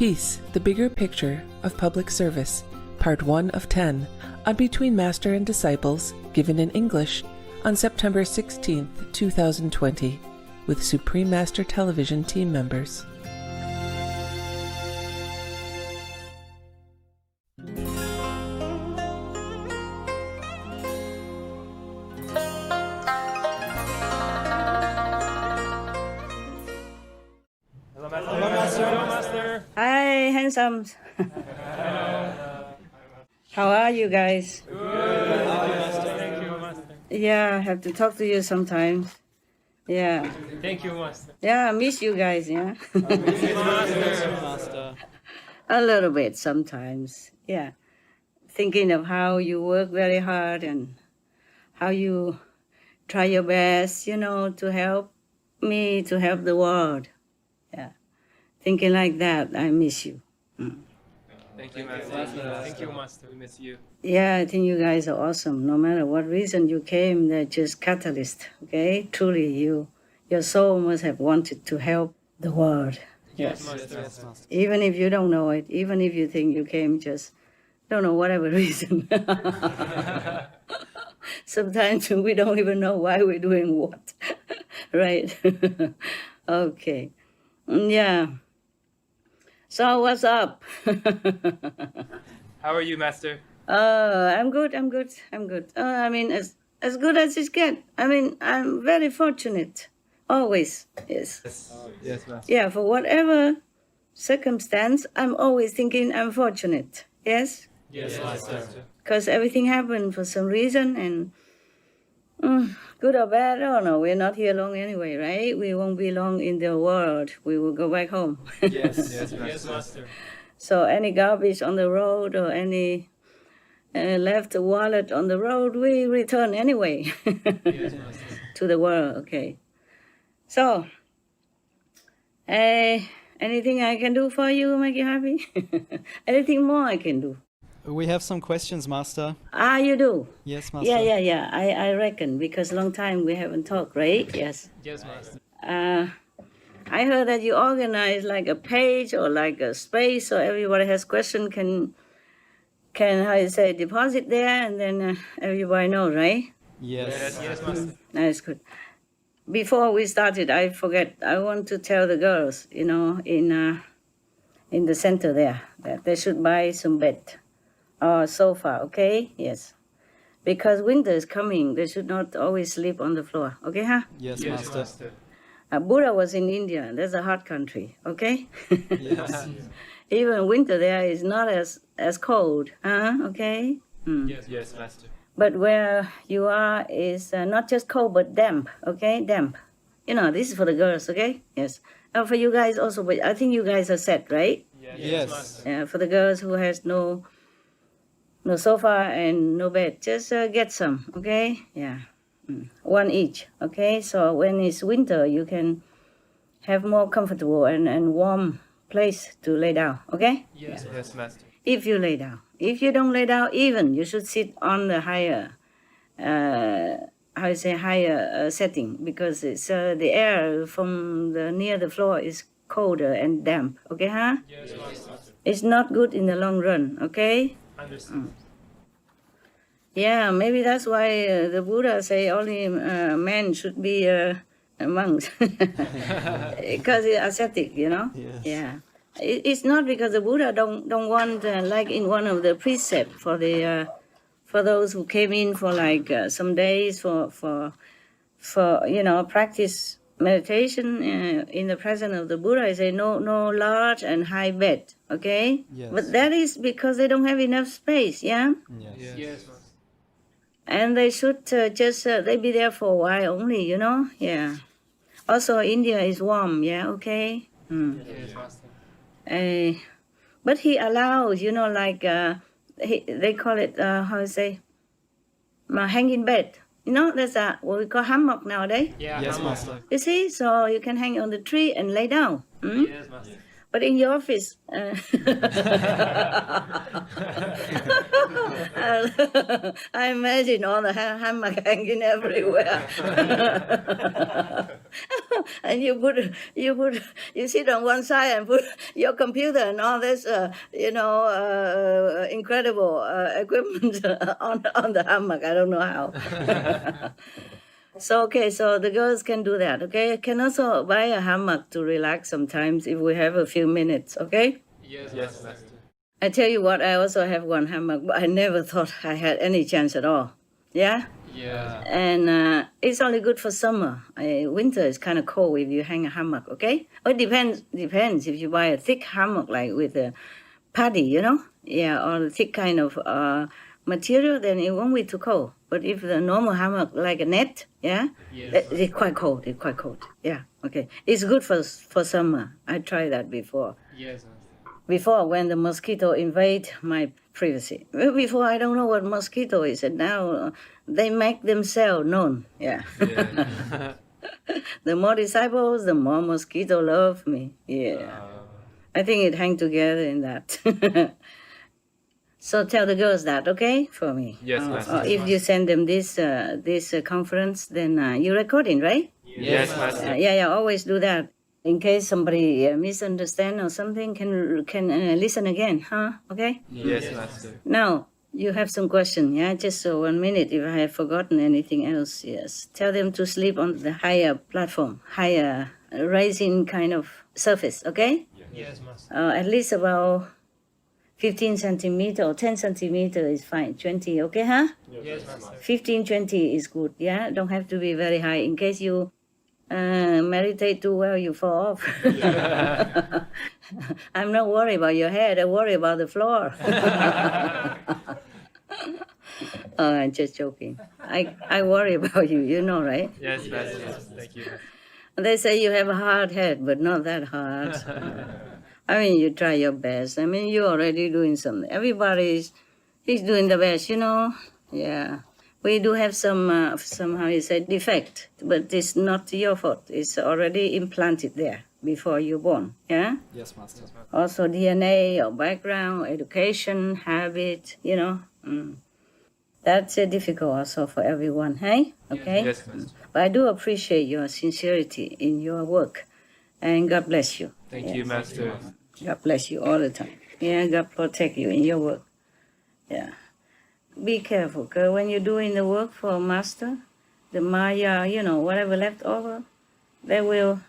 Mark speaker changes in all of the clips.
Speaker 1: Peace, the Bigger Picture of Public Service, Part 1 of 10, on Between Master and Disciples, given in English, on September 16, 2020, with Supreme Master Television team members.
Speaker 2: Hello, Master.
Speaker 3: Hi, handsomes. How are you guys?
Speaker 2: Good. Thank you, Master.
Speaker 3: Yeah, I have to talk to you sometimes. Yeah.
Speaker 2: Thank you, Master.
Speaker 3: Yeah, I miss you guys, yeah.
Speaker 2: Master.
Speaker 3: A little bit sometimes. Yeah. Thinking of how you work very hard and how you try your best, to help me, to help the world. Yeah. Thinking like that, I miss you.
Speaker 2: Thank you, Master. Thank you, Master. We miss you.
Speaker 3: Yeah, I think you guys are awesome. No matter what reason you came, they're just catalyst, okay? Truly, your soul must have wanted to help the world.
Speaker 2: Yes, Master.
Speaker 3: Even if you don't know it, even if you think you came just, don't know, whatever reason. Sometimes we don't even know why we're doing what, right? Okay. Yeah. So what's up?
Speaker 2: How are you, Master?
Speaker 3: I'm good. I mean, as good as it gets. I mean, I'm very fortunate. Always, yes.
Speaker 2: Yes, Master.
Speaker 3: Yeah, for whatever circumstance, I'm always thinking I'm fortunate. Yes?
Speaker 2: Yes, Master.
Speaker 3: Because everything happened for some reason, and good or bad, I don't know. We're not here long anyway, right? We won't be long in the world. We will go back home.
Speaker 2: Yes, yes, Master.
Speaker 3: So any garbage on the road or any left wallet on the road, we return anyway
Speaker 2: Yes, Master.
Speaker 3: to the world. Okay. So, anything I can do for you, make you happy? Anything more I can do?
Speaker 4: We have some questions, Master.
Speaker 3: Ah, you do?
Speaker 4: Yes, Master.
Speaker 3: Yeah. I reckon, because long time we haven't talked, right? Yes.
Speaker 2: Yes, Master.
Speaker 3: I heard that you organize like a page or like a space, so everybody has question can how you say, deposit there, and then everybody knows, right?
Speaker 4: Yes.
Speaker 2: Yes, Master.
Speaker 3: That's good. Before we started, I forget. I want to tell the girls, in the center there, that they should buy some bed or sofa. Okay? Yes. Because winter is coming, they should not always sleep on the floor. Okay, huh?
Speaker 4: Yes,
Speaker 2: Yes,
Speaker 4: Master.
Speaker 2: Master.
Speaker 3: Buddha was in India. That's a hot country. Okay.
Speaker 4: Yes.
Speaker 3: Even winter there is not as cold. Okay.
Speaker 2: Yes, Master.
Speaker 3: But where you are is not just cold, but damp, okay? Damp. This is for the girls, okay? Yes. For you guys also, but I think you guys are set, right?
Speaker 4: Yes.
Speaker 2: Master.
Speaker 3: For the girls who has no sofa and no bed, just get some, okay? Yeah. One each, okay? So when it's winter, you can have more comfortable and warm place to lay down, okay?
Speaker 2: Yes, Master.
Speaker 3: If you lay down. If you don't lay down, even you should sit on the higher, higher setting, because it's the air from near the floor is colder and damp. Okay, huh?
Speaker 2: Yes, Master.
Speaker 3: It's not good in the long run. Okay.
Speaker 2: Understand.
Speaker 3: Yeah, maybe that's why the Buddha say only men should be monks, because it's ascetic.
Speaker 4: Yes.
Speaker 3: Yeah. It's not because the Buddha don't want like in one of the precepts for the for those who came in for like some days for practice meditation in the presence of the Buddha. I say no large and high bed, okay?
Speaker 4: Yes.
Speaker 3: But that is because they don't have enough space, yeah.
Speaker 4: Yes.
Speaker 2: Yes, Master.
Speaker 3: And they should just they be there for a while only, yeah. Also, India is warm, yeah, okay.
Speaker 2: Yes, Master.
Speaker 3: But he allows, they call it, how to say, hanging bed. There's what we call hammock nowadays.
Speaker 2: Yeah,
Speaker 4: Yes,
Speaker 2: Master.
Speaker 4: Master.
Speaker 3: You see, so you can hang on the tree and lay down.
Speaker 2: Yes, Master.
Speaker 3: But in your office, I imagine all the hammock hanging everywhere. And you sit on one side and put your computer and all this, incredible equipment on the hammock. I don't know how. So the girls can do that. Okay, can also buy a hammock to relax sometimes if we have a few minutes. Okay.
Speaker 2: Yes, Master.
Speaker 3: I tell you what, I also have one hammock, but I never thought I had any chance at all. Yeah.
Speaker 2: Yeah.
Speaker 3: And it's only good for summer. Winter is kind of cold if you hang a hammock, okay? It depends if you buy a thick hammock like with a paddy, yeah, or a thick kind of material, then it won't be too cold. But if the normal hammock like a net, yeah,
Speaker 2: Yes.
Speaker 3: it's quite cold. Yeah, okay. It's good for summer. I tried that before.
Speaker 2: Yes, Master.
Speaker 3: Before, when the mosquito invade my privacy. Well, before, I don't know what mosquito is, and now they make themselves known. Yeah.
Speaker 2: Yeah.
Speaker 3: The more disciples, the more mosquito love me. Yeah. I think it hang together in that. So tell the girls that, okay, for me.
Speaker 2: Yes, Master.
Speaker 3: Or if you send them this conference, then you're recording, right?
Speaker 2: Yes, Master.
Speaker 3: Yeah. Always do that. In case somebody misunderstand or something, can listen again, huh? Okay.
Speaker 2: Yes, Master.
Speaker 3: Now you have some question, yeah? Just 1 minute. If I have forgotten anything else, yes. Tell them to sleep on the higher platform, higher rising kind of surface, okay?
Speaker 2: Yes, Master.
Speaker 3: At least about 15 centimeter or 10 centimeter is fine. 20, okay, huh?
Speaker 2: Yes, Master.
Speaker 3: 15, 20 is good, yeah? Don't have to be very high in case you meditate too well, you fall off. I'm not worried about your head, I worry about the floor. Oh, I'm just joking. I worry about you, you know, right?
Speaker 2: Yes, Master. Thank you.
Speaker 3: They say you have a hard head, but not that hard. I mean, you try your best. I mean, you're already doing something. Everybody's doing the best, you know? Yeah. We do have some how you say, defect, but it's not your fault. It's already implanted there before you're born, yeah?
Speaker 4: Yes, Master.
Speaker 3: Also DNA or background, education, habit, you know? That's difficult also for everyone, hey? Okay?
Speaker 2: Yes, Master.
Speaker 3: But I do appreciate your sincerity in your work, and God bless you.
Speaker 2: Thank you, Master.
Speaker 3: God bless you all the time. Yeah, God protect you in your work. Yeah. Be careful, girl. When you're doing the work for Master, the Maya, whatever left over, they will,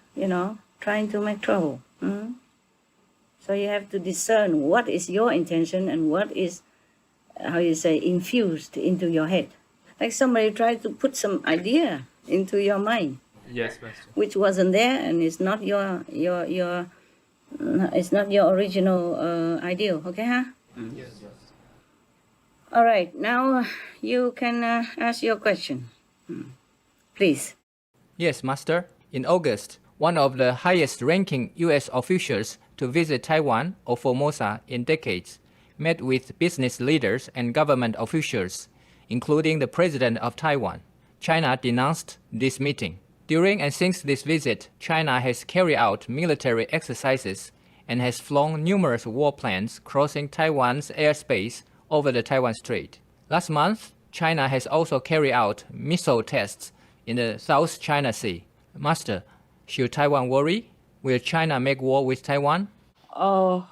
Speaker 3: trying to make trouble. So you have to discern what is your intention and what is, infused into your head. Like somebody tried to put some idea into your mind,
Speaker 2: Yes, Master.
Speaker 3: which wasn't there, and it's not your it's not your original ideal. Okay, huh?
Speaker 2: Yes.
Speaker 3: All right, now you can ask your question. Please.
Speaker 5: Yes, Master. In August, one of the highest-ranking U.S. officials to visit Taiwan or Formosa in decades met with business leaders and government officials, including the President of Taiwan. China denounced this meeting. During and since this visit, China has carried out military exercises and has flown numerous warplanes crossing Taiwan's airspace over the Taiwan Strait. Last month, China has also carried out missile tests in the South China Sea. Master, should Taiwan worry? Will China make war with Taiwan?
Speaker 3: Oh,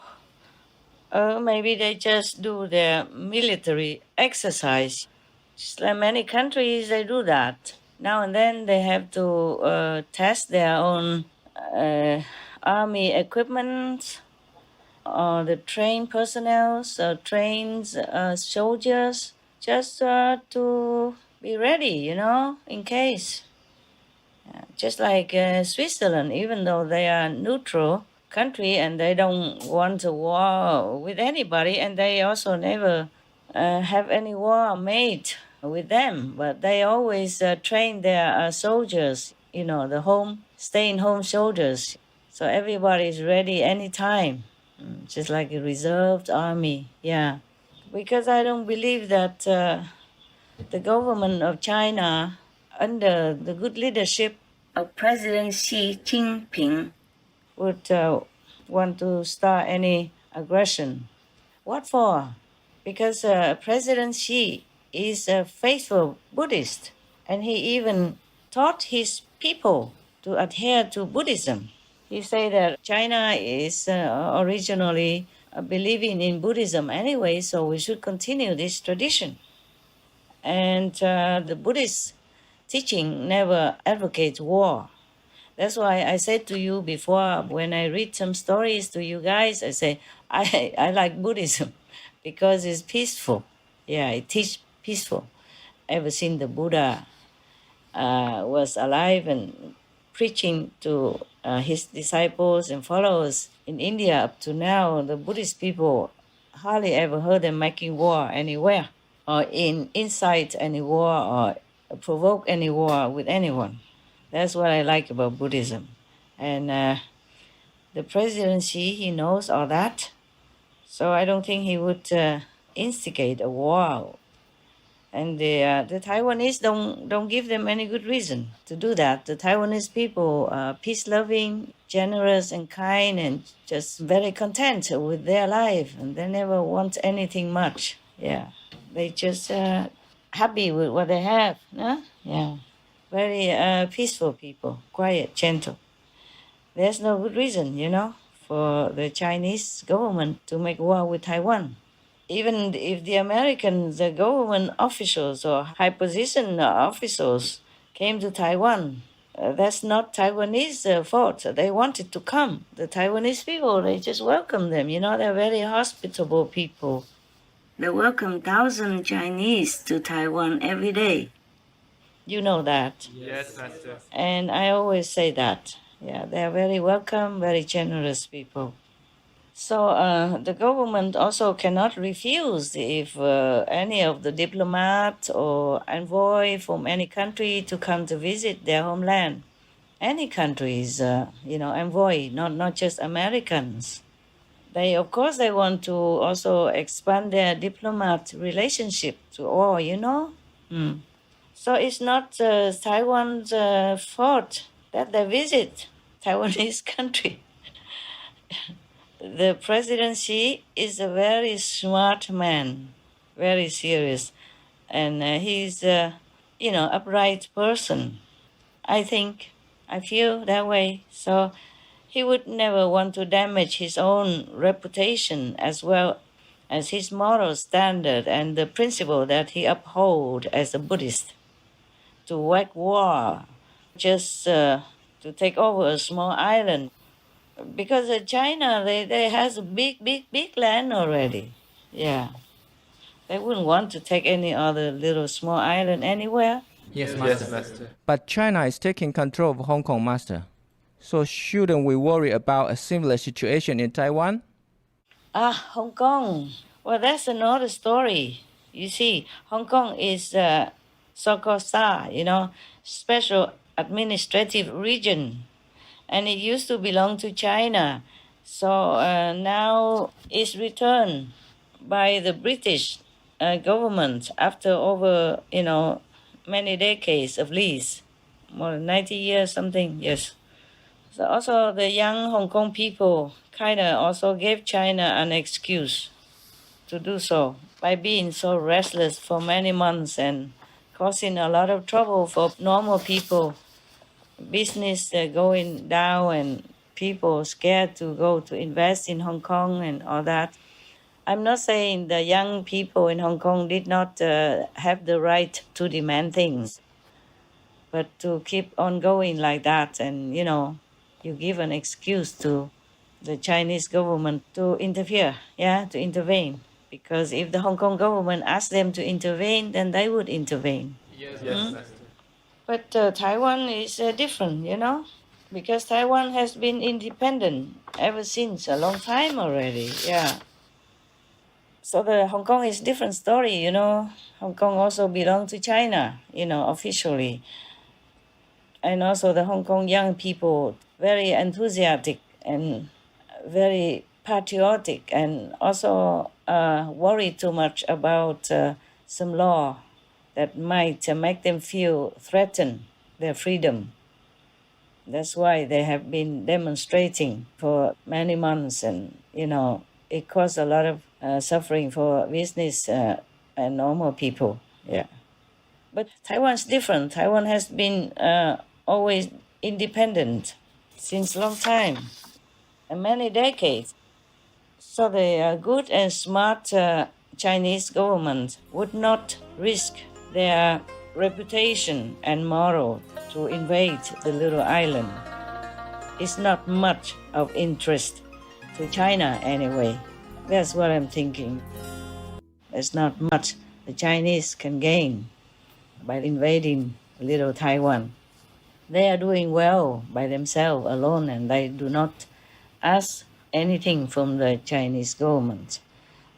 Speaker 3: maybe they just do their military exercise. Just like many countries, they do that. Now and then they have to test their own army equipment, or the trained personnel, trained soldiers, just to be ready, in case. Just like Switzerland, even though they are neutral country and they don't want a war with anybody, and they also never have any war made with them, but they always train their soldiers, the staying home soldiers. So everybody is ready anytime, just like a reserved army, yeah. Because I don't believe that the government of China, under the good leadership of President Xi Jinping, would want to start any aggression. What for? Because President Xi is a faithful Buddhist, and he even taught his people to adhere to Buddhism. He said that China is originally believing in Buddhism anyway, so we should continue this tradition. And the Buddhist teaching never advocates war. That's why I said to you before, when I read some stories to you guys, I say, I like Buddhism because it's peaceful. Yeah, it teaches peaceful. Ever since the Buddha was alive and preaching to his disciples and followers in India up to now, the Buddhist people hardly ever heard them making war anywhere or incite any war or provoke any war with anyone. That's what I like about Buddhism. And the President Xi, he knows all that. So I don't think he would instigate a war. And the Taiwanese don't give them any good reason to do that. The Taiwanese people are peace-loving, generous and kind, and just very content with their life. And they never want anything much. Yeah, they just happy with what they have. Huh? Yeah, very peaceful people, quiet, gentle. There's no good reason, for the Chinese government to make war with Taiwan. Even if the American, the government officials or high position officials came to Taiwan, that's not Taiwanese fault. They wanted to come. The Taiwanese people, they just welcome them. They're very hospitable people. They welcome 1,000 Chinese to Taiwan every day. You know that.
Speaker 2: Yes, Master.
Speaker 3: And I always say that. Yeah, they're very welcome, very generous people. So the government also cannot refuse if any of the diplomat or envoy from any country to come to visit their homeland. Any countries, envoy, not just Americans. They, of course, they want to also expand their diplomat relationship to all, So it's not Taiwan's fault that they visit Taiwanese country. The President Xi is a very smart man, very serious, and he's upright person. I feel that way. So he would never want to damage his own reputation as well as his moral standard and the principle that he upholds as a Buddhist. To wage war, just to take over a small island. Because China, they has a big land already. Yeah. They wouldn't want to take any other little small island anywhere.
Speaker 5: Yes,
Speaker 2: Yes,
Speaker 5: Master.
Speaker 2: Master.
Speaker 5: But China is taking control of Hong Kong, Master. So shouldn't we worry about a similar situation in Taiwan?
Speaker 3: Hong Kong. Well, that's another story. You see, Hong Kong is so-called special administrative region. And it used to belong to China. So now it's returned by the British government after over, many decades of lease, more than 90 years, something, yes. So also the young Hong Kong people kind of also gave China an excuse to do so by being so restless for many months and causing a lot of trouble for normal people. Business going down and people scared to go to invest in Hong Kong and all that. I'm not saying the young people in Hong Kong did not have the right to demand things, but to keep on going like that and, you give an excuse to the Chinese government to interfere, to intervene. Because if the Hong Kong government asked them to intervene, then they would intervene.
Speaker 2: Yes, Master.
Speaker 3: But Taiwan is different, because Taiwan has been independent ever since a long time already, yeah. So the Hong Kong is different story, Hong Kong also belongs to China, officially. And also the Hong Kong young people, very enthusiastic and very patriotic and also worry too much about some law that might make them feel threatened, their freedom. That's why they have been demonstrating for many months, and it caused a lot of suffering for business and normal people. Yeah, but Taiwan's different. Taiwan has been always independent since long time, and many decades. So the good and smart Chinese government would not risk their reputation and moral to invade the little island. It's not much of interest to China anyway. That's what I'm thinking. There's not much the Chinese can gain by invading little Taiwan. They are doing well by themselves alone, and they do not ask anything from the Chinese government.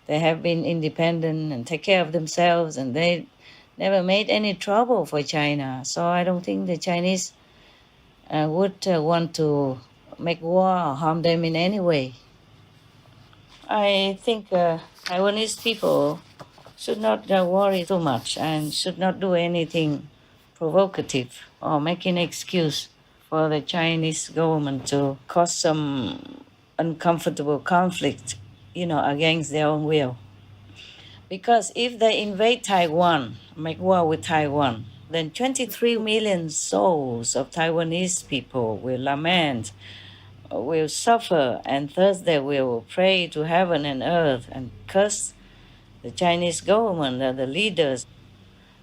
Speaker 3: They have been independent and take care of themselves, and they never made any trouble for China. So I don't think the Chinese would want to make war or harm them in any way. I think Taiwanese people should not worry too much and should not do anything provocative or make an excuse for the Chinese government to cause some uncomfortable conflict, against their own will. Because if they invade Taiwan, make war with Taiwan, then 23 million souls of Taiwanese people will lament, will suffer, and thus they will pray to heaven and earth and curse the Chinese government and the leaders,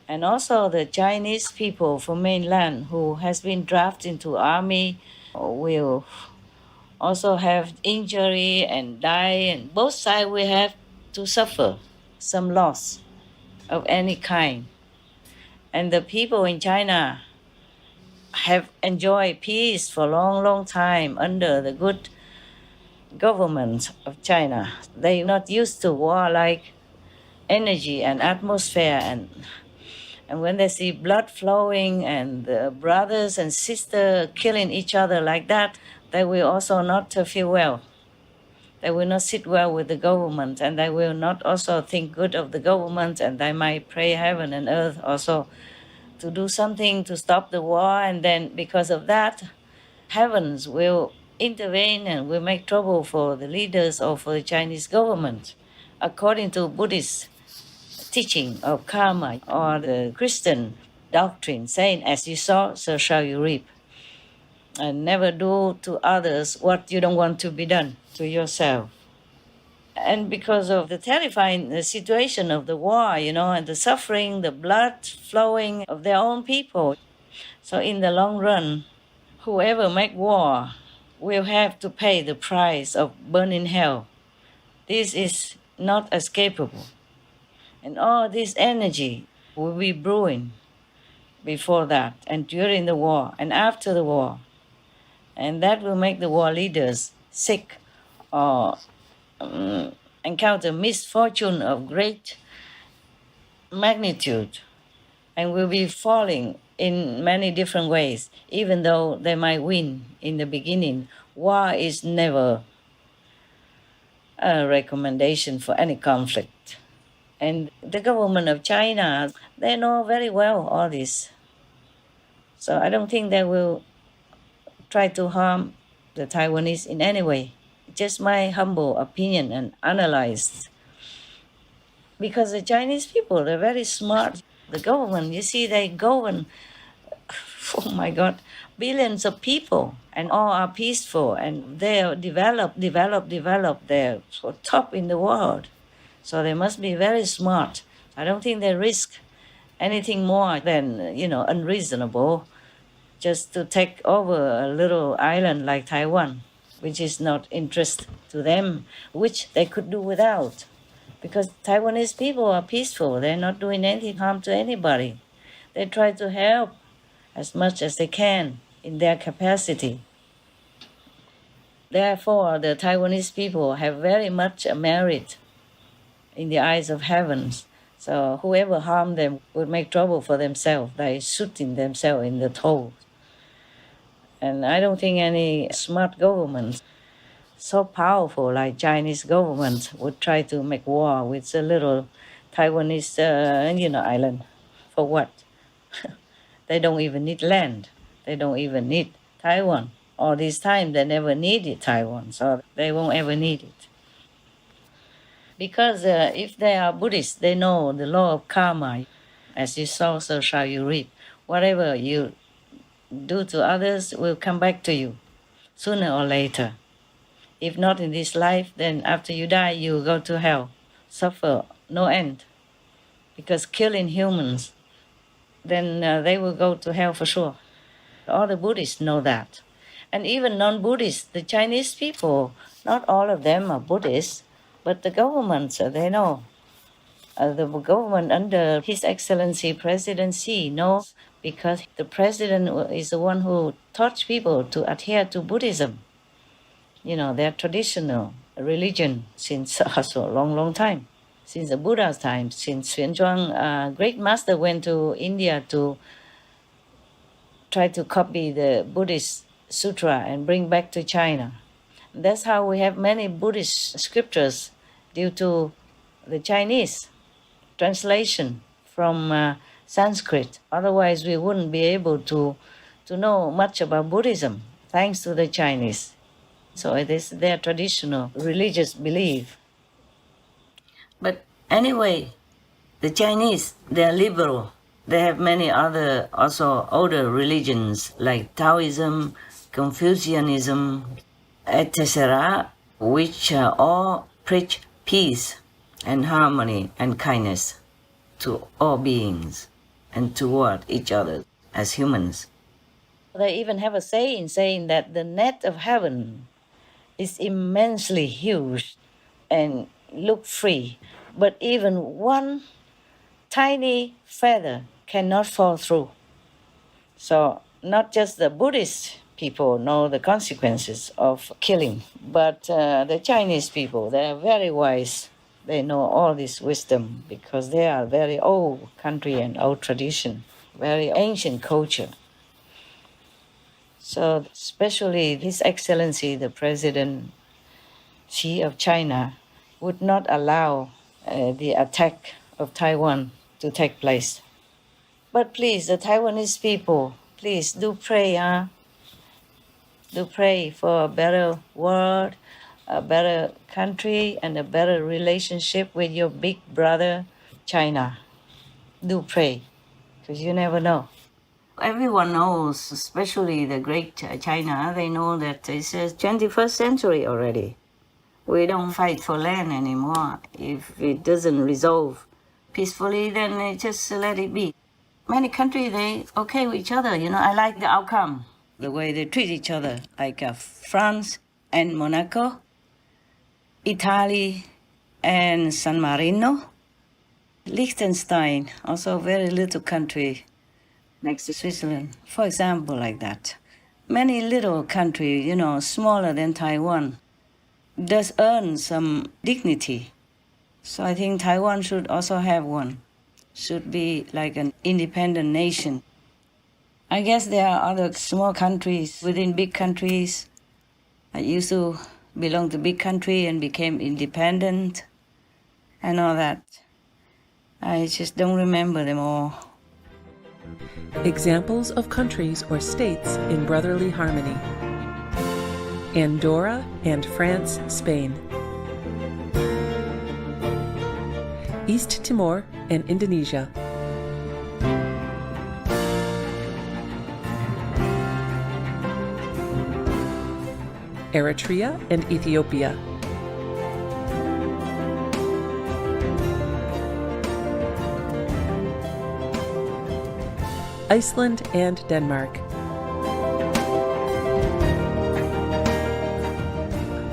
Speaker 3: and also the Chinese people from mainland who has been drafted into army will also have injury and die, and both sides will have to suffer some loss of any kind. And the people in China have enjoyed peace for a long, long time under the good government of China. They're not used to warlike energy and atmosphere, and when they see blood flowing and brothers and sisters killing each other like that, they will also not feel well. They will not sit well with the government, and they will not also think good of the government, and they might pray heaven and earth also to do something to stop the war. And then because of that, heavens will intervene and will make trouble for the leaders or for the Chinese government. According to Buddhist teaching of karma or the Christian doctrine saying, as you sow, so shall you reap. And never do to others what you don't want to be done to yourself. And because of the terrifying situation of the war, and the suffering, the blood flowing of their own people. So in the long run, whoever make war will have to pay the price of burning hell. This is not escapable. And all this energy will be brewing before that, and during the war, and after the war. And that will make the war leaders sick or encounter misfortune of great magnitude, and will be falling in many different ways, even though they might win in the beginning. War is never a recommendation for any conflict. And the government of China, they know very well all this. So I don't think they will try to harm the Taiwanese in any way. Just my humble opinion and analyzed. Because the Chinese people, they're very smart. The government, you see, they govern, oh my God, billions of people, and all are peaceful, and they are develop. They're so top in the world. So they must be very smart. I don't think they risk anything more than, unreasonable, just to take over a little island like Taiwan, which is not interest to them, which they could do without. Because Taiwanese people are peaceful. They're not doing any harm to anybody. They try to help as much as they can in their capacity. Therefore, the Taiwanese people have very much merit in the eyes of heavens. So whoever harm them would make trouble for themselves by shooting themselves in the toe. And I don't think any smart government so powerful like Chinese government would try to make war with a little Taiwanese island. For what? They don't even need land. They don't even need Taiwan. All this time they never needed Taiwan, so they won't ever need it. Because if they are Buddhists, they know the law of karma. As you sow, so shall you reap. Whatever you do to others will come back to you sooner or later. If not in this life, then after you die, you will go to hell, suffer no end. Because killing humans, then they will go to hell for sure. All the Buddhists know that. And even non-Buddhists, the Chinese people, not all of them are Buddhists, but the governments, they know. The government under His Excellency President Xi knows, because the president is the one who taught people to adhere to Buddhism. You know, their traditional religion since also a long, long time. Since the Buddha's time, since Xuanzang, great master went to India to try to copy the Buddhist sutra and bring back to China. That's how we have many Buddhist scriptures due to the Chinese translation from Sanskrit. Otherwise, we wouldn't be able to know much about Buddhism, thanks to the Chinese. So it is their traditional religious belief. But anyway, the Chinese, they're liberal. They have many other also older religions like Taoism, Confucianism, etc., which all preach peace and harmony and kindness to all beings and toward each other as humans. They even have a saying saying that the net of heaven is immensely huge and look free, but even one tiny feather cannot fall through. So not just the Buddhist people know the consequences of killing, but the Chinese people, they are very wise. They know all this wisdom because they are very old country and old tradition, very ancient culture. So especially His Excellency, the President Xi of China, would not allow the attack of Taiwan to take place. But please, the Taiwanese people, please do pray, do pray for a better world, a better country, and a better relationship with your big brother, China. Do pray, because you never know. Everyone knows, especially the great China, they know that it's the 21st century already. We don't fight for land anymore. If it doesn't resolve peacefully, then just let it be. Many countries, they okay with each other. You know, I like the outcome, the way they treat each other, like France and Monaco, Italy and San Marino, Liechtenstein, also a very little country next to Switzerland, for example, like that. Many little countries, you know, smaller than Taiwan, does earn some dignity. So I think Taiwan should also have one, should be like an independent nation. I guess there are other small countries within big countries. I used to belong to big country and became independent and all that. I just don't remember them all.
Speaker 1: Examples of countries or states in brotherly harmony: Andorra and France, Spain; East Timor and Indonesia; Eritrea and Ethiopia; Iceland and Denmark;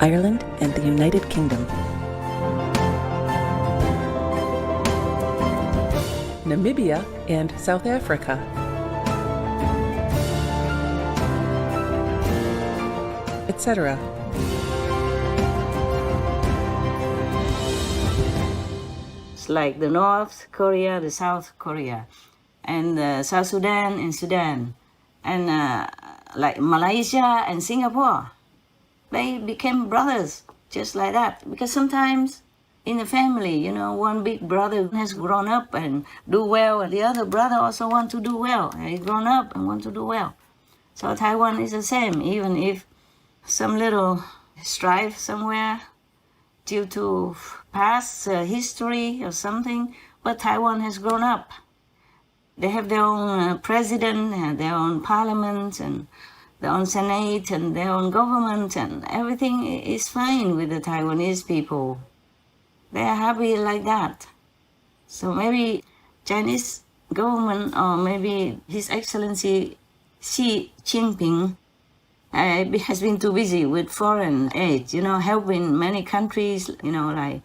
Speaker 1: Ireland and the United Kingdom; Namibia and South Africa; etc.
Speaker 3: It's like the North Korea, the South Korea, and South Sudan and Sudan, and like Malaysia and Singapore. They became brothers just like that. Because sometimes in the family, you know, one big brother has grown up and do well, and the other brother also want to do well. He's grown up and want to do well. So Taiwan is the same, even if some little strife somewhere due to past history or something, but Taiwan has grown up. They have their own president and their own parliament and their own senate and their own government, and everything is fine with the Taiwanese people. They are happy like that. So maybe Chinese government or maybe His Excellency Xi Jinping has been too busy with foreign aid, helping many countries, like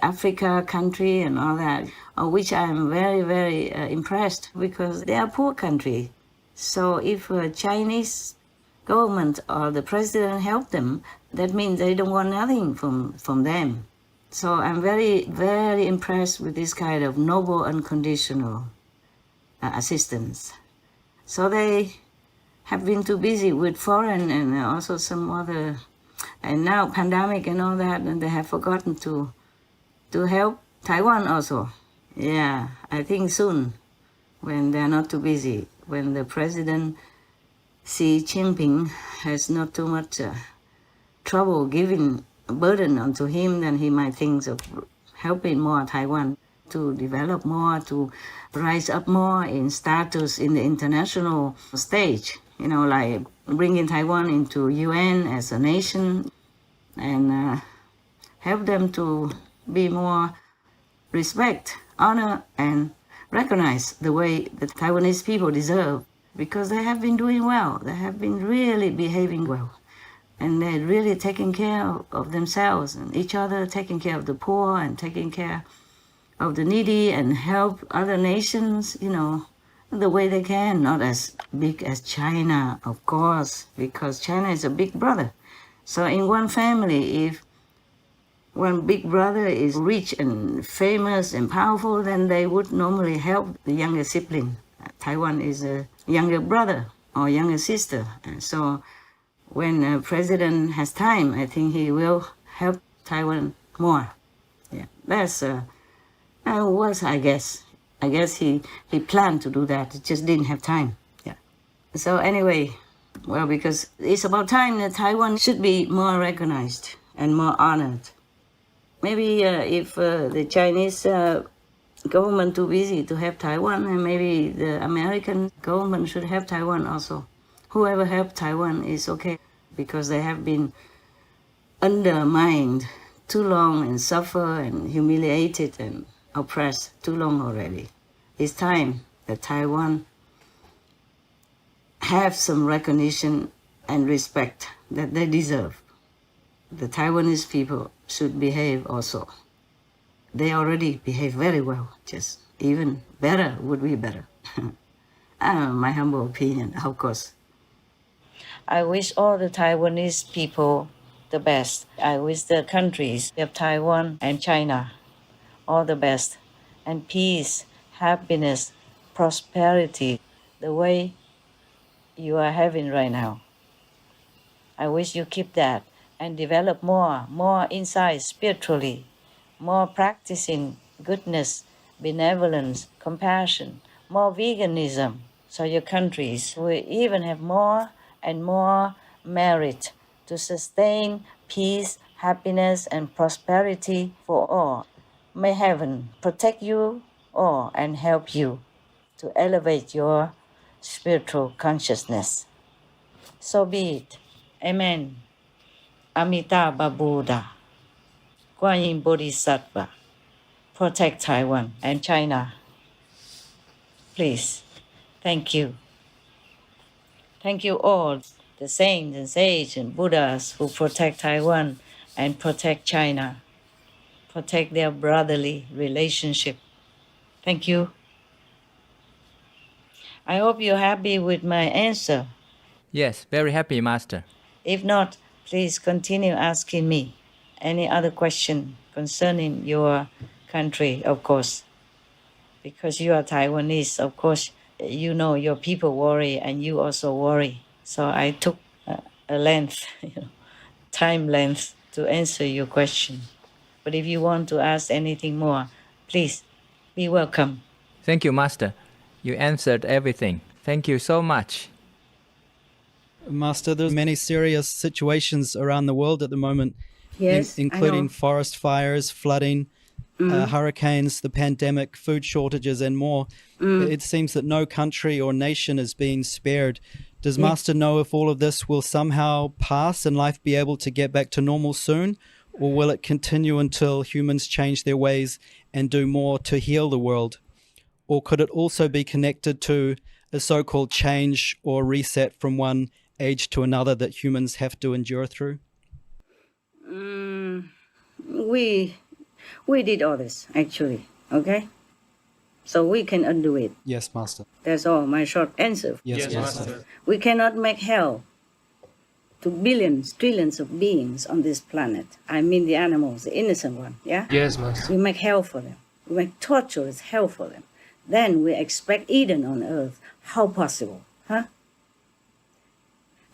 Speaker 3: Africa country and all that, which I'm very, very impressed because they are poor country. So if Chinese government or the president help them, that means they don't want nothing from them. So I'm very, very impressed with this kind of noble, unconditional assistance. So they have been too busy with foreign and also some other, and now pandemic and all that, and they have forgotten to help Taiwan also. Yeah, I think soon, when they're not too busy, when the President Xi Jinping has not too much trouble giving a burden onto him, then he might think of helping more Taiwan to develop more, to rise up more in status in the international stage, like bringing Taiwan into UN as a nation and help them to be more respect, honor, and recognize the way the Taiwanese people deserve, because they have been doing well. They have been really behaving well. And they're really taking care of themselves and each other, taking care of the poor and taking care of the needy and help other nations, the way they can, not as big as China, of course, because China is a big brother. So in one family, if one big brother is rich and famous and powerful, then they would normally help the younger sibling. Taiwan is a younger brother or younger sister. And so when a president has time, I think he will help Taiwan more. Yeah, that's was, I guess. I guess he planned to do that. He just didn't have time. Yeah. So anyway, well, because it's about time that Taiwan should be more recognized and more honored. Maybe if the Chinese government too busy to help Taiwan, and maybe the American government should help Taiwan also. Whoever helped Taiwan is okay, because they have been undermined too long and suffer and humiliated and oppressed too long already. It's time that Taiwan have some recognition and respect that they deserve. The Taiwanese people should behave also. They already behave very well, just even better would be better. I don't know, my humble opinion, of course. I wish all the Taiwanese people the best. I wish the countries of Taiwan and China all the best, and peace, happiness, prosperity, the way you are having right now. I wish you keep that and develop more insight spiritually, more practicing goodness, benevolence, compassion, more veganism, so your countries will even have more and more merit to sustain peace, happiness, and prosperity for all. May heaven protect you all and help you to elevate your spiritual consciousness. So be it. Amen. Amitabha Buddha, Guan Yin Bodhisattva, protect Taiwan and China. Please. Thank you. Thank you all, the saints and sages and Buddhas who protect Taiwan and protect China, protect their brotherly relationship. Thank you. I hope you're happy with my answer.
Speaker 5: Yes, very happy, Master.
Speaker 3: If not, please continue asking me any other question concerning your country, of course. Because you are Taiwanese, of course, you know your people worry and you also worry. So I took a length, time length to answer your question. But if you want to ask anything more, please be welcome.
Speaker 5: Thank you, Master. You answered everything. Thank you so much.
Speaker 4: Master, there's many serious situations around the world at the moment,
Speaker 3: Yes,
Speaker 4: including
Speaker 3: I know.
Speaker 4: forest fires, flooding, hurricanes, the pandemic, food shortages, and more. It seems that no country or nation is being spared. Does Master know if all of this will somehow pass and life be able to get back to normal soon? Or will it continue until humans change their ways and do more to heal the world? Or could it also be connected to a so-called change or reset from one age to another that humans have to endure through?
Speaker 3: We did all this, actually, okay? So we can undo it.
Speaker 4: Yes, Master.
Speaker 3: That's all, my short answer.
Speaker 4: Yes, Master.
Speaker 3: We cannot make hell to billions, trillions of beings on this planet. I mean the animals, the innocent one, yeah?
Speaker 2: Yes, Master.
Speaker 3: We make hell for them. We make torturous hell for them. Then we expect Eden on earth. How possible, huh?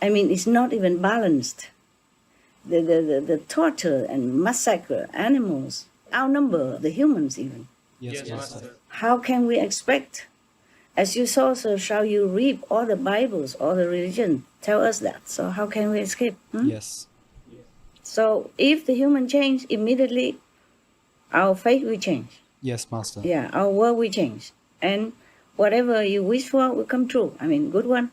Speaker 3: I mean, it's not even balanced. The torture and massacre animals outnumber the humans even.
Speaker 4: Yes, Master.
Speaker 3: How can we expect? As you sow, so shall you reap. All the Bibles, all the religion tell us that. So how can we escape?
Speaker 4: Yes.
Speaker 3: So if the human change immediately, our fate will change.
Speaker 4: Yes, Master.
Speaker 3: Yeah, our world will change. And whatever you wish for will come true. I mean, good one.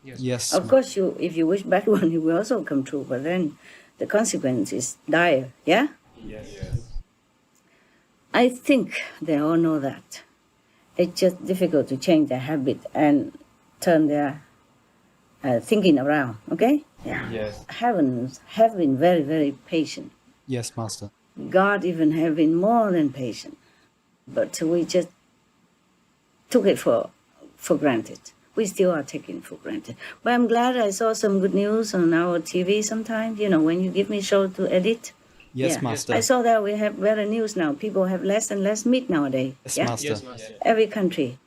Speaker 4: Yes.
Speaker 3: Of course, if you wish bad one, it will also come true. But then the consequence is dire. Yeah?
Speaker 2: Yes.
Speaker 3: I think they all know that. It's just difficult to change their habit and turn their thinking around. Okay? Yeah.
Speaker 2: Yes.
Speaker 3: Heavens have been very, very patient.
Speaker 4: Yes, Master.
Speaker 3: God even have been more than patient. But we just took it for granted. We still are taking it for granted. But I'm glad I saw some good news on our TV sometimes. You know, when you give me show to edit.
Speaker 4: Yes,
Speaker 3: Yeah.
Speaker 4: Master.
Speaker 3: I saw that we have better news now. People have less and less meat nowadays.
Speaker 4: Yes,
Speaker 3: Yeah?
Speaker 4: Master.
Speaker 2: Yes, Master.
Speaker 3: Every country.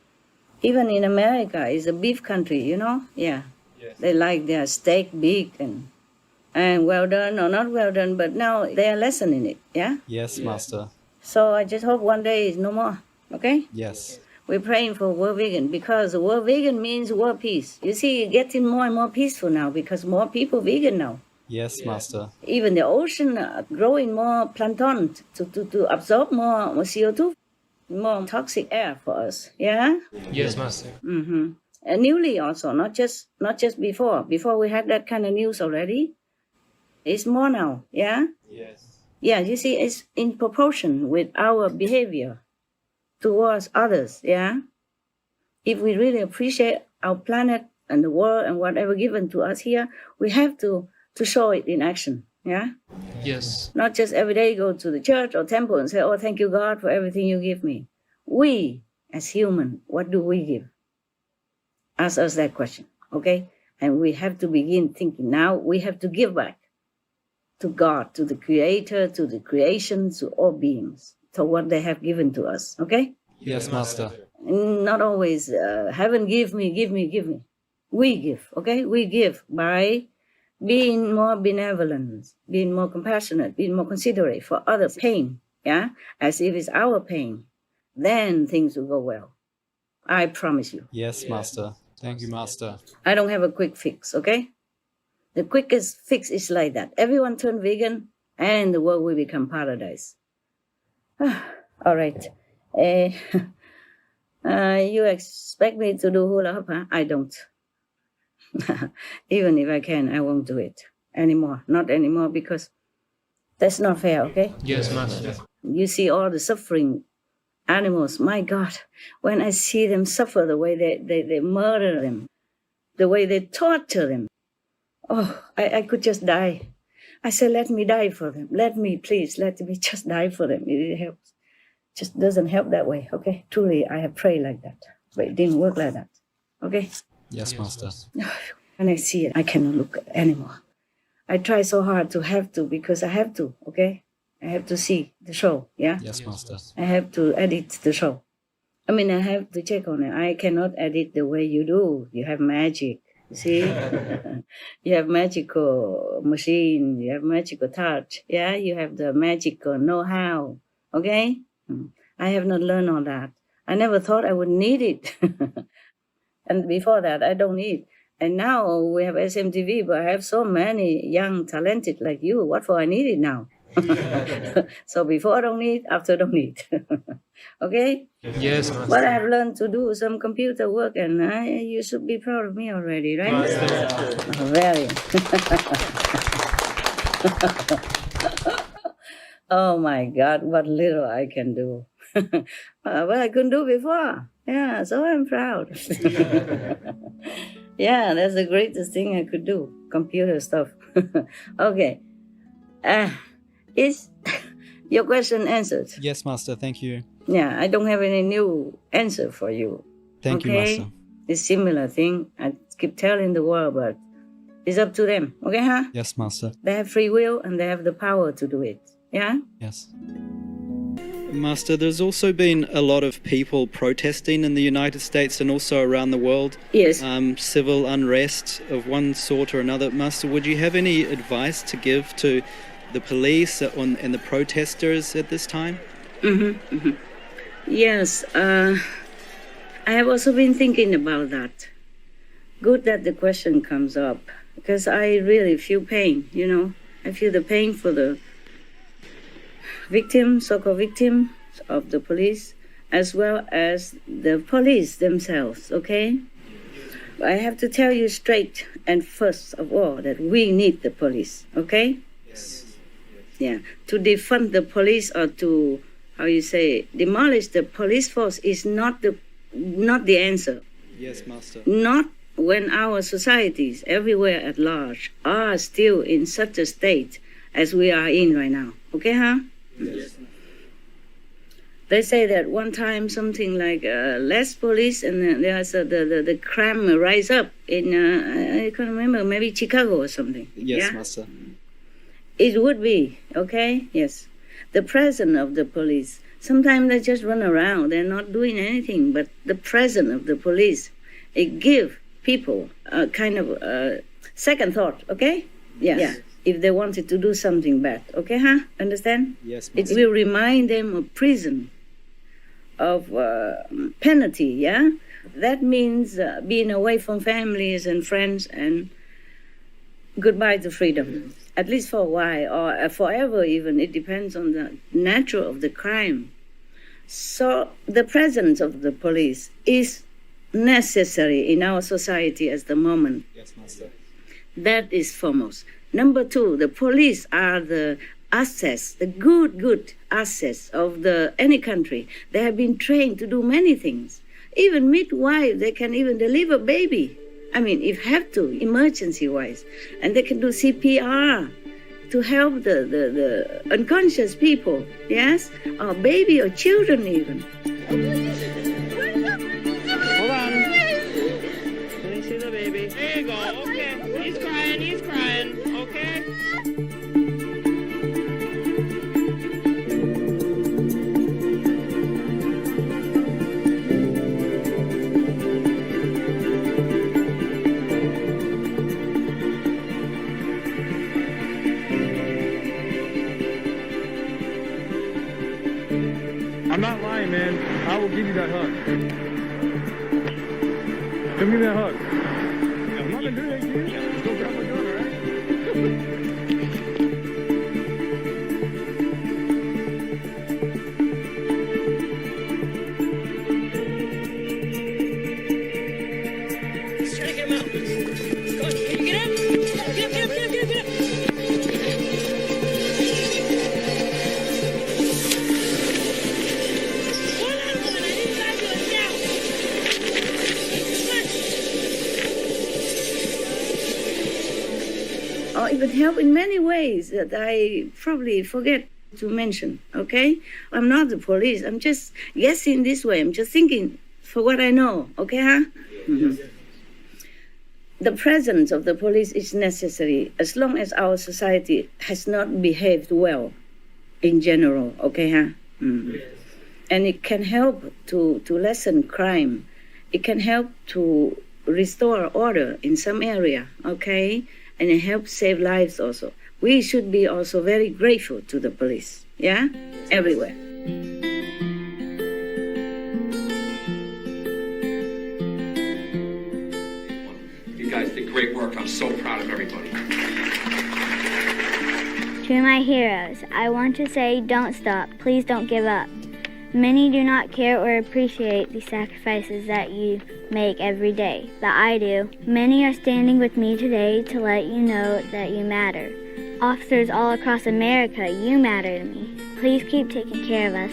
Speaker 3: Even in America, is a beef country, you know? Yeah.
Speaker 2: Yes.
Speaker 3: They like their steak big and well done or not well done, but now they are lessening it. Yeah?
Speaker 4: Yes, Master.
Speaker 3: So I just hope one day is no more. Okay?
Speaker 4: Yes.
Speaker 3: We're praying for world vegan because world vegan means world peace. You see, it's getting more and more peaceful now because more people vegan now.
Speaker 4: Yes, Master.
Speaker 3: Even the ocean growing more plankton to absorb more CO2, more toxic air for us. Yeah?
Speaker 2: Yes, Master.
Speaker 3: And newly also, not just before. Before we had that kind of news already. It's more now. Yeah?
Speaker 2: Yes.
Speaker 3: Yeah, you see, it's in proportion with our behavior towards others, yeah? If we really appreciate our planet and the world and whatever given to us here, we have to show it in action, yeah?
Speaker 2: Yes.
Speaker 3: Not just every day go to the church or temple and say, oh, thank you, God, for everything you give me. We, as human, what do we give? Ask us that question, okay? And we have to begin thinking now we have to give back to God, to the Creator, to the creation, to all beings, to what they have given to us, okay?
Speaker 4: Yes, Master.
Speaker 3: Not always, heaven give me. We give, okay? We give by being more benevolent, being more compassionate, being more considerate for others' pain, yeah? As if it's our pain. Then things will go well. I promise you.
Speaker 4: Yes, Master. Thank you, Master.
Speaker 3: I don't have a quick fix, okay? The quickest fix is like that. Everyone turn vegan and the world will become paradise. All right. You expect me to do hula hoop, huh? I don't. Even if I can, I won't do it anymore. Not anymore because that's not fair, okay?
Speaker 2: Yes, Master.
Speaker 3: You see all the suffering animals. My God, when I see them suffer, the way they murder them, the way they torture them, oh, I could just die. I said, let me die for them. Let me just die for them. It helps. Just doesn't help that way, okay? Truly, I have prayed like that, but it didn't work like that, okay?
Speaker 4: Yes, Master.
Speaker 3: When I see it, I cannot look anymore. I try so hard to have to because I have to, okay? I have to see the show, yeah?
Speaker 4: Yes, Master.
Speaker 3: I have to edit the show. I mean, I have to check on it. I cannot edit the way you do. You have magic, you see? You have magical machine. You have magical touch. Yeah, you have the magical know-how, okay? I have not learned all that. I never thought I would need it. And before that, I don't need And now we have SMTV, but I have so many young, talented like you. What for I need it now? So before don't need, after don't need. Okay?
Speaker 2: Yes,
Speaker 3: But
Speaker 2: Master.
Speaker 3: I have learned to do some computer work, and you should be proud of me already, right? Oh, very. Oh my God, what little I can do. What I couldn't do before. Yeah, so I'm proud. Yeah, that's the greatest thing I could do, computer stuff. Okay. Is your question answered?
Speaker 4: Yes, Master. Thank you.
Speaker 3: Yeah, I don't have any new answer for you.
Speaker 4: Thank you,
Speaker 3: Okay?
Speaker 4: Master.
Speaker 3: It's similar thing. I keep telling the world, but it's up to them. Okay, huh?
Speaker 4: Yes, Master.
Speaker 3: They have free will and they have the power to do it. Yeah?
Speaker 4: Yes. Master, there's also been a lot of people protesting in the United States and also around the world.
Speaker 3: Yes.
Speaker 4: Civil unrest of one sort or another. Master, would you have any advice to give to the police and the protesters at this time?
Speaker 3: Yes. I have also been thinking about that. Good that the question comes up because I really feel pain, you know. I feel the pain for the victims, so-called victims of the police, as well as the police themselves, okay? I have to tell you straight and first of all that we need the police, okay?
Speaker 4: Yes.
Speaker 3: Yeah, to defund the police or to, demolish the police force is not the answer.
Speaker 4: Yes, Master.
Speaker 3: Not when our societies everywhere at large are still in such a state as we are in right now. Okay, huh?
Speaker 4: Yes.
Speaker 3: They say that one time something like less police and there's the crime rise up in, I can't remember, maybe Chicago or something.
Speaker 4: Yes,
Speaker 3: Yeah?
Speaker 4: Master.
Speaker 3: It would be, okay? Yes. The presence of the police, sometimes they just run around, they're not doing anything, but the presence of the police, it gives people a kind of second thought, okay? Yes. Yeah. If they wanted to do something bad, okay, huh? Understand?
Speaker 4: Yes,
Speaker 3: It
Speaker 4: Master.
Speaker 3: will remind them of prison, of penalty, yeah? That means being away from families and friends and goodbye to freedom, at least for a while or forever even. It depends on the nature of the crime. So the presence of the police is necessary in our society at the moment.
Speaker 4: Yes, Master.
Speaker 3: That is foremost. Number two, the police are the assets, the good assets of any country. They have been trained to do many things. Even midwife, they can even deliver baby. I mean, if have to, emergency-wise. And they can do CPR to help the unconscious people, yes? Or baby or children even.
Speaker 2: Hold on. Let me see the baby. There you go. Okay. He's crying. Okay. I'm not lying, man. I will give you that hug. Come give me that hug. I'm not gonna do that to you. Let's go grab my gun, all right?
Speaker 3: Or even help in many ways that I probably forget to mention, okay? I'm not the police. I'm just guessing this way. I'm just thinking for what I know, okay, huh? Mm-hmm. The presence of the police is necessary as long as our society has not behaved well in general, okay, huh? Mm. And it can help to lessen crime. It can help to restore order in some area, okay? And it helps save lives also. We should be also very grateful to the police, yeah? Everywhere.
Speaker 6: You guys great work. I'm so proud of everybody.
Speaker 7: To my heroes, I want to say don't stop. Please don't give up. Many do not care or appreciate the sacrifices that you make every day, but I do. Many are standing with me today to let you know that you matter. Officers all across America, you matter to me. Please keep taking care of us.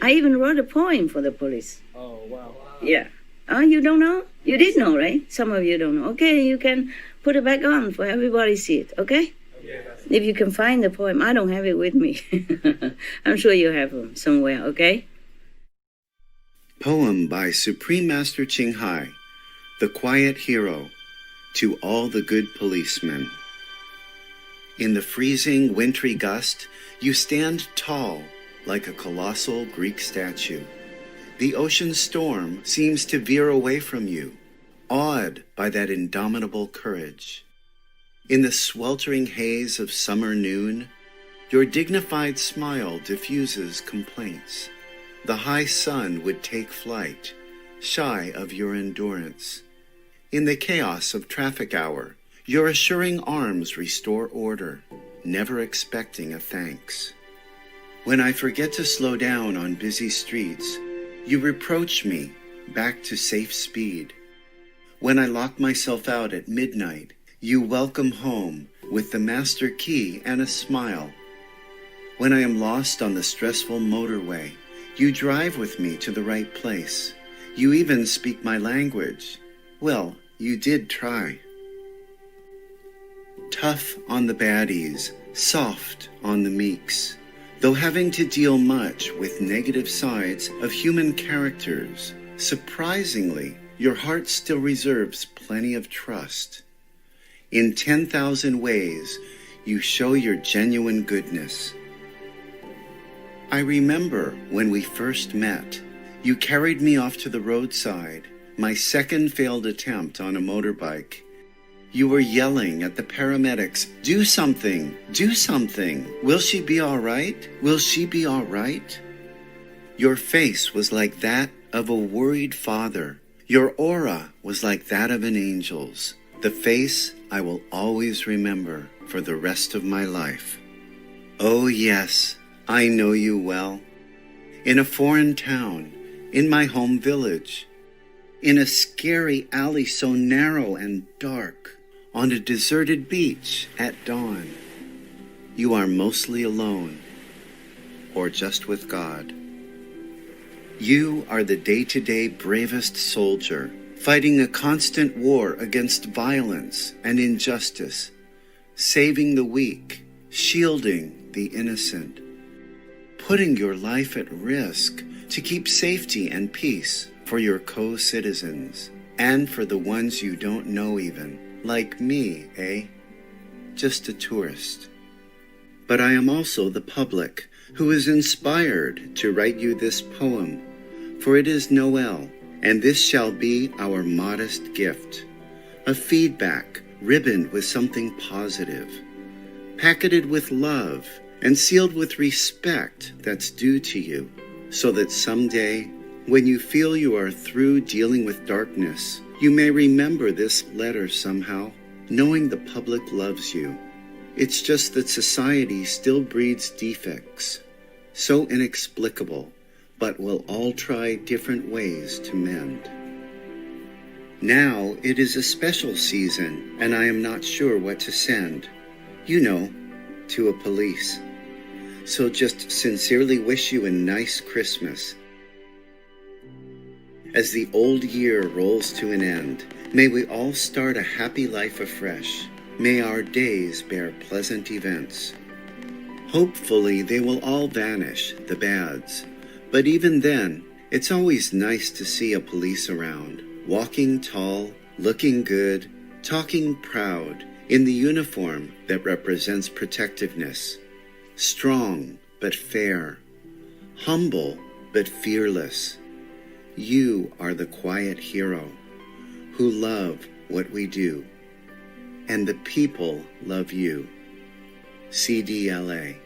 Speaker 3: I even wrote a poem for the police.
Speaker 4: Oh, wow.
Speaker 3: Yeah. Oh, you don't know? You did know, right? Some of you don't know. Okay, you can put it back on for everybody to see it, okay? If you can find the poem. I don't have it with me. I'm sure you have them somewhere, okay?
Speaker 8: Poem by Supreme Master Ching Hai, The Quiet Hero, to all the good policemen. In the freezing, wintry gust, you stand tall like a colossal Greek statue. The ocean storm seems to veer away from you, awed by that indomitable courage. In the sweltering haze of summer noon, your dignified smile diffuses complaints. The high sun would take flight, shy of your endurance. In the chaos of traffic hour, your assuring arms restore order, never expecting a thanks. When I forget to slow down on busy streets, you reproach me back to safe speed. When I lock myself out at midnight, you welcome home with the master key and a smile. When I am lost on the stressful motorway, you drive with me to the right place. You even speak my language. Well, you did try. Tough on the baddies, soft on the meeks. Though having to deal much with negative sides of human characters, surprisingly, your heart still reserves plenty of trust. In 10,000 ways, you show your genuine goodness. I remember when we first met, you carried me off to the roadside, my second failed attempt on a motorbike. You were yelling at the paramedics, "Do something, do something. Will she be all right? Will she be all right?" Your face was like that of a worried father. Your aura was like that of an angel's. The face I will always remember for the rest of my life. Oh yes, I know you well. In a foreign town, in my home village, in a scary alley so narrow and dark, on a deserted beach at dawn, you are mostly alone, or just with God. You are the day-to-day bravest soldier, fighting a constant war against violence and injustice, saving the weak, shielding the innocent, putting your life at risk to keep safety and peace for your co-citizens, and for the ones you don't know even. Like me, eh? Just a tourist. But I am also the public who is inspired to write you this poem, for it is Noel, and this shall be our modest gift, a feedback ribboned with something positive, packeted with love, and sealed with respect that's due to you, so that someday, when you feel you are through dealing with darkness, you may remember this letter somehow, knowing the public loves you. It's just that society still breeds defects, so inexplicable, but we'll all try different ways to mend. Now it is a special season, and I am not sure what to send. You know, to a police. So just sincerely wish you a nice Christmas. As the old year rolls to an end, may we all start a happy life afresh, May our days bear pleasant events. Hopefully they will all vanish, the bads. But even then, it's always nice to see a police around, walking tall, looking good, talking proud, in the uniform that represents protectiveness. Strong but fair, humble but fearless. You are the quiet hero who love what we do, and the people love you. CDLA.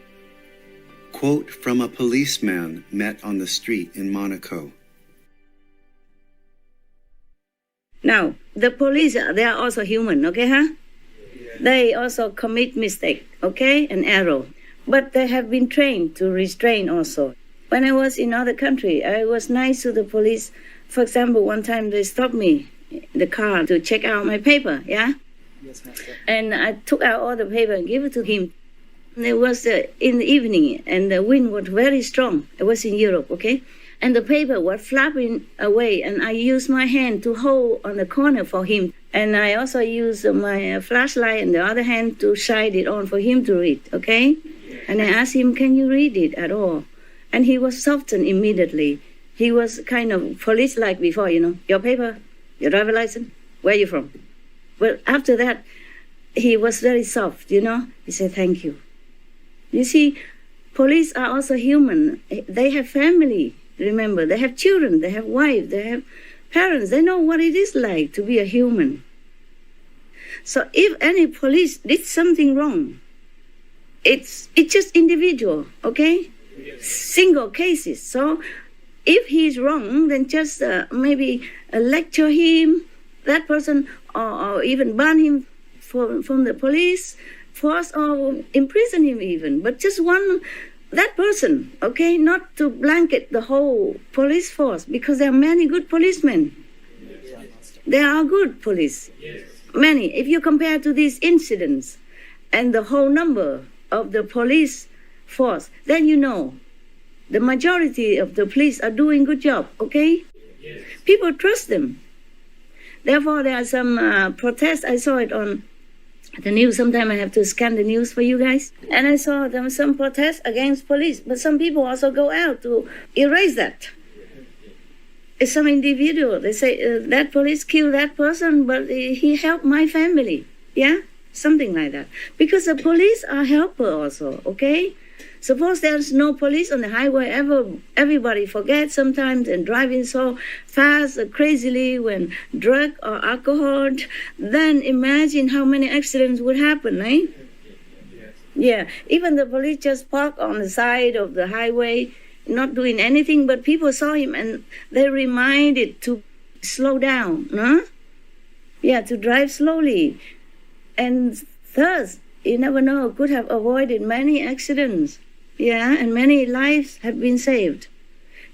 Speaker 8: Quote from a policeman met on the street in Monaco.
Speaker 3: Now, the police, they are also human, okay, huh? They also commit mistake, okay, and error. But they have been trained to restrain also. When I was in other country, I was nice to the police. For example, one time they stopped me in the car to check out my paper, yeah?
Speaker 4: Yes, Master.
Speaker 3: And I took out all the paper and gave it to him. It was in the evening, and the wind was very strong. It was in Europe, okay? And the paper was flapping away, and I used my hand to hold on the corner for him. And I also used my flashlight in the other hand to shine it on for him to read, okay? And I asked him, can you read it at all? And he was softened immediately. He was kind of police-like before, you know. Your paper, your driver license, where are you from? Well, after that, he was very soft, you know. He said, thank you. You see, police are also human. They have family, remember. They have children, they have wives, they have parents. They know what it is like to be a human. So if any police did something wrong, it's just individual, okay? Single cases. So if he's wrong, then just maybe lecture him, that person, or even ban him from the police force or imprison him even. But just that person, okay? Not to blanket the whole police force, because there are many good policemen. There are good police. Many. If you compare to these incidents and the whole number of the police force, then you know the majority of the police are doing good job, okay? People trust them. Therefore, there are some protests. I saw it on the news. Sometimes I have to scan the news for you guys. And I saw there was some protests against police. But some people also go out to erase that. It's some individual. They say, that police killed that person, but he helped my family. Yeah? Something like that. Because the police are helper also, okay? Suppose there's no police on the highway, everybody forgets sometimes and driving so fast, crazily when drug or alcohol, then imagine how many accidents would happen, eh? Yeah, even the police just park on the side of the highway, not doing anything, but people saw him and they reminded to slow down, huh? Yeah, to drive slowly. And thus, you never know, could have avoided many accidents. Yeah, and many lives have been saved.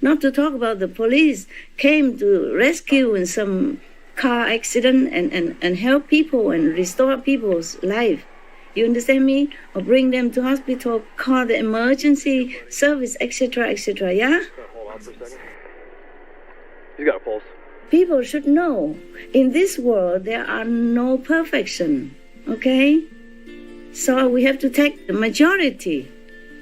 Speaker 3: Not to talk about the police came to rescue in some car accident and help people and restore people's life. You understand me? Or bring them to hospital, call the emergency service, etc., etc., yeah?
Speaker 9: Hold on for a second. He's got a pulse.
Speaker 3: People should know, in this world, there are no perfection, okay? So we have to take the majority.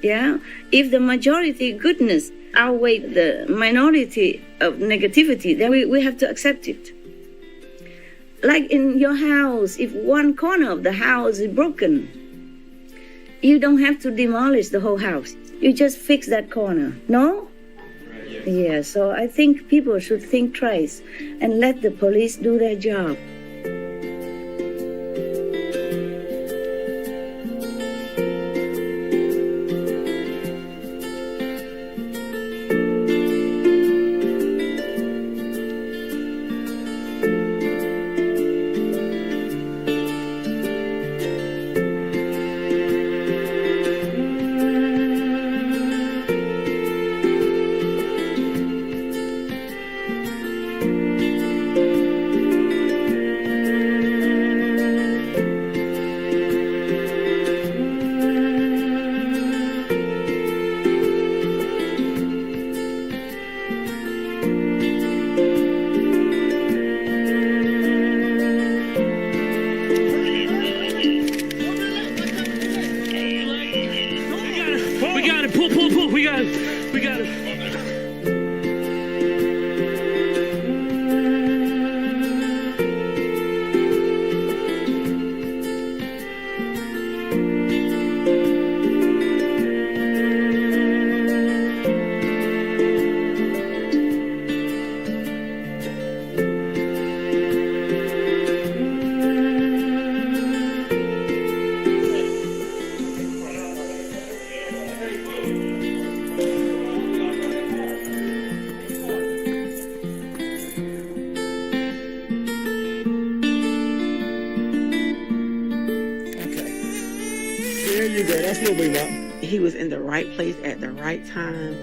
Speaker 3: Yeah, if the majority goodness outweigh the minority of negativity, then we have to accept it. Like in your house, if one corner of the house is broken, you don't have to demolish the whole house. You just fix that corner. No? Yeah, so I think people should think twice and let the police do their job.
Speaker 2: You good. That's no big up. He was in the right place at the right time.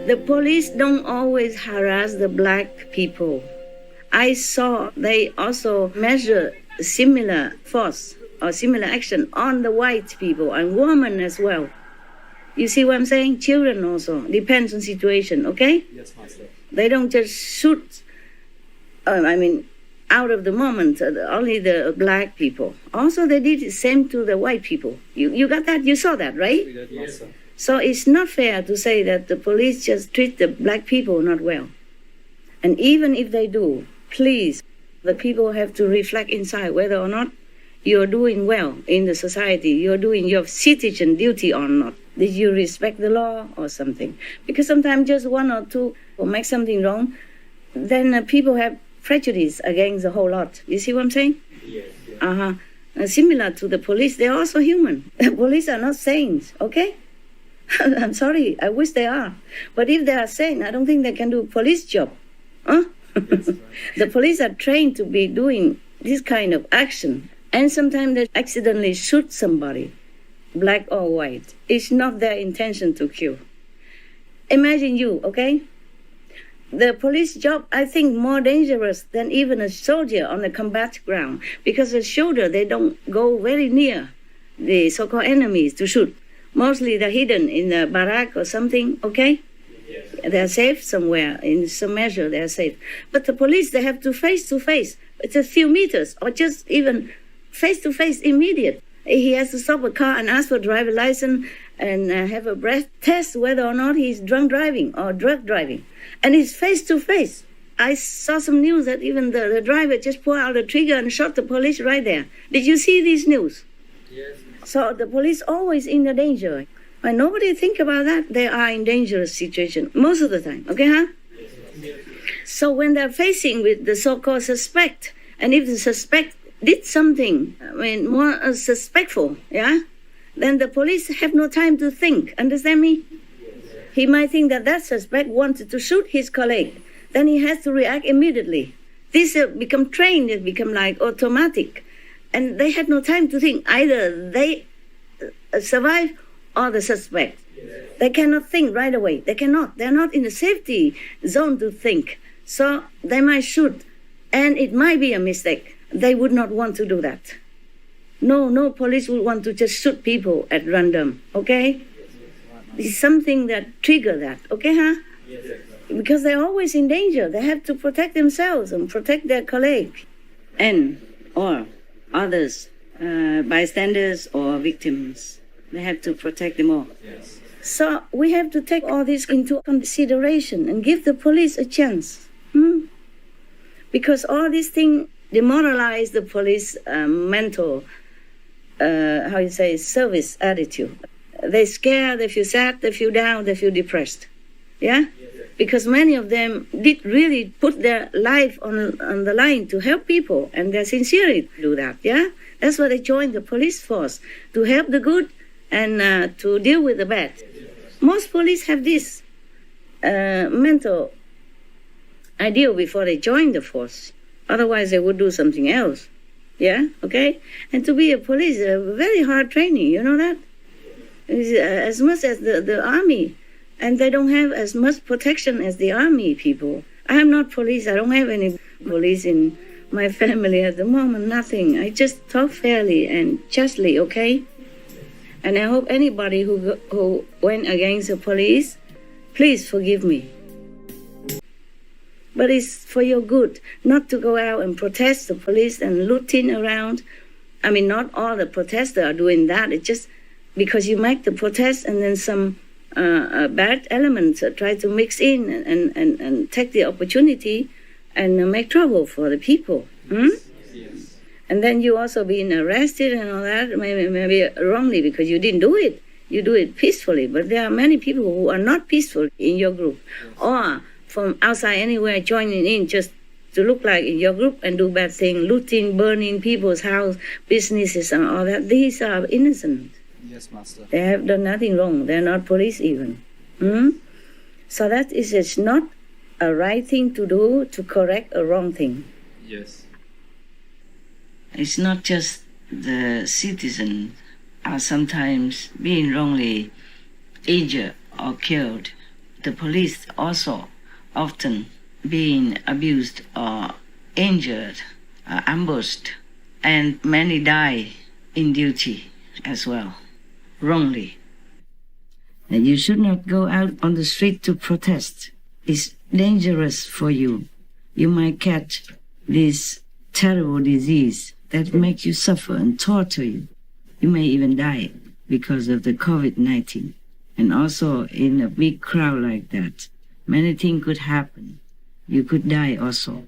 Speaker 3: The police don't always harass the black people. I saw they also measure similar force or similar action on the white people and women as well. You see what I'm saying? Children also. Depends on situation, okay?
Speaker 4: Yes, Master.
Speaker 3: They don't just shoot, out of the moment, only the black people. Also, they did the same to the white people. You got that? You saw that, right?
Speaker 4: We did, Master.
Speaker 3: So it's not fair to say that the police just treat the black people not well. And even if they do, please, the people have to reflect inside whether or not you're doing well in the society, you're doing your citizen duty or not. Did you respect the law or something? Because sometimes just one or two will make something wrong, then people have prejudice against the whole lot. You see what I'm saying?
Speaker 4: Yes.
Speaker 3: Similar to the police, they're also human. The police are not saints, okay? I'm sorry, I wish they are. But if they are sane, I don't think they can do a police job. Huh?
Speaker 4: Yes, right.
Speaker 3: The police are trained to be doing this kind of action. And sometimes they accidentally shoot somebody, black or white. It's not their intention to kill. Imagine you, okay? The police job, I think, more dangerous than even a soldier on the combat ground. Because a soldier, they don't go very near the so-called enemies to shoot. Mostly they're hidden in a barrack or something, okay?
Speaker 4: Yes.
Speaker 3: They're safe somewhere, in some measure they're safe. But the police, they have to face, it's a few meters, or just even face immediate. He has to stop a car and ask for driver license and have a breath test whether or not he's drunk driving or drug driving. And it's face to face. I saw some news that even the driver just pulled out the trigger and shot the police right there. Did you see these news?
Speaker 4: Yes.
Speaker 3: So the police always in the danger. When nobody think about that, they are in dangerous situation most of the time. Okay, huh? So when they're facing with the so-called suspect, and if the suspect did something, more suspectful, yeah, then the police have no time to think. Understand me? He might think that suspect wanted to shoot his colleague. Then he has to react immediately. This become trained, it become like automatic. And they had no time to think. Either they survive or the suspect. They cannot think right away. They cannot. They're not in a safety zone to think. So they might shoot. And it might be a mistake. They would not want to do that. No police would want to just shoot people at random. Okay? It's something that trigger that. Okay, huh? Because they're always in danger. They have to protect themselves and protect their colleague. Or others, bystanders or victims. They have to protect them all.
Speaker 4: Yes.
Speaker 3: So we have to take all this into consideration and give the police a chance. Because all these things demoralize the police mental, service attitude. They scare, they feel sad, they feel down, they feel depressed. Yeah? Because many of them did really put their life on the line to help people, and they're sincerely do that, yeah? That's why they joined the police force, to help the good and to deal with the bad. Most police have this mental ideal before they join the force. Otherwise, they would do something else. Yeah, okay? And to be a police is a very hard training, you know that? It's as much as the army. And they don't have as much protection as the army people. I am not police. I don't have any police in my family at the moment, nothing. I just talk fairly and justly, okay? And I hope anybody who went against the police, please forgive me. But it's for your good, not to go out and protest the police and looting around. I mean, not all the protesters are doing that. It's just because you make the protest and then some bad elements try to mix in and take the opportunity and make trouble for the people. Yes. And then you also being arrested and all that, maybe wrongly because you didn't do it. You do it peacefully. But there are many people who are not peaceful in your group. Or from outside anywhere joining in just to look like in your group and do bad things, looting, burning people's house, businesses and all that. These are innocent.
Speaker 4: Yes, Master.
Speaker 3: They have done nothing wrong. They're not police even. So that is it's not a right thing to do to correct a wrong thing.
Speaker 4: Yes.
Speaker 3: It's not just the citizens are sometimes being wrongly injured or killed. The police also often being abused or injured, ambushed, and many die in duty as well, wrongly. And you should not go out on the street to protest. It's dangerous for you. You might catch this terrible disease that makes you suffer and torture you. You may even die because of the COVID-19. And also in a big crowd like that, many things could happen. You could die also.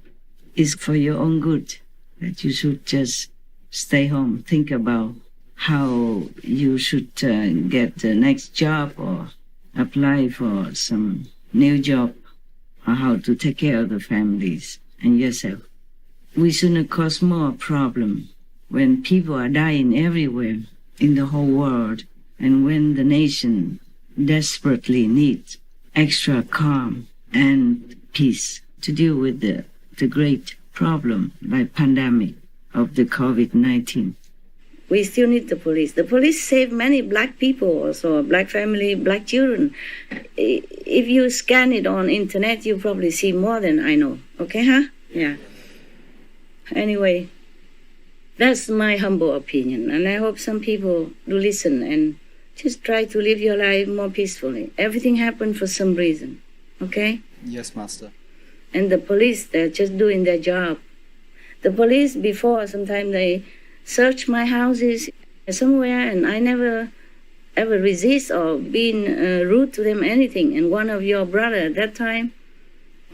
Speaker 3: It's for your own good that you should just stay home. Think about how you should get the next job or apply for some new job or how to take care of the families and yourself. We shouldn't cause more problem when people are dying everywhere in the whole world and when the nation desperately needs extra calm and peace to deal with the great problem like pandemic of the COVID-19. We still need the police. The police save many black people also, black family, black children. If you scan it on internet, you probably see more than I know. Okay, huh? Yeah. Anyway, that's my humble opinion. And I hope some people do listen and just try to live your life more peacefully. Everything happened for some reason. Okay?
Speaker 4: Yes, Master.
Speaker 3: And the police, they're just doing their job. The police before, sometimes they search my houses somewhere and I never ever resist or been rude to them, anything. And one of your brother at that time,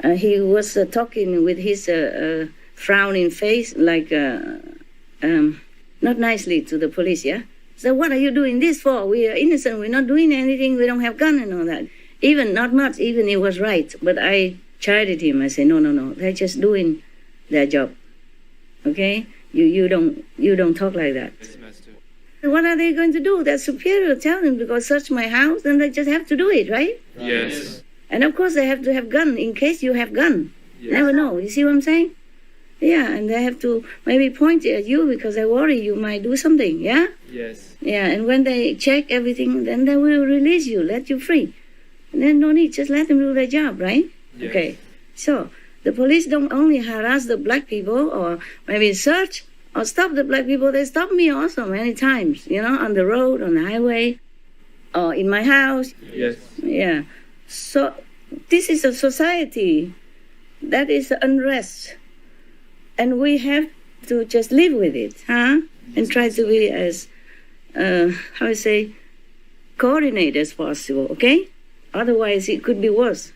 Speaker 3: he was talking with his frowning face, like not nicely to the police, yeah? So what are you doing this for? We are innocent, we're not doing anything, we don't have gun and all that. Even, not much, even he was right, but I chided him. I said, no, they're just doing their job, okay? You don't talk like that. What are they going to do? Their superior tell them to go search my house, and they just have to do it, right?
Speaker 6: Yes.
Speaker 3: And of course they have to have gun in case you have gun. Yes. Never know. You see what I'm saying? Yeah, and they have to maybe point it at you because they worry you might do something, yeah?
Speaker 6: Yes.
Speaker 3: Yeah, and when they check everything, then they will release you, let you free. And then no need, just let them do their job, right?
Speaker 6: Yes.
Speaker 3: Okay. So the police don't only harass the black people or maybe search or stop the black people. They stop me also many times, on the road, on the highway, or in my house.
Speaker 6: Yes.
Speaker 3: Yeah. So this is a society that is unrest. And we have to just live with it, huh? And try to be as, coordinated as possible, okay? Otherwise, it could be worse.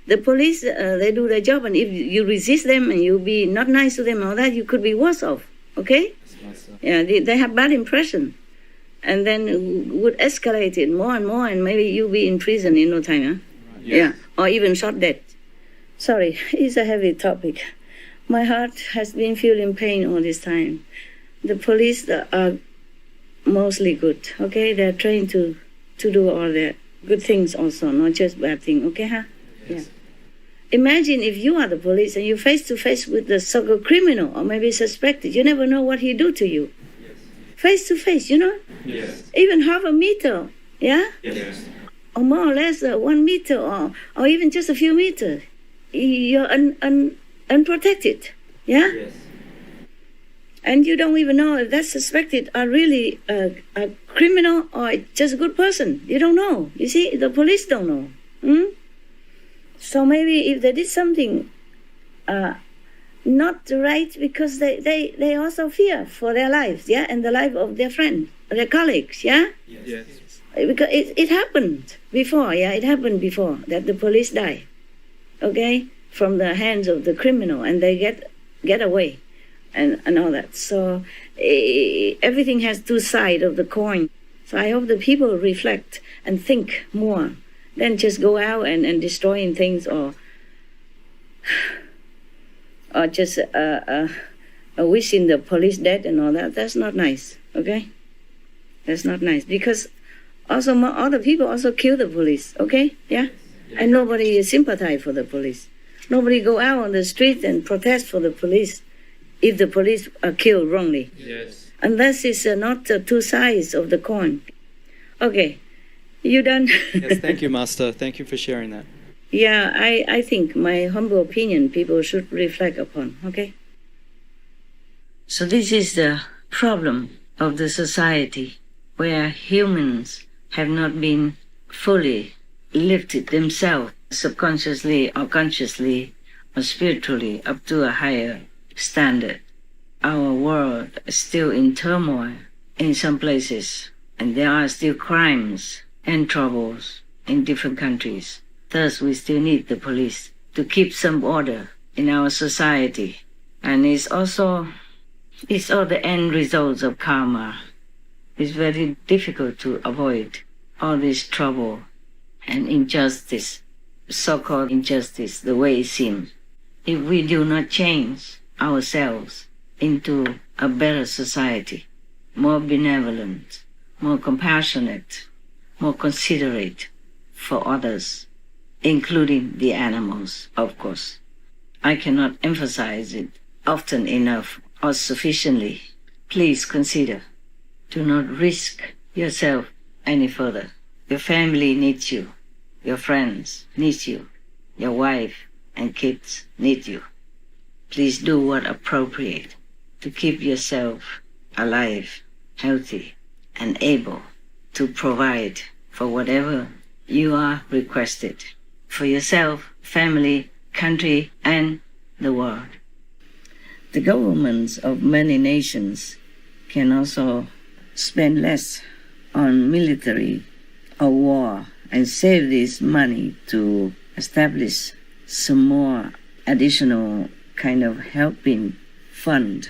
Speaker 3: The police, they do their job, and if you resist them and you be not nice to them or that, you could be worse off, okay? Yeah, they have bad impression. And then would escalate it more and more, and maybe you'll be in prison in no time, huh? Yes. Yeah, or even shot dead. Sorry, it's a heavy topic. My heart has been feeling pain all this time. The police are mostly good, okay? They're trained to do all the good things also, not just bad things, okay, huh? Yes. Yeah. Imagine if you are the police and you're face to face with the so-called criminal or maybe suspected. You never know what he do to you. Face to face, you know?
Speaker 6: Yes.
Speaker 3: Even half a meter, yeah?
Speaker 6: Yes.
Speaker 3: Or more or less 1 meter or even just a few meters. You're unprotected, yeah?
Speaker 6: Yes.
Speaker 3: And you don't even know if that suspected are really a criminal or just a good person. You don't know. You see, the police don't know. So maybe if they did something not right, because they also fear for their lives, yeah, and the life of their friends, their colleagues, yeah?
Speaker 6: Yes.
Speaker 3: Because it happened before, yeah, it happened before that the police die, okay, from the hands of the criminal, and they get away and all that. So everything has two sides of the coin. So I hope the people reflect and think more than just go out and destroying things or just wishing the police dead and all that. That's not nice, okay? That's not nice, because also other people also kill the police, okay? Yeah? And nobody sympathize for the police. Nobody go out on the street and protest for the police if the police are killed wrongly.
Speaker 6: Yes.
Speaker 3: Unless it's not two sides of the coin. Okay, you done?
Speaker 4: Yes, thank you, Master. Thank you for sharing that.
Speaker 3: Yeah, I think my humble opinion people should reflect upon, okay? So this is the problem of the society, where humans have not been fully lifted themselves, subconsciously or consciously or spiritually, up to a higher standard. Our world is still in turmoil in some places, and there are still crimes and troubles in different countries. Thus, we still need the police to keep some order in our society. And it's all the end results of karma. It's very difficult to avoid all this trouble and injustice, so-called injustice, the way it seems. If we do not change ourselves into a better society, more benevolent, more compassionate, more considerate for others, including the animals, of course. I cannot emphasize it often enough or sufficiently. Please consider. Do not risk yourself any further. Your family needs you. Your friends need you. Your wife and kids need you. Please do what appropriate to keep yourself alive, healthy, and able to provide for whatever you are requested for yourself, family, country, and the world. The governments of many nations can also spend less on military or war and save this money to establish some more additional kind of helping fund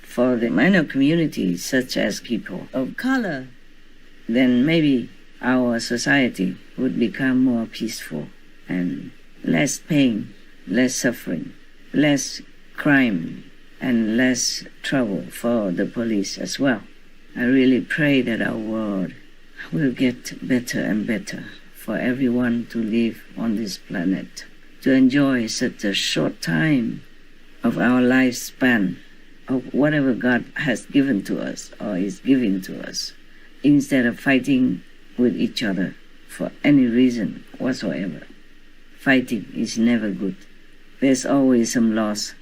Speaker 3: for the minor communities, such as people of color. Then maybe our society would become more peaceful and less pain, less suffering, less crime, and less trouble for the police as well. I really pray that our world will get better and better for everyone to live on this planet, to enjoy such a short time of our lifespan, of whatever God has given to us or is giving to us, instead of fighting with each other for any reason whatsoever. Fighting is never good. There's always some loss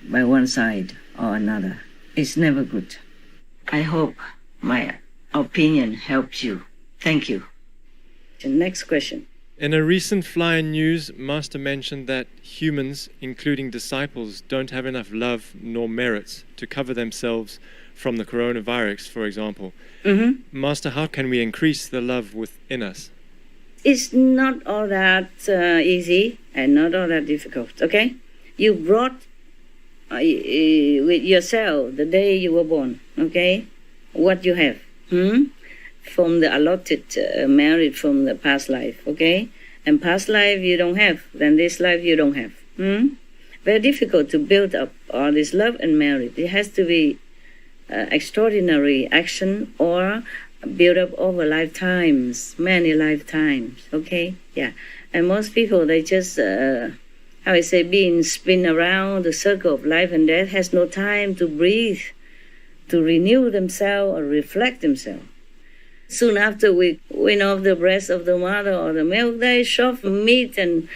Speaker 3: by one side or another. It's never good. I hope my opinion helps you. Thank you. The next question.
Speaker 10: In a recent Flyer News, Master mentioned that humans, including disciples, don't have enough love nor merits to cover themselves from the coronavirus, for example. Master, how can we increase the love within us?
Speaker 3: It's not all that easy and not all that difficult, okay? You brought with yourself the day you were born, okay? What you have, from the allotted merit from the past life, okay? And past life you don't have, then this life you don't have. Very difficult to build up all this love and merit. It has to be extraordinary action or build up over lifetimes, many lifetimes, okay? Yeah, and most people, they just how I say, being spin around the circle of life and death, has no time to breathe, to renew themselves or reflect themselves. Soon after we win off the breast of the mother or the milk, they shove meat and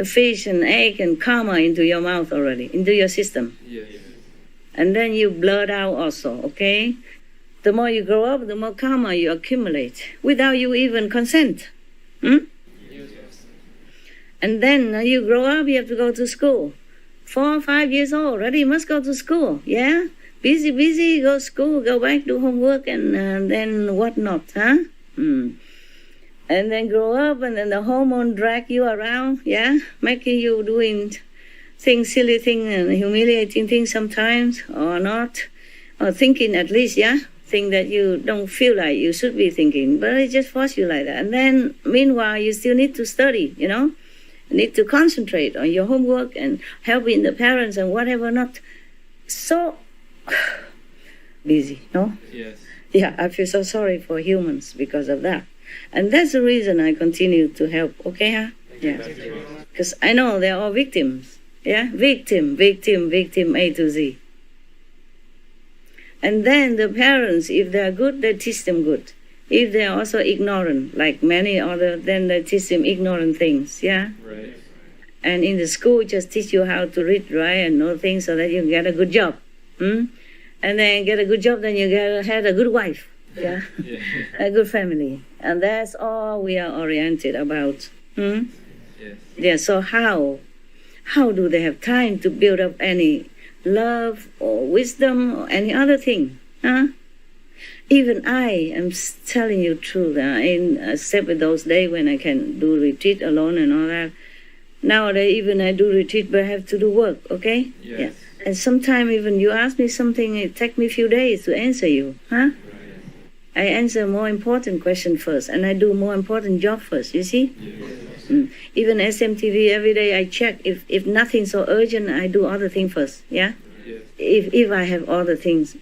Speaker 3: fish and egg and karma into your mouth already, into your system.
Speaker 10: Yes.
Speaker 3: And then you blurt out also, okay? The more you grow up, the more karma you accumulate without you even consent. And then you grow up, you have to go to school. 4 or 5 years old already, you must go to school, yeah? Busy, go to school, go back, do homework, and then whatnot, huh? And then grow up, and then the hormone drag you around, yeah? Making you doing things, silly things, and humiliating things sometimes, or not. Or thinking at least, yeah? Think that you don't feel like you should be thinking, but it just forces you like that. And then, meanwhile, you still need to study, you know? You need to concentrate on your homework and helping the parents and whatever, not so busy, no?
Speaker 10: Yes.
Speaker 3: Yeah, I feel so sorry for humans because of that. And that's the reason I continue to help, okay, huh? Yeah. Because I know they're all victims, yeah? Victim, A to Z. And then the parents, if they're good, they teach them good. If they're also ignorant, like many other, then they teach them ignorant things, yeah?
Speaker 10: Right.
Speaker 3: And in the school, just teach you how to read, write, and know things so that you can get a good job. And then get a good job, then you had a good wife, yeah? A good family. And that's all we are oriented about.
Speaker 10: Yes.
Speaker 3: Yeah, so how do they have time to build up any love or wisdom or any other thing, huh? Even I am telling you truth, except with those days when I can do retreat alone and all that. Nowadays, even I do retreat, but I have to do work, okay?
Speaker 10: Yes.
Speaker 3: Yeah. And sometimes even you ask me something, it takes me a few days to answer you, huh? I answer more important question first, and I do more important job first, you see?
Speaker 10: Yes.
Speaker 3: Even SMTV, every day I check. If nothing so urgent, I do other things first, yeah?
Speaker 10: Yes.
Speaker 3: If I have other things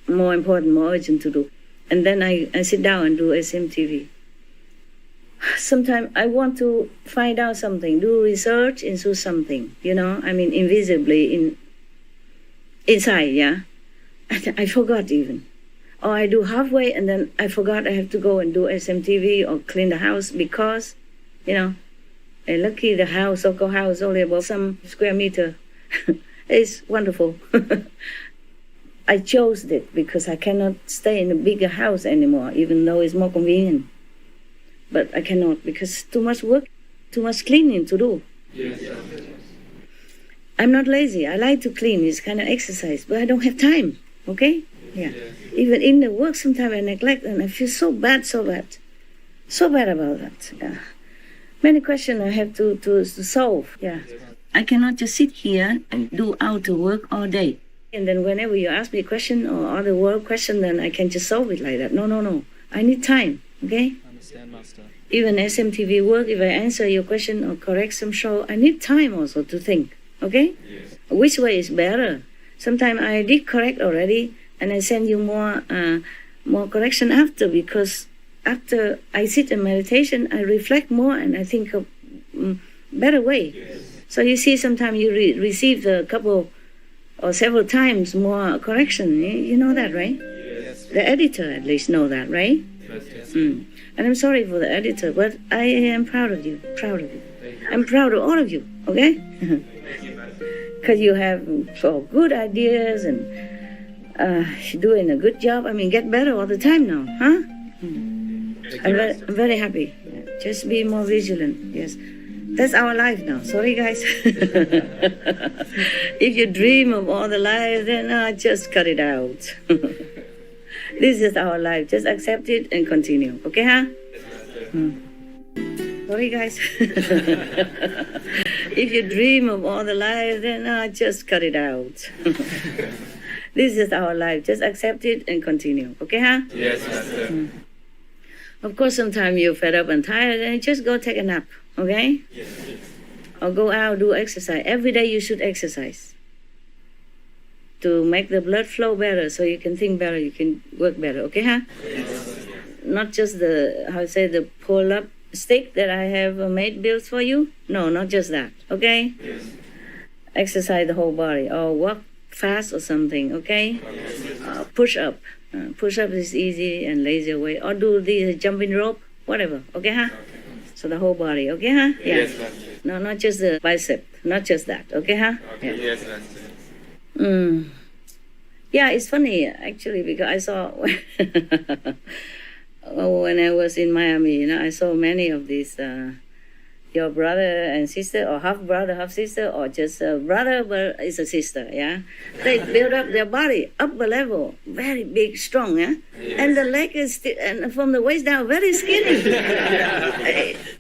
Speaker 3: more important, more urgent to do. And then I sit down and do SMTV. Sometimes I want to find out something, do research into something, you know? I mean, invisibly, inside, yeah? I forgot even. Or I do halfway and then I forgot I have to go and do SMTV or clean the house because, you know, lucky the house, so-called house, only about some square meter. It's wonderful. I chose it because I cannot stay in a bigger house anymore, even though it's more convenient. But I cannot because too much work, too much cleaning to do.
Speaker 10: Yes.
Speaker 3: I'm not lazy. I like to clean. It's kind of exercise, but I don't have time. Okay? Yeah. Even in the work, sometimes I neglect and I feel so bad about that. Yeah. Many questions I have to solve. Yeah. I cannot just sit here and do outer work all day. And then whenever you ask me a question or other work question, then I can just solve it like that. No. I need time. Okay?
Speaker 4: I understand, Master.
Speaker 3: Even SMTV work, if I answer your question or correct some show, I need time also to think. Okay?
Speaker 10: Yes.
Speaker 3: Which way is better? Sometimes I did correct already, and I send you more correction after, because after I sit in meditation, I reflect more and I think of better way.
Speaker 10: Yes.
Speaker 3: So you see, sometimes you receive a couple or several times more correction. You know that, right?
Speaker 10: Yes.
Speaker 3: The editor at least know that, right?
Speaker 10: Yes.
Speaker 3: And I'm sorry for the editor, but I am proud of you. I'm proud of all of you, okay? Because you have so good ideas and doing a good job. I mean, get better all the time now, huh? I'm very happy. Just be more vigilant, yes. That's our life now. Sorry, guys. If you dream of all the life, then just cut it out. This is our life. Just accept it and continue. Okay, huh? Sorry, guys. If you dream of all the life, then just cut it out. This is our life. Just accept it and continue. Okay, huh?
Speaker 10: Yes, Master.
Speaker 3: Of course, sometimes you're fed up and tired, then just go take a nap. Okay?
Speaker 10: Yes.
Speaker 3: Or go out, do exercise. Every day you should exercise to make the blood flow better, so you can think better, you can work better. Okay, huh?
Speaker 10: Yes.
Speaker 3: Not just the pull up, stick that I have made built for you? No, not just that, okay? Yes. Exercise the whole body, or walk fast or something, okay? Push up. Push up is easy and lazy way. Or do the jumping rope, whatever, okay, huh? Okay. So the whole body, okay, huh? Yeah. Yes, Master. No, not just the bicep, not just that, okay, huh? Okay. Yeah. Yes, Master. Yeah, it's funny actually because I saw when I was in Miami, I saw many of these your brother and sister, or half brother, half sister, or just a brother but it's a sister, yeah. They build up their body up a level, very big, strong, yeah. Yes. And the leg is and from the waist down, very skinny.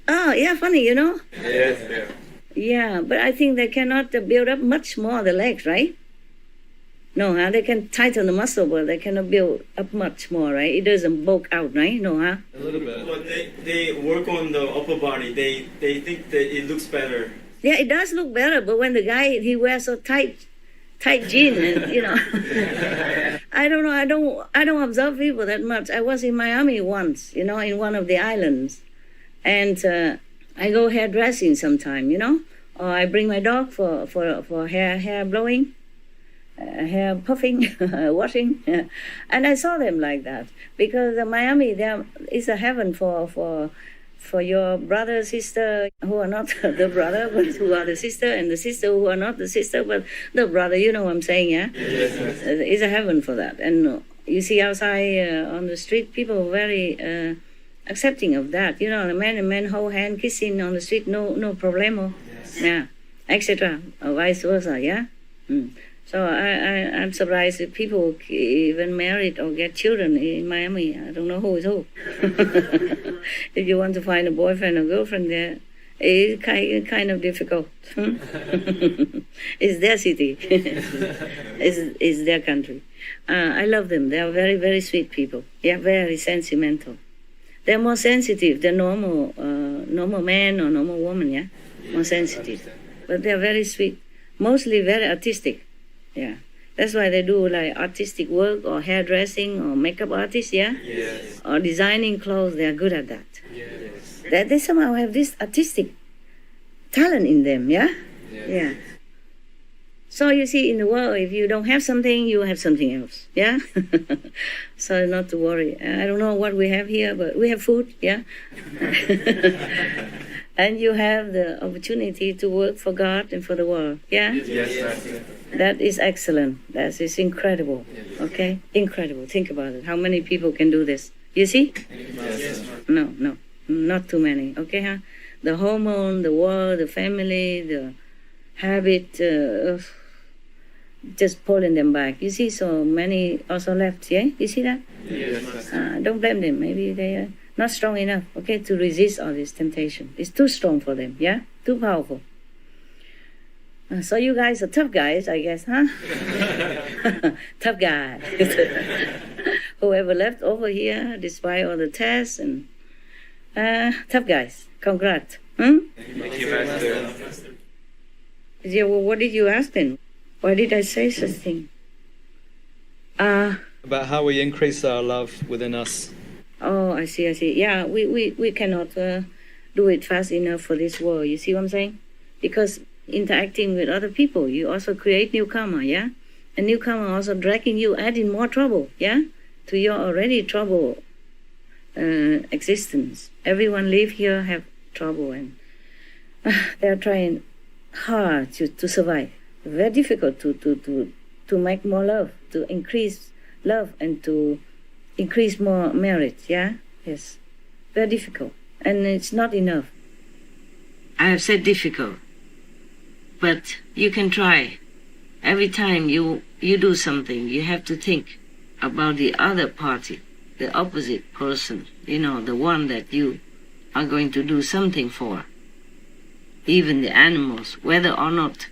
Speaker 3: Oh, yeah, funny, Yes. Yeah. Yeah, but I think they cannot build up much more the legs, right? No, huh? They can tighten the muscle, but they cannot build up much more, right? It doesn't bulk out, right? No, huh?
Speaker 11: A little bit. Well, they work on the upper body. They think that it looks better.
Speaker 3: Yeah, it does look better, but when the guy, he wears so tight jeans, and, I don't know, I don't observe people that much. I was in Miami once, in one of the islands, and I go hairdressing sometime, or I bring my dog for hair blowing. Hair puffing, washing, and I saw them like that because Miami there is a heaven for your brother, sister who are not the brother but who are the sister, and the sister who are not the sister but the brother. You know what I'm saying, yeah? Yes. It's a heaven for that, and you see outside on the street people are very accepting of that. The man and man hold hand kissing on the street, no problemo, yes. Yeah, etc. Or vice versa, yeah. So I'm surprised if people even married or get children in Miami. I don't know who is who. If you want to find a boyfriend or girlfriend there, it's kind of difficult. It's their city. It's their country. I love them. They are very, very sweet people. Yeah, very sentimental. They're more sensitive than normal man or normal woman, yeah? More sensitive. But they're very sweet. Mostly very artistic. Yeah, that's why they do like artistic work or hairdressing or makeup artists, yeah? Yes. Or designing clothes, they are good at that. Yes. They somehow have this artistic talent in them, yeah? Yes. Yeah. So you see, in the world, if you don't have something, you have something else, yeah? So not to worry. I don't know what we have here, but we have food, yeah? And you have the opportunity to work for God and for the world, yeah? Yes. That is excellent. That is incredible, okay? Incredible. Think about it. How many people can do this? You see? Yes. No, not too many, okay, huh? The hormone, the world, the family, the habit, just pulling them back. You see, so many also left, yeah? You see that? Yes. Don't blame them. Maybe they are not strong enough, okay, to resist all this temptation. It's too strong for them, yeah? Too powerful. So you guys are tough guys, I guess, huh? Tough guys. Whoever left over here, despite all the tests, and tough guys. Congrats. Thank you, Master. Yeah, well, what did you ask then? Why did I say such thing?
Speaker 4: About how we increase our love within us.
Speaker 3: Oh, I see. Yeah, we cannot do it fast enough for this world. You see what I'm saying? Because interacting with other people, you also create new karma, yeah? And new karma also dragging you, adding more trouble, yeah? To your already trouble existence. Everyone live here have trouble, and they're trying hard to survive. Very difficult to make more love, to increase love, and to increase more marriage, yeah? Yes. Very difficult. And it's not enough. I have said difficult. But you can try. Every time you do something, you have to think about the other party, the opposite person, the one that you are going to do something for. Even the animals, whether or not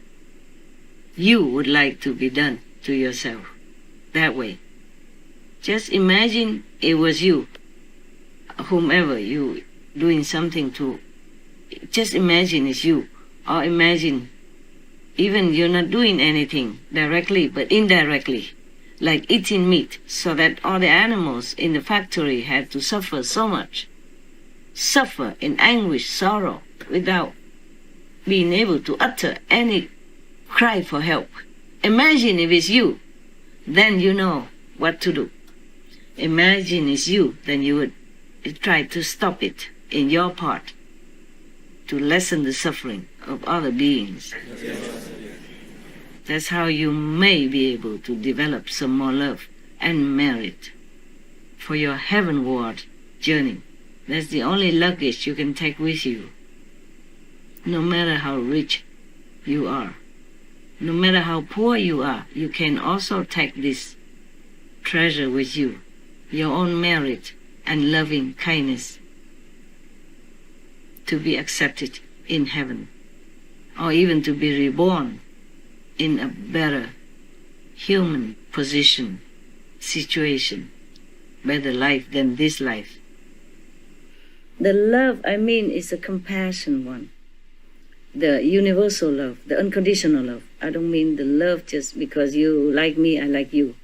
Speaker 3: you would like to be done to yourself that way. Just imagine it was you, whomever you doing something to. Just imagine it's you, or imagine even you're not doing anything directly, but indirectly, like eating meat, so that all the animals in the factory have to suffer so much. suffer in anguish, sorrow, without being able to utter any cry for help. Imagine if it's you, then you know what to do. Imagine it's you, then you would try to stop it in your part, to lessen the suffering of other beings. That's how you may be able to develop some more love and merit for your heavenward journey. That's the only luggage you can take with you. No matter how rich you are, no matter how poor you are, you can also take this treasure with you, your own merit and loving kindness, to be accepted in heaven, or even to be reborn in a better human position, situation, better life than this life. The love, I mean, is a compassion one. The universal love, the unconditional love. I don't mean the love just because you like me, I like you.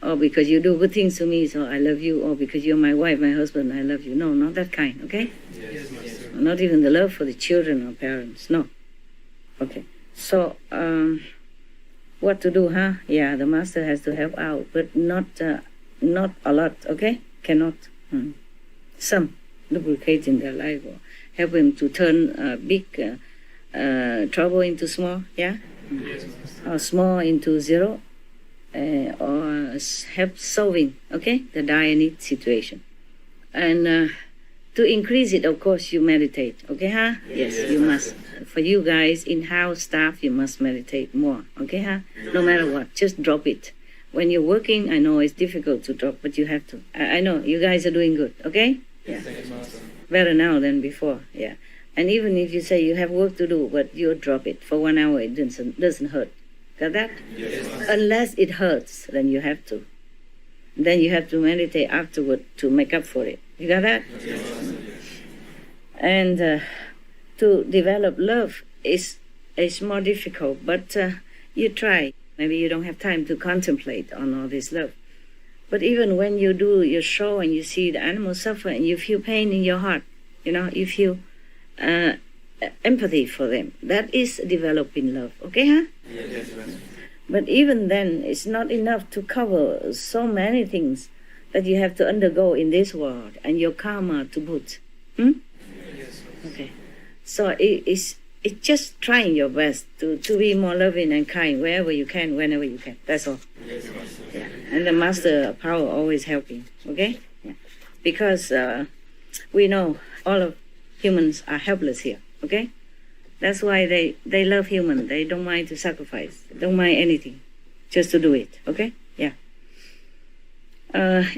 Speaker 3: Or because you do good things to me, so I love you. Or because you're my wife, my husband, I love you. No, not that kind, okay?
Speaker 10: Yes, Master.
Speaker 3: Not even the love for the children or parents, no. Okay. So, what to do, huh? Yeah, the Master has to help out, but not a lot, okay? Cannot. Some lubricate in their life, or help him to turn big trouble into small, yeah?
Speaker 10: Yes, Master.
Speaker 3: Or small into zero, or help solving, okay, the dire need situation. And to increase it, of course, you meditate, okay, huh? Yes, you must. For you guys, in-house staff, you must meditate more, okay, huh? No matter what, just drop it. When you're working, I know it's difficult to drop, but you have to. I know, you guys are doing good, okay? Yeah. Better now than before, yeah. And even if you say you have work to do, but you drop it for 1 hour, it doesn't hurt. Got that?
Speaker 10: Yes.
Speaker 3: Unless it hurts, then you have to. Then you have to meditate afterward to make up for it. You got that?
Speaker 10: Yes.
Speaker 3: And to develop love is more difficult, but you try. Maybe you don't have time to contemplate on all this love. But even when you do your show and you see the animals suffer and you feel pain in your heart, you feel empathy for them. That is developing love, okay, huh?
Speaker 10: Yes.
Speaker 3: But even then, it's not enough to cover so many things that you have to undergo in this world and your karma to boot.
Speaker 10: Yes.
Speaker 3: Okay. So it's just trying your best to be more loving and kind wherever you can, whenever you can. That's all.
Speaker 10: Yes, Master.
Speaker 3: Yeah. And the Master power always helping, okay? Yeah. Because we know all of humans are helpless here, okay? That's why they love human. They don't mind to sacrifice. They don't mind anything, just to do it, okay? Yeah.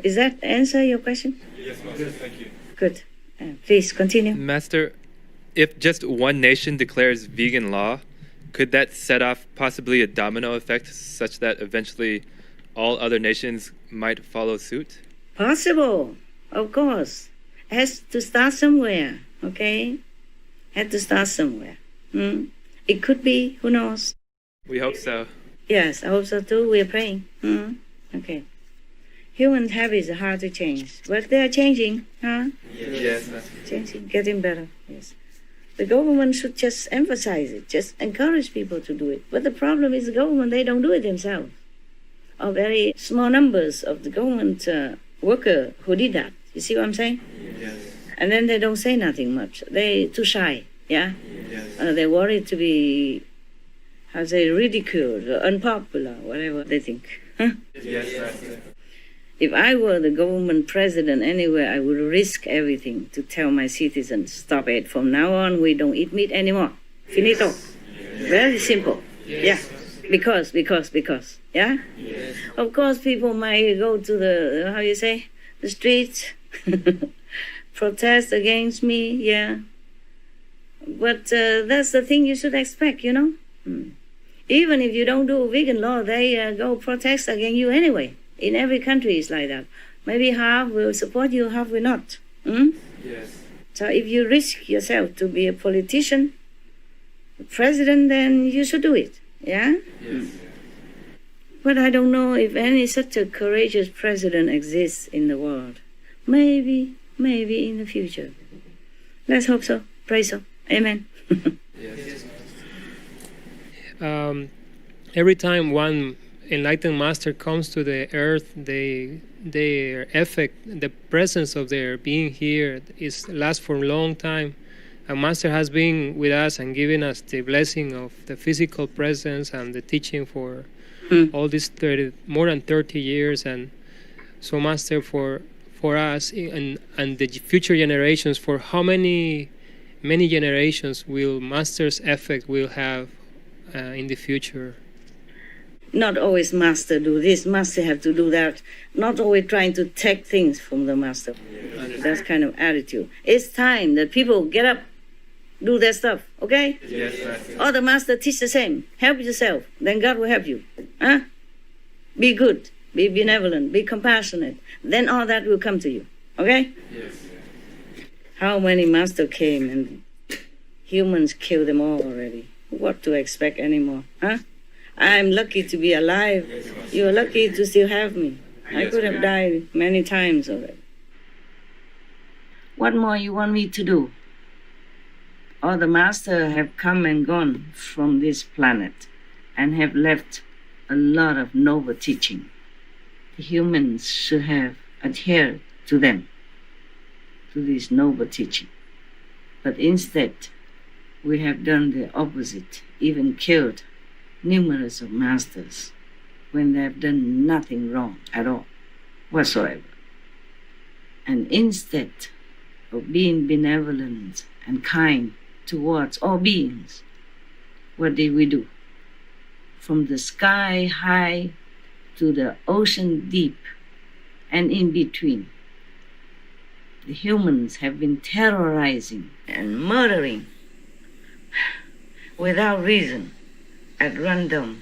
Speaker 3: Is that answer your question?
Speaker 10: Yes, Master. Thank you.
Speaker 3: Good. Please continue.
Speaker 12: Master, if just one nation declares vegan law, could that set off possibly a domino effect such that eventually all other nations might follow suit?
Speaker 3: Possible, of course. Has to start somewhere, okay? Had to start somewhere. It could be, who knows?
Speaker 12: We hope so.
Speaker 3: Yes, I hope so too. We're praying. Okay. Human habits are hard to change, but they are changing, huh?
Speaker 10: Yes, Master.
Speaker 3: Changing, getting better, yes. The government should just emphasize it, just encourage people to do it. But the problem is the government, they don't do it themselves. Or very small numbers of the government worker who did that. You see what I'm saying?
Speaker 10: Yes.
Speaker 3: And then they don't say nothing much. They too shy, yeah?
Speaker 10: Yes.
Speaker 3: They're worried to be, ridiculed or unpopular, whatever they think. Huh?
Speaker 10: Yes, Master.
Speaker 3: If I were the government president anywhere, I would risk everything to tell my citizens, stop it. From now on, we don't eat meat anymore. Finito.
Speaker 10: Yes.
Speaker 3: Very simple.
Speaker 10: Yes.
Speaker 3: Yeah. Because. Yeah?
Speaker 10: Yes.
Speaker 3: Of course, people might go to the streets, protest against me, yeah. But that's the thing you should expect, Even if you don't do vegan law, they go protest against you anyway. In every country it's like that. Maybe half will support you, half will not.
Speaker 10: Yes.
Speaker 3: So if you risk yourself to be a politician, a president, then you should do it, yeah?
Speaker 10: Yes.
Speaker 3: But I don't know if any such a courageous president exists in the world. Maybe in the future. Let's hope so. Pray so. Amen.
Speaker 13: Every time one enlightened master comes to the earth, their effect, the presence of their being here lasts for a long time. A master has been with us and given us the blessing of the physical presence and the teaching for all these more than 30 years. And so master, for us and the future generations, for how many generations will master's effect will have in the future?
Speaker 3: Not always master do this, master have to do that. Not always trying to take things from the master. That kind of attitude. It's time that people get up, do their stuff, okay?
Speaker 12: Yes, Master.
Speaker 3: Or the master teach the same. Help yourself, then God will help you. Huh? Be good, be benevolent, be compassionate. Then all that will come to you, okay?
Speaker 12: Yes.
Speaker 3: How many masters came and humans killed them all already? What to expect anymore, huh? I'm lucky to be alive. You're lucky to still have me. I could have died many times already. What more you want me to do? All the masters have come and gone from this planet and have left a lot of noble teaching. The humans should have adhered to them, to this noble teaching. But instead, we have done the opposite, even killed numerous of masters when they have done nothing wrong at all whatsoever. And instead of being benevolent and kind towards all beings, what did we do? From the sky high to the ocean deep and in between, the humans have been terrorizing and murdering without reason, at random,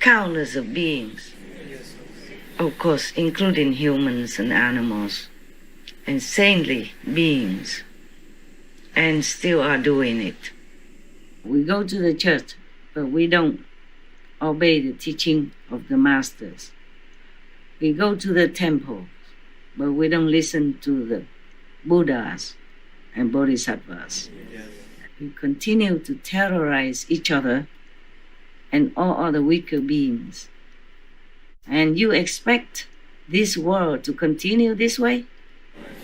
Speaker 3: countless of beings, of course, including humans and animals, and saintly beings, and still are doing it. We go to the church, but we don't obey the teaching of the masters. We go to the temple, but we don't listen to the Buddhas and Bodhisattvas. We continue to terrorize each other and all other weaker beings. And you expect this world to continue this way?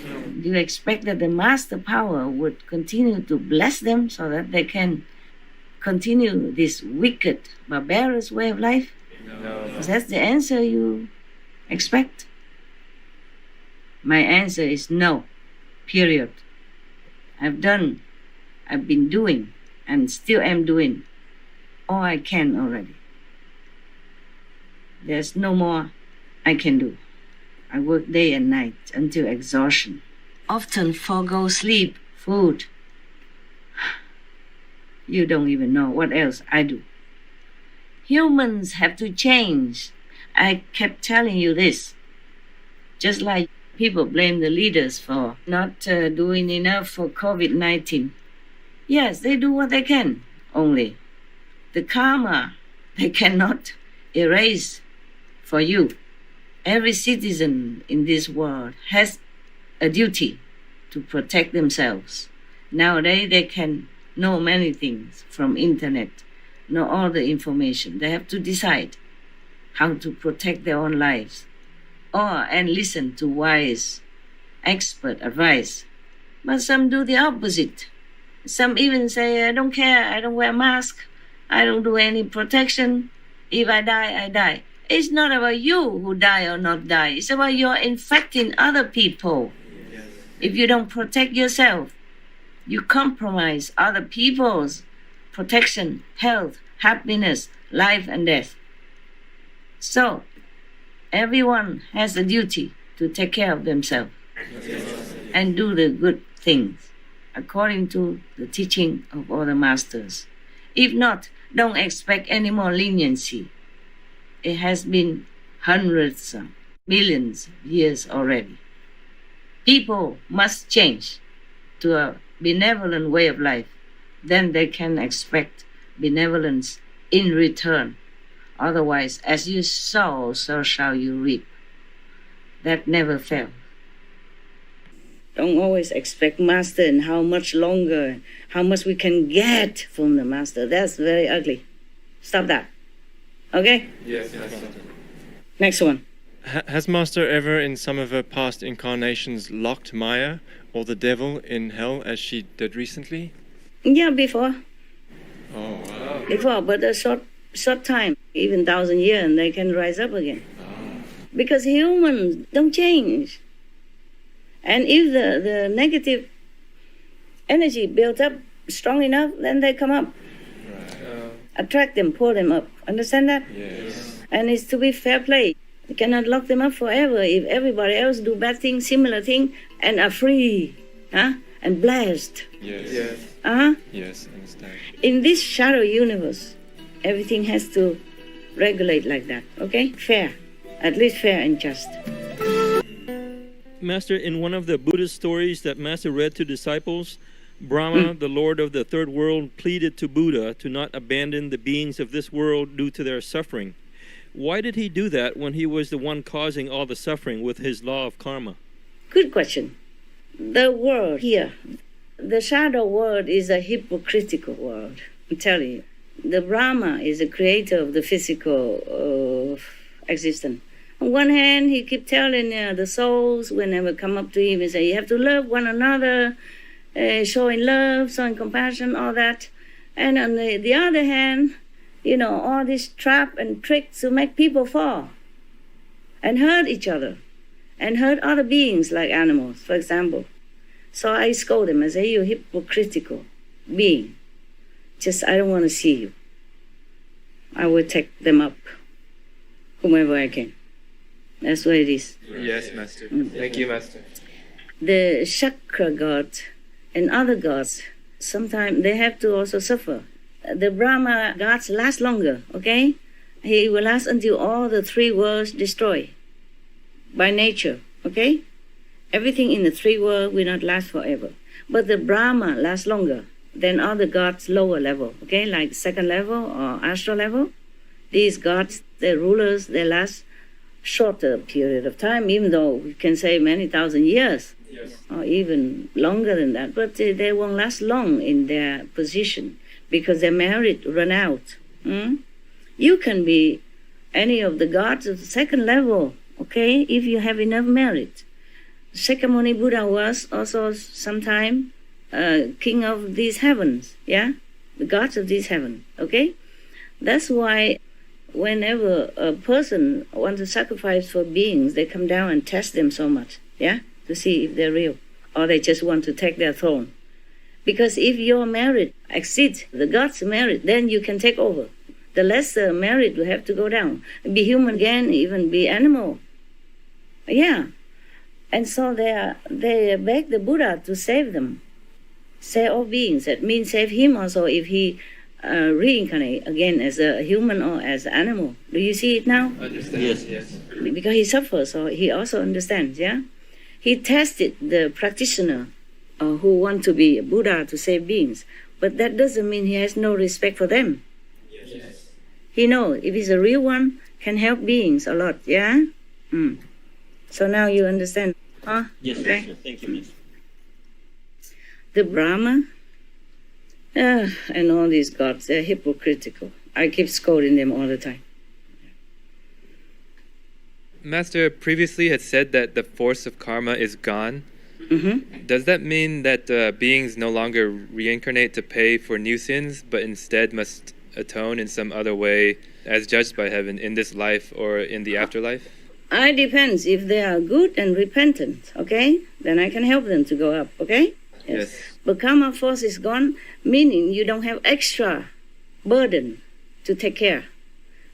Speaker 3: Do you expect that the master power would continue to bless them so that they can continue this wicked, barbarous way of life?
Speaker 12: No.
Speaker 3: Is that the answer you expect? My answer is no, period. I've been doing, and still am doing, all I can already. There's no more I can do. I work day and night until exhaustion. Often forego sleep, food. You don't even know what else I do. Humans have to change. I kept telling you this. Just like people blame the leaders for not doing enough for COVID-19. Yes, they do what they can, only. The karma, they cannot erase for you. Every citizen in this world has a duty to protect themselves. Nowadays, they can know many things from internet, know all the information. They have to decide how to protect their own lives and listen to wise expert advice. But some do the opposite. Some even say, I don't care, I don't wear a mask, I don't do any protection. If I die, I die. It's not about you who die or not die. It's about you're infecting other people. Yes. If you don't protect yourself, you compromise other people's protection, health, happiness, life, and death. So, everyone has a duty to take care of themselves and do the good things according to the teaching of all the masters. If not, don't expect any more leniency. It has been hundreds of millions of years already. People must change to a benevolent way of life. Then they can expect benevolence in return. Otherwise, as you sow, so shall you reap. That never fails. Don't always expect master and how much longer, how much we can get from the master. That's very ugly. Stop that. Okay?
Speaker 10: Yes, Master.
Speaker 3: Next one.
Speaker 10: Has Master ever in some of her past incarnations locked Maya or the devil in hell as she did recently?
Speaker 3: Yeah, before.
Speaker 10: Oh, wow.
Speaker 3: Before, but a short time, even 1,000 years, and they can rise up again. Because humans don't change. And if the negative energy built up strong enough, then they come up. Attract them, pull them up. Understand that?
Speaker 10: Yes.
Speaker 3: And it's to be fair play. You cannot lock them up forever. If everybody else do bad things, similar thing, and are free, and blessed.
Speaker 10: Yes.
Speaker 3: Yes.
Speaker 10: Yes, understand.
Speaker 3: In this shadow universe, everything has to regulate like that. Okay? Fair. At least fair and just.
Speaker 14: Master, in one of the Buddhist stories that Master read to disciples, Brahma, the Lord of the third world, pleaded to Buddha to not abandon the beings of this world due to their suffering. Why did he do that when he was the one causing all the suffering with his law of karma?
Speaker 3: Good question. The world here, the shadow world is a hypocritical world. I'm telling you. The Brahma is the creator of the physical existence. On one hand, he keep telling the souls whenever come up to him and say, you have to love one another, showing love, showing compassion, all that. And on the other hand, all this trap and tricks to make people fall and hurt each other and hurt other beings like animals, for example. So I scold them. I say, you hypocritical being. I don't want to see you. I will take them up, whomever I can. That's what it is.
Speaker 12: Yes, Master. Thank you, Master.
Speaker 3: The chakra god and other gods, sometimes they have to also suffer. The Brahma gods last longer, okay? He will last until all the three worlds destroy by nature, okay? Everything in the three worlds will not last forever. But the Brahma lasts longer than other gods lower level, okay? Like second level or astral level. These gods, the rulers, they last shorter period of time, even though we can say many thousand years, or even longer than that, but they won't last long in their position because their merit run out. You can be any of the gods of the second level, okay, if you have enough merit. Shakyamuni Buddha was also sometime king of these heavens, the gods of these heavens, okay? That's why whenever a person wants to sacrifice for beings, they come down and test them so much, to see if they're real, or they just want to take their throne. Because if your merit exceeds the God's merit, then you can take over. The lesser merit will have to go down. Be human again, even be animal. Yeah. And so they beg the Buddha to save them. Save all beings. That means save him also if he reincarnate again as a human or as an animal. Do you see it now?
Speaker 12: Understand. Yes.
Speaker 3: Because he suffers, so he also understands, He tested the practitioner who want to be a Buddha to save beings. But that doesn't mean he has no respect for them.
Speaker 12: Yes.
Speaker 3: He knows if he's a real one, can help beings a lot, So now you understand, huh?
Speaker 14: Yes,
Speaker 3: okay.
Speaker 14: Master. Thank you, Master.
Speaker 3: The Brahma and all these gods, they're hypocritical. I keep scolding them all the time.
Speaker 12: Master previously had said that the force of karma is gone.
Speaker 3: Mm-hmm.
Speaker 12: Does that mean that beings no longer reincarnate to pay for new sins, but instead must atone in some other way as judged by heaven in this life or in the afterlife?
Speaker 3: It depends. If they are good and repentant, okay, then I can help them to go up, okay?
Speaker 12: Yes.
Speaker 3: But karma force is gone, meaning you don't have extra burden to take care.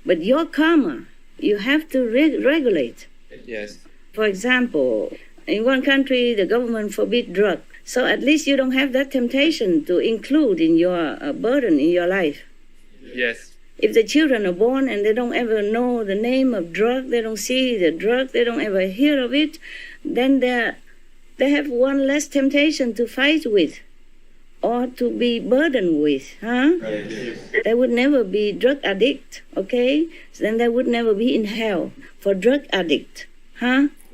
Speaker 3: But your karma, you have to regulate.
Speaker 12: Yes.
Speaker 3: For example, in one country, the government forbid drug. So at least you don't have that temptation to include in your burden in your life.
Speaker 12: Yes.
Speaker 3: If the children are born and they don't ever know the name of drug, they don't see the drug, they don't ever hear of it, then they have one less temptation to fight with or to be burdened with,
Speaker 12: Right.
Speaker 3: They would never be drug addict, okay? So then they would never be in hell for drug addict,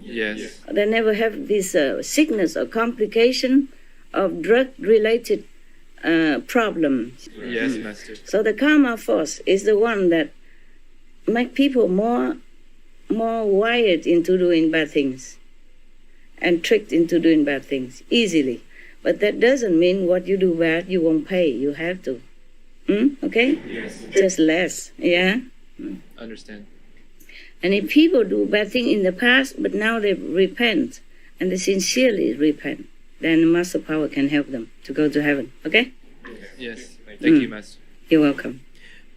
Speaker 12: Yes.
Speaker 3: They never have this sickness or complication of drug-related problems.
Speaker 12: Yes, Master.
Speaker 3: So the karma force is the one that make people more wired into doing bad things and tricked into doing bad things easily. But that doesn't mean what you do bad, you won't pay. You have to. Okay?
Speaker 12: Yes.
Speaker 3: Just less. Yeah?
Speaker 12: Understand.
Speaker 3: And if people do bad things in the past, but now they repent, and they sincerely repent, then the Master Power can help them to go to heaven. Okay?
Speaker 12: Yes. Thank you, Master.
Speaker 3: You're welcome.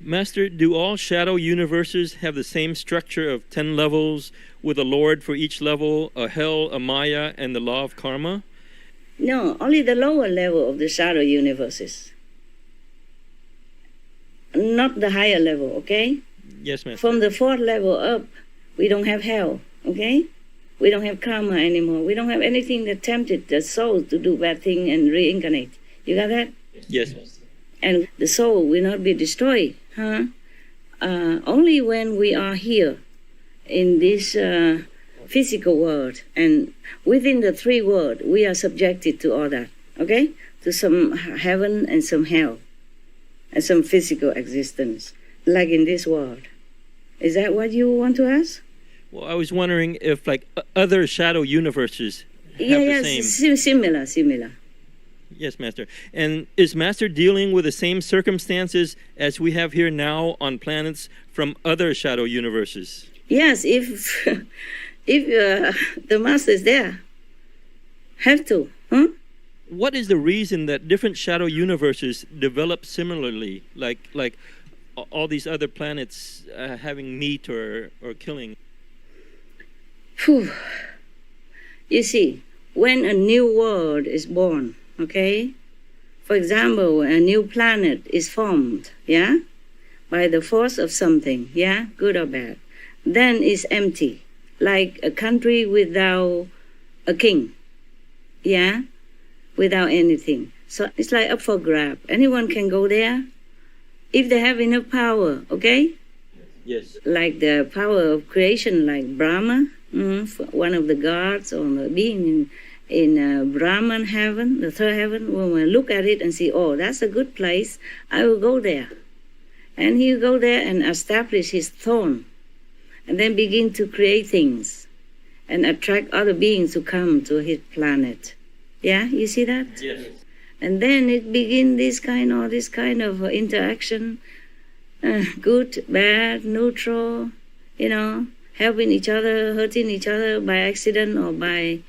Speaker 14: Master, do all shadow universes have the same structure of 10 levels with a Lord for each level, a hell, a Maya, and the law of karma?
Speaker 3: No, only the lower level of the shadow universes. Not the higher level, okay?
Speaker 14: Yes, Master.
Speaker 3: From the 4th level up, we don't have hell, okay? We don't have karma anymore. We don't have anything that tempted the soul to do bad thing and reincarnate. You got that?
Speaker 14: Yes, Master.
Speaker 3: And the soul will not be destroyed, huh? Only when we are here in this physical world and within the 3 worlds, we are subjected to all that, okay? To some heaven and some hell and some physical existence, like in this world. Is that what you want to ask?
Speaker 14: Well, I was wondering if, like, other shadow universes have
Speaker 3: Yeah,
Speaker 14: the same.
Speaker 3: Similar.
Speaker 14: Yes, Master. And is Master dealing with the same circumstances as we have here now on planets from other shadow universes?
Speaker 3: Yes, if the Master is there, have to, huh?
Speaker 14: What is the reason that different shadow universes develop similarly, like all these other planets having meat or killing?
Speaker 3: Phew. You see, when a new world is born, okay? For example, a new planet is formed, yeah? By the force of something, yeah? Good or bad. Then it's empty, like a country without a king, yeah? Without anything. So it's like up for grab. Anyone can go there if they have enough power, okay?
Speaker 14: Yes.
Speaker 3: Like the power of creation, like Brahma, one of the gods or the being in Brahman heaven, the 3rd heaven, when we look at it and see, oh, that's a good place, I will go there. And he will go there and establish his throne and then begin to create things and attract other beings to come to his planet. Yeah, you see that?
Speaker 14: Yes.
Speaker 3: And then it begins this kind of interaction, good, bad, neutral, helping each other, hurting each other by accident or by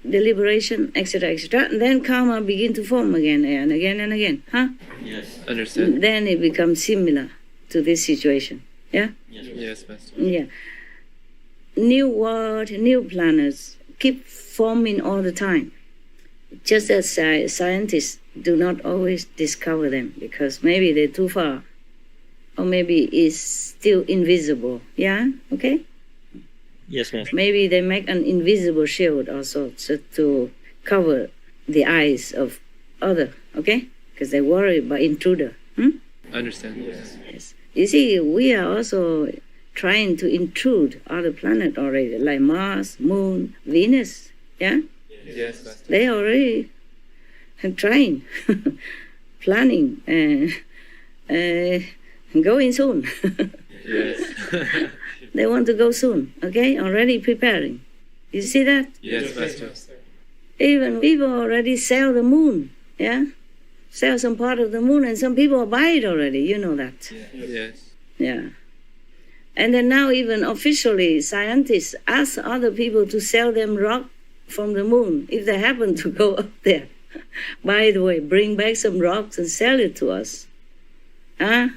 Speaker 3: deliberation, etc., etc. And then karma begin to form again and again and again, huh?
Speaker 12: Yes. Understand.
Speaker 3: Then it becomes similar to this situation, yeah?
Speaker 12: Yes, Master.
Speaker 3: Yeah. New world, new planets keep forming all the time. Just as scientists do not always discover them because maybe they're too far or maybe it's still invisible, yeah? Okay?
Speaker 14: Yes, Master.
Speaker 3: Maybe they make an invisible shield also to cover the eyes of other, okay? Because they worry about intruder.
Speaker 12: Understand. Yes.
Speaker 3: Yes. You see, we are also trying to intrude other planets already, like Mars, Moon, Venus, yeah?
Speaker 12: Yes, Master.
Speaker 3: They already trying, planning, going soon.
Speaker 12: Yes.
Speaker 3: They want to go soon, okay? Already preparing. You see that?
Speaker 12: Yes, Master.
Speaker 3: Even people already sell the moon, yeah? Sell some part of the moon, and some people buy it already, you know that.
Speaker 12: Yes.
Speaker 3: Yeah. And then now even officially, scientists ask other people to sell them rock from the moon if they happen to go up there. By the way, bring back some rocks and sell it to us,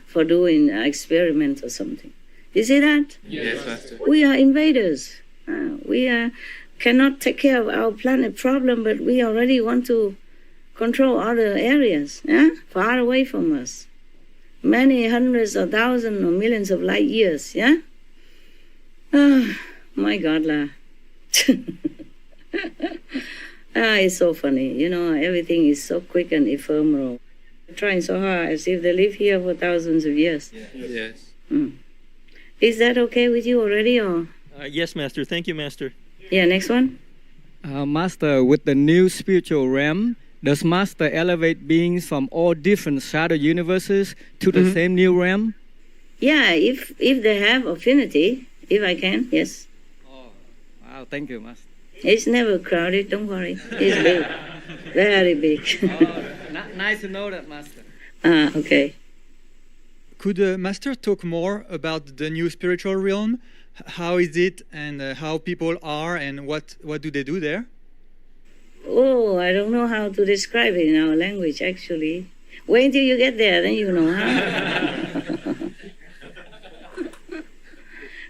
Speaker 3: for doing an experiment or something. You see that?
Speaker 12: Yes, Master.
Speaker 3: We are invaders. We cannot take care of our planet problem, but we already want to control other areas, far away from us. Many hundreds of thousands or millions of light years, yeah? Oh, my God, lah. It's so funny, everything is so quick and ephemeral. Trying so hard as if they live here for thousands of years.
Speaker 12: Yes.
Speaker 3: Is that okay with you already, or?
Speaker 14: Yes, Master. Thank you, Master.
Speaker 3: Yeah, next one.
Speaker 15: Master, with the new spiritual realm, does Master elevate beings from all different shadow universes to the same new realm?
Speaker 3: Yeah, if they have affinity, if I can, yes.
Speaker 15: Wow, thank you, Master.
Speaker 3: It's never crowded, don't worry. It's big, very big.
Speaker 15: Nice to know that, Master.
Speaker 3: Okay.
Speaker 16: Could Master talk more about the new spiritual realm? How is it, and how people are, and what do they do there?
Speaker 3: Oh, I don't know how to describe it in our language, actually. Wait until you get there, then you know, huh?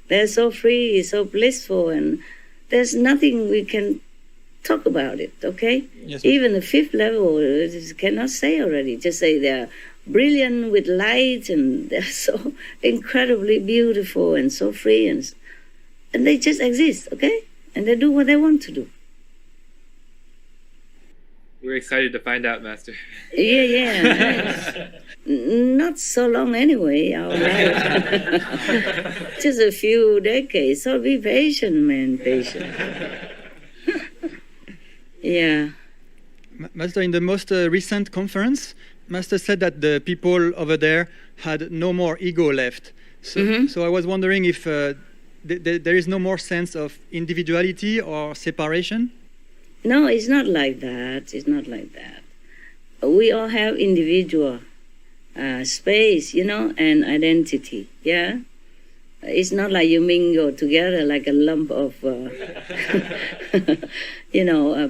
Speaker 3: They're so free, so blissful, and there's nothing we can talk about it, okay?
Speaker 16: Yes,
Speaker 3: even the fifth level cannot say already. Just say they're brilliant with light, and they're so incredibly beautiful and so free, and they just exist, okay? And they do what they want to do.
Speaker 12: We're excited to find out, Master.
Speaker 3: Yeah. Not so long anyway, our life. Just a few decades. So be patient, man, patient. Yeah.
Speaker 16: Master, in the most recent conference, Master said that the people over there had no more ego left. So I was wondering if there is no more sense of individuality or separation?
Speaker 3: No, it's not like that. It's not like that. We all have individual space, and identity, yeah? It's not like you mingle together like a lump of,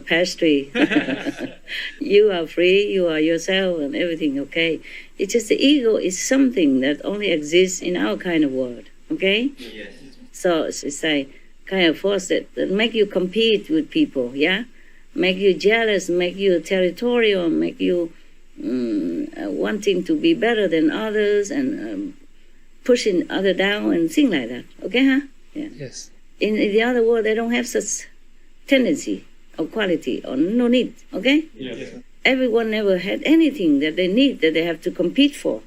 Speaker 3: pastry. You are free, you are yourself, and everything, okay? It's just the ego is something that only exists in our kind of world, okay? Yes. So it's a kind of force that make you compete with people, yeah? Make you jealous, make you territorial, make you wanting to be better than others, and pushing others down and things like that. Okay, huh? Yeah.
Speaker 13: Yes.
Speaker 3: In the other world, they don't have such tendency or quality or no need. Okay?
Speaker 16: Yes.
Speaker 3: Everyone never had anything that they need, that they have to compete for,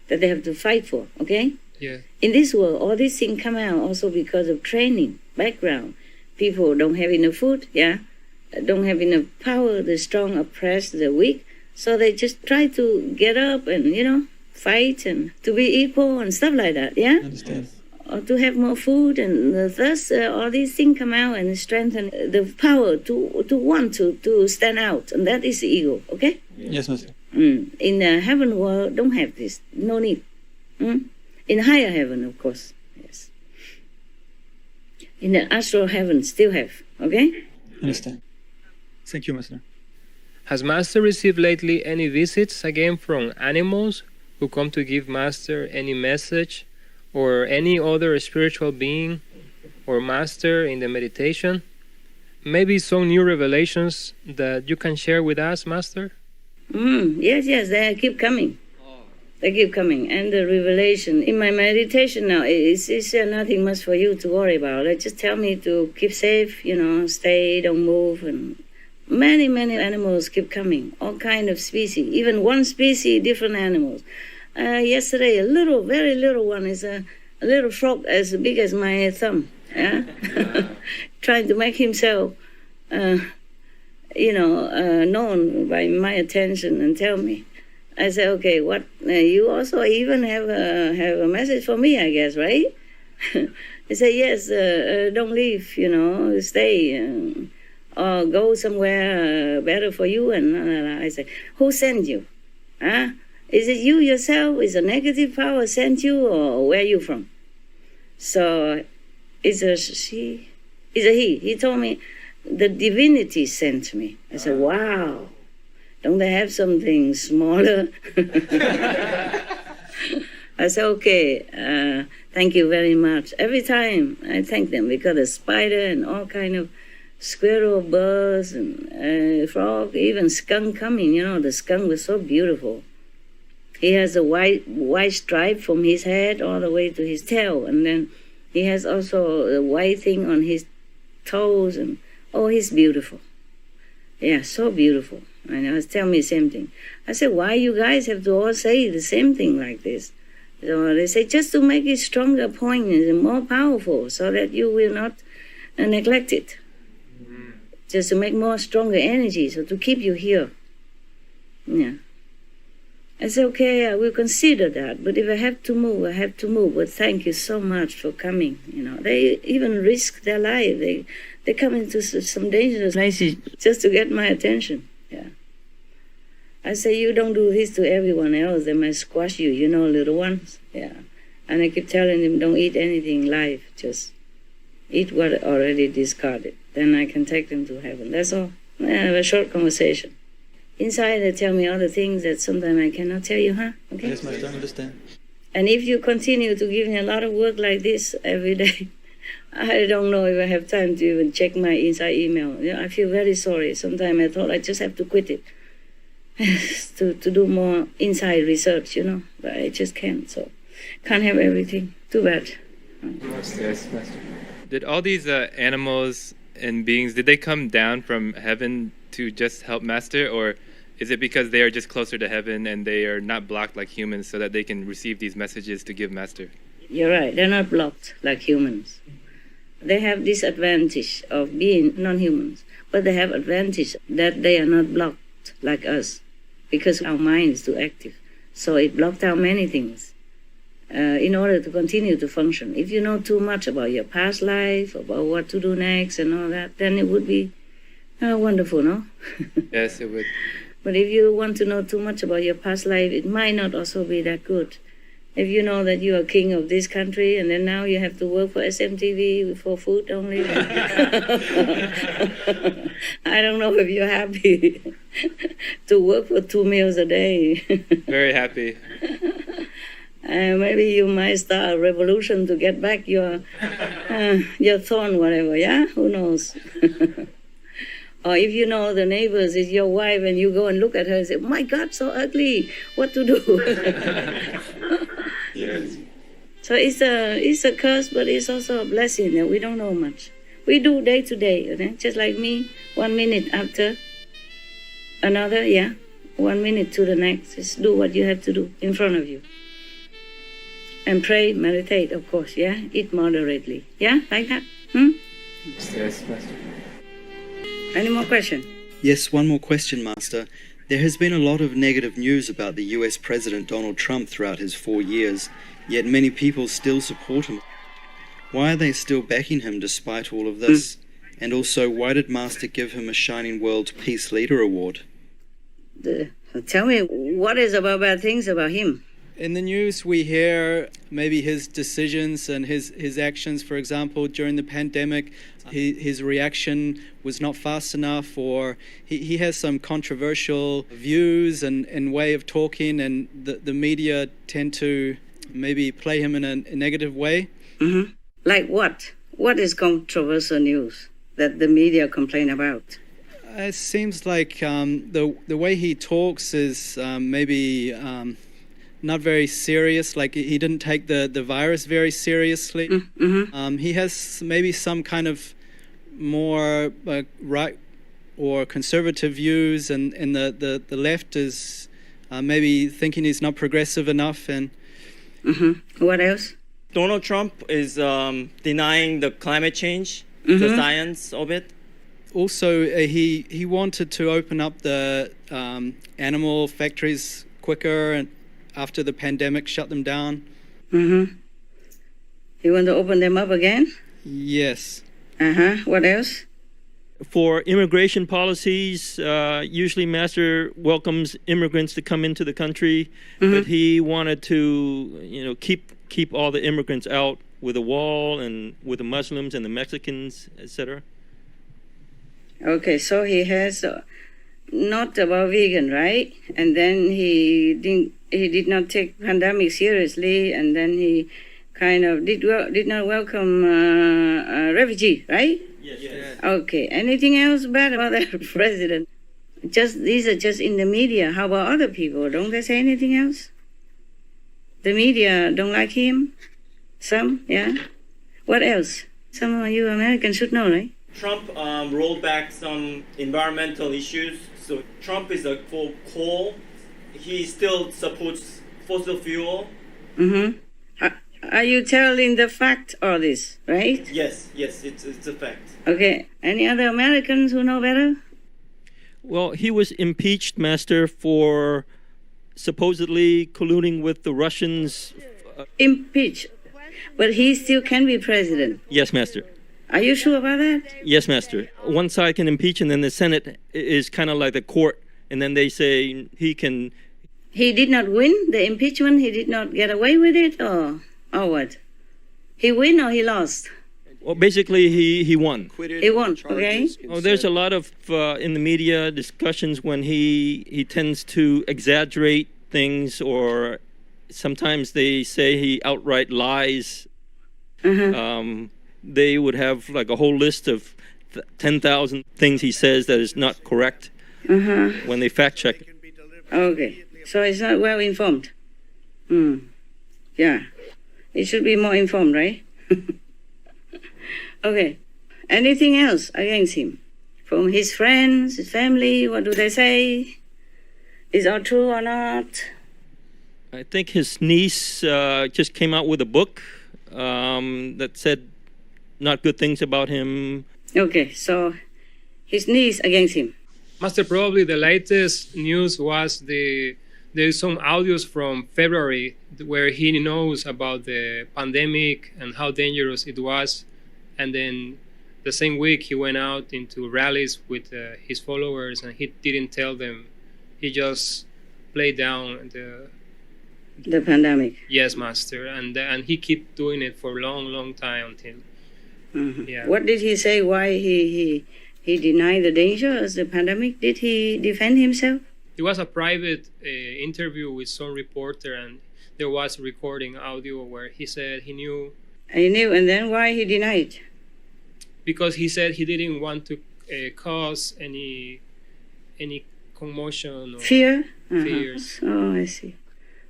Speaker 3: that they have to fight for. Okay?
Speaker 13: Yeah.
Speaker 3: In this world, all these things come out also because of training, background. People don't have enough food, yeah? Don't have enough power. The strong oppress the weak. So they just try to get up and, fight and to be equal and stuff like that, yeah?
Speaker 16: I understand.
Speaker 3: Or to have more food, and thus all these things come out and strengthen the power to want to stand out, and that is the ego, okay?
Speaker 16: Yes, Master.
Speaker 3: In the heaven world, don't have this, no need. In higher heaven, of course, yes. In the astral heaven, still have, okay?
Speaker 16: Understand. Thank you, Master.
Speaker 13: Has Master received lately any visits again from animals who come to give Master any message, or any other spiritual being or Master in the meditation? Maybe some new revelations that you can share with us, Master?
Speaker 3: Yes, they keep coming. They keep coming. And the revelation in my meditation now, it's nothing much for you to worry about. They just tell me to keep safe, stay, don't move, and many animals keep coming, all kind of species, even one species, different animals. Yesterday, a very little one is a little frog as big as my thumb, yeah? Trying to make himself, known by my attention and tell me. I said, okay, what? You also even have a message for me, I guess, right? He said, yes, don't leave, stay, or go somewhere better for you. And I said, who sent you? Huh? Is it you yourself? Is a negative power sent you, or where are you from? So it's a she, it's a he. He told me the divinity sent me. I said, wow, don't they have something smaller? I said, okay, thank you very much. Every time I thank them because the spider and all kind of squirrel, birds, and frog, even skunk coming. The skunk was so beautiful. He has a white stripe from his head all the way to his tail, and then he has also a white thing on his toes, and he's beautiful. Yeah, so beautiful. And he was telling me the same thing. I said, why you guys have to all say the same thing like this? So they say, just to make it stronger, poignant, and more powerful, so that you will not neglect it. just to make more stronger energy, so to keep you here. Yeah. I said, okay, I will consider that, but if I have to move, I have to move. But thank you so much for coming. You know, they even risk their life. They come into some dangerous places just to get my attention. Yeah. I say, you don't do this to everyone else. They might squash you, you know, little ones. Yeah. And I keep telling them, don't eat anything live. Just eat what already discarded. Then I can take them to heaven. That's all. I have a short conversation. Inside, they tell me other things that sometimes I cannot tell you, huh? Okay?
Speaker 16: Yes, Master, I understand.
Speaker 3: And if you continue to give me a lot of work like this every day, I don't know if I have time to even check my inside email. You know, I feel very sorry. Sometimes I thought I just have to quit it to do more inside research, you know, but I just can't. So can't have everything. Too bad.
Speaker 12: Yes, Master. Did all these animals and beings, did they come down from heaven to just help Master, or is it because they are just closer to heaven and they are not blocked like humans so that they can receive these messages to give Master?
Speaker 3: You're right. They're not blocked like humans. They have this advantage of being non-humans, but they have advantage that they are not blocked like us because our mind is too active. So it blocked out many things in order to continue to function. If you know too much about your past life, about what to do next and all that, then it would be wonderful, no?
Speaker 12: Yes, it would.
Speaker 3: But if you want to know too much about your past life, it might not also be that good. If you know that you are king of this country and then now you have to work for SMTV for food only, I don't know if you're happy to work for 2 meals a day.
Speaker 12: Very happy.
Speaker 3: Maybe you might start a revolution to get back your throne, whatever, yeah? Who knows? Or if you know the neighbors is your wife and you go and look at her and say, my God, so ugly, what to do?
Speaker 12: Yes.
Speaker 3: So it's a curse, but it's also a blessing that we don't know much. We do day to day, okay? Just like me, 1 minute after another, yeah? 1 minute to the next. Just do what you have to do in front of you. And pray, meditate, of course, yeah? Eat moderately. Yeah, like that?
Speaker 12: Yes, Master.
Speaker 3: Any more questions?
Speaker 4: Yes, one more question, Master. There has been a lot of negative news about the US President Donald Trump throughout his 4 years, yet many people still support him. Why are they still backing him despite all of this? And also, why did Master give him a Shining World Peace Leader Award?
Speaker 3: Tell me, what is about bad things about him?
Speaker 4: In the news, we hear maybe his decisions and his actions. For example, during the pandemic, his reaction was not fast enough, or he has some controversial views and way of talking, and the media tend to maybe play him in a negative way.
Speaker 3: Mm-hmm. Like what? What is controversial news that the media complain about?
Speaker 4: It seems like the way he talks is maybe not very serious. Like he didn't take the virus very seriously.
Speaker 3: Mm-hmm.
Speaker 4: He has maybe some kind of more right or conservative views, and the left is maybe thinking he's not progressive enough. And
Speaker 3: What else?
Speaker 11: Donald Trump is denying the climate change,
Speaker 3: Mm-hmm.
Speaker 11: the science of it.
Speaker 4: Also, he wanted to open up the animal factories quicker, and after the pandemic shut them down.
Speaker 3: Mm-hmm. You want to open them up again?
Speaker 4: Yes.
Speaker 3: What else?
Speaker 14: For immigration policies, usually Master welcomes immigrants to come into the country, but he wanted to, keep all the immigrants out with a wall and with the Muslims and the Mexicans, etc.
Speaker 3: Okay, so he has not about vegan, right? And then he did not take pandemic seriously, and then he kind of did not welcome refugee, right?
Speaker 11: Yes.
Speaker 3: Okay. Anything else bad about that president? These are just in the media. How about other people? Don't they say anything else? The media don't like him? Some, yeah? What else? Some of you Americans should know, right?
Speaker 11: Trump rolled back some environmental issues. So Trump is for coal. He still supports fossil fuel.
Speaker 3: Are you telling the fact or this, right?
Speaker 11: Yes, it's a fact.
Speaker 3: Okay. Any other Americans who know better?
Speaker 14: Well, he was impeached, Master, for supposedly colluding with the Russians.
Speaker 3: Impeached. But he still can be president.
Speaker 14: Yes, Master.
Speaker 3: Are you sure about that?
Speaker 14: Yes, Master. One side can impeach, and then the Senate is kind of like the court, and then they say he can.
Speaker 3: He did not win the impeachment? He did not get away with it, or what? He win or he lost?
Speaker 14: Well, basically, he won.
Speaker 3: He won, okay.
Speaker 14: Oh, there's a lot of, in the media, discussions when he tends to exaggerate things, or sometimes they say he outright lies. They would have like a whole list of 10,000 things he says that is not correct when they fact check it.
Speaker 3: Okay, so it's not well informed. Yeah, it should be more informed, right? Okay, anything else against him? From his friends, his family, what do they say? Is all true or not?
Speaker 14: I think his niece just came out with a book that said not good things about him.
Speaker 3: Okay, so his niece against him.
Speaker 13: Master, probably the latest news was there's some audios from February where he knows about the pandemic and how dangerous it was. And then the same week he went out into rallies with his followers and he didn't tell them. He just played down
Speaker 3: the pandemic.
Speaker 13: Yes, Master. And he kept doing it for a long time until... Yeah.
Speaker 3: What did he say? Why he denied the danger of the pandemic? Did he defend himself?
Speaker 13: It was a private interview with some reporter, and there was recording audio where he said he knew.
Speaker 3: He knew, and then why he denied?
Speaker 13: Because he said he didn't want to cause any commotion or
Speaker 3: fear.
Speaker 13: Fears.
Speaker 3: Oh, I see.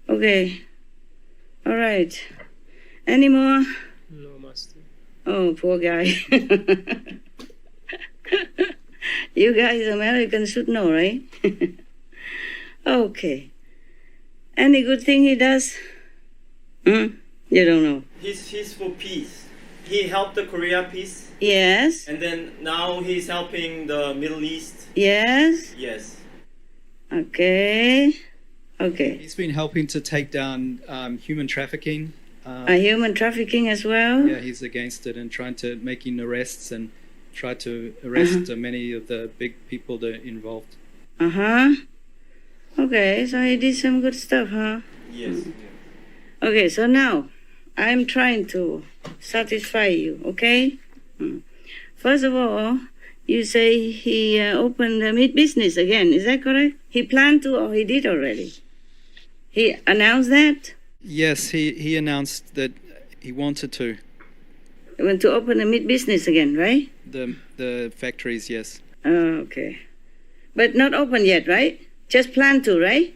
Speaker 3: Okay. All right. Any more?
Speaker 13: No, Master.
Speaker 3: Oh, poor guy. You guys, Americans, should know, right? Okay. Any good thing he does? You don't know.
Speaker 11: He's for peace. He helped the Korea peace.
Speaker 3: Yes.
Speaker 11: And then now he's helping the Middle East.
Speaker 3: Yes.
Speaker 11: Yes.
Speaker 3: Okay. Okay.
Speaker 4: He's been helping to take down human trafficking.
Speaker 3: Human trafficking as well?
Speaker 4: Yeah, he's against it and trying to making arrests and try to arrest many of the big people that are involved.
Speaker 3: Okay, so he did some good stuff, huh?
Speaker 11: Yes.
Speaker 3: Okay, so now I'm trying to satisfy you, okay? First of all, you say he opened the meat business again, is that correct? He planned to or he did already? He announced that?
Speaker 4: Yes, he announced that he wanted to.
Speaker 3: He went to open a meat business again, right?
Speaker 4: The factories, yes.
Speaker 3: Okay. But not open yet, right? Just plan to, right?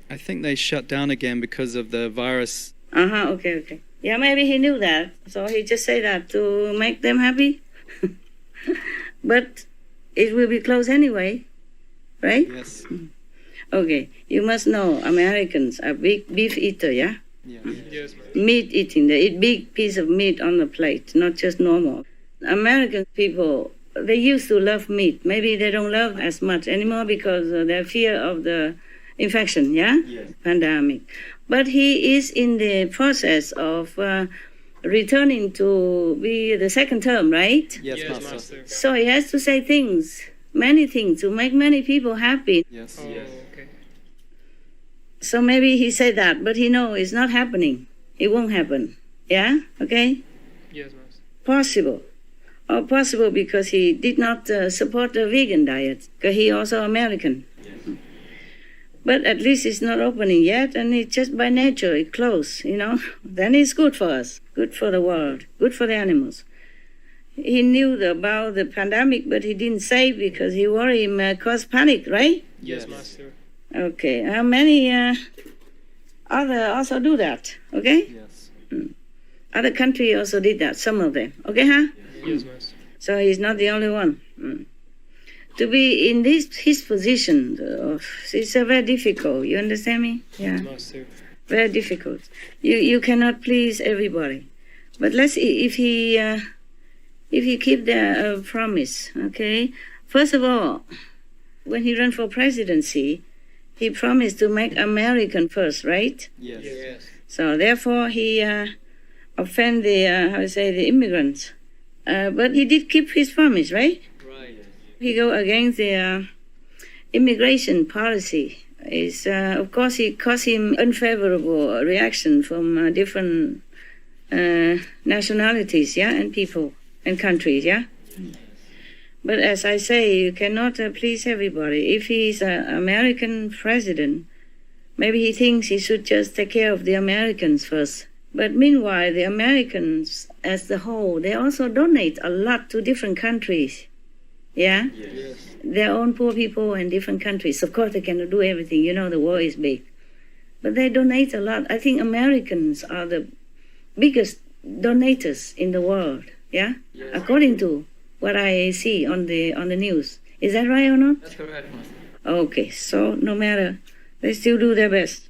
Speaker 4: I think they shut down again because of the virus.
Speaker 3: Okay. Yeah, maybe he knew that. So he just said that to make them happy. But it will be closed anyway, right?
Speaker 4: Yes.
Speaker 3: Okay, you must know Americans are big beef eater, yeah?
Speaker 13: Yes,
Speaker 3: meat eating. They eat big piece of meat on the plate, not just normal. American people, they used to love meat. Maybe they don't love as much anymore because of their fear of the infection, yeah?
Speaker 11: Yes.
Speaker 3: Pandemic. But he is in the process of returning to be the second term, right?
Speaker 4: Yes, Master.
Speaker 3: So he has to say things, many things, to make many people happy.
Speaker 4: Yes.
Speaker 13: Okay.
Speaker 3: So maybe he said that, but he knows it's not happening. It won't happen. Yeah? Okay?
Speaker 13: Yes, Master.
Speaker 3: Possible. Or possible because he did not support the vegan diet, because he also American.
Speaker 11: Yes.
Speaker 3: But at least it's not opening yet, and it's just by nature, it closed, you know. Then it's good for us, good for the world, good for the animals. He knew about the pandemic, but he didn't say because he worried him cause panic, right?
Speaker 13: Yes, Master.
Speaker 3: Okay. How many other also do that? Okay.
Speaker 4: Yes.
Speaker 3: Other country also did that. Some of them. Okay, huh?
Speaker 13: Yes, Master.
Speaker 3: So he's not the only one. To be in his position, it's very difficult. You understand me? Yeah.
Speaker 13: Master.
Speaker 3: Very difficult. You cannot please everybody. But let's see if he keep the promise, okay? First of all, when he ran for presidency, he promised to make American first, right?
Speaker 14: Yes.
Speaker 3: So therefore, he offend the immigrants. But he did keep his promise, right?
Speaker 14: Right.
Speaker 3: He go against the immigration policy. Is of course it caused him unfavorable reaction from different nationalities, yeah, and people and countries, yeah. But as I say, you cannot please everybody. If he's an American president, maybe he thinks he should just take care of the Americans first. But meanwhile, the Americans as the whole, they also donate a lot to different countries. Yeah?
Speaker 14: Yes.
Speaker 3: Their own poor people in different countries. Of course, they cannot do everything. You know, the war is big. But they donate a lot. I think Americans are the biggest donators in the world. Yeah?
Speaker 14: Yes.
Speaker 3: According to what I see on the news. Is that right or not?
Speaker 14: That's correct, Master.
Speaker 3: Okay, so no matter, they still do their best.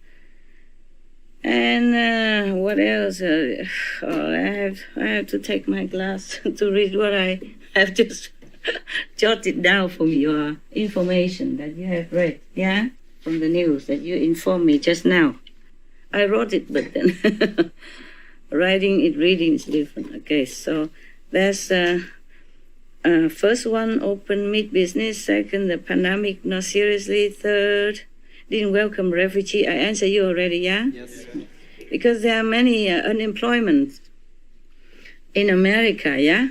Speaker 3: And what else? I have to take my glass to read what I have just jotted down from your information that you have read, yeah? From the news that you informed me just now. I wrote it, but then reading is different. Okay, so that's first one, open meat business. Second, the pandemic, not seriously. Third, didn't welcome refugee. I answered you already, yeah?
Speaker 14: Yes.
Speaker 3: Because there are many unemployment in America, yeah?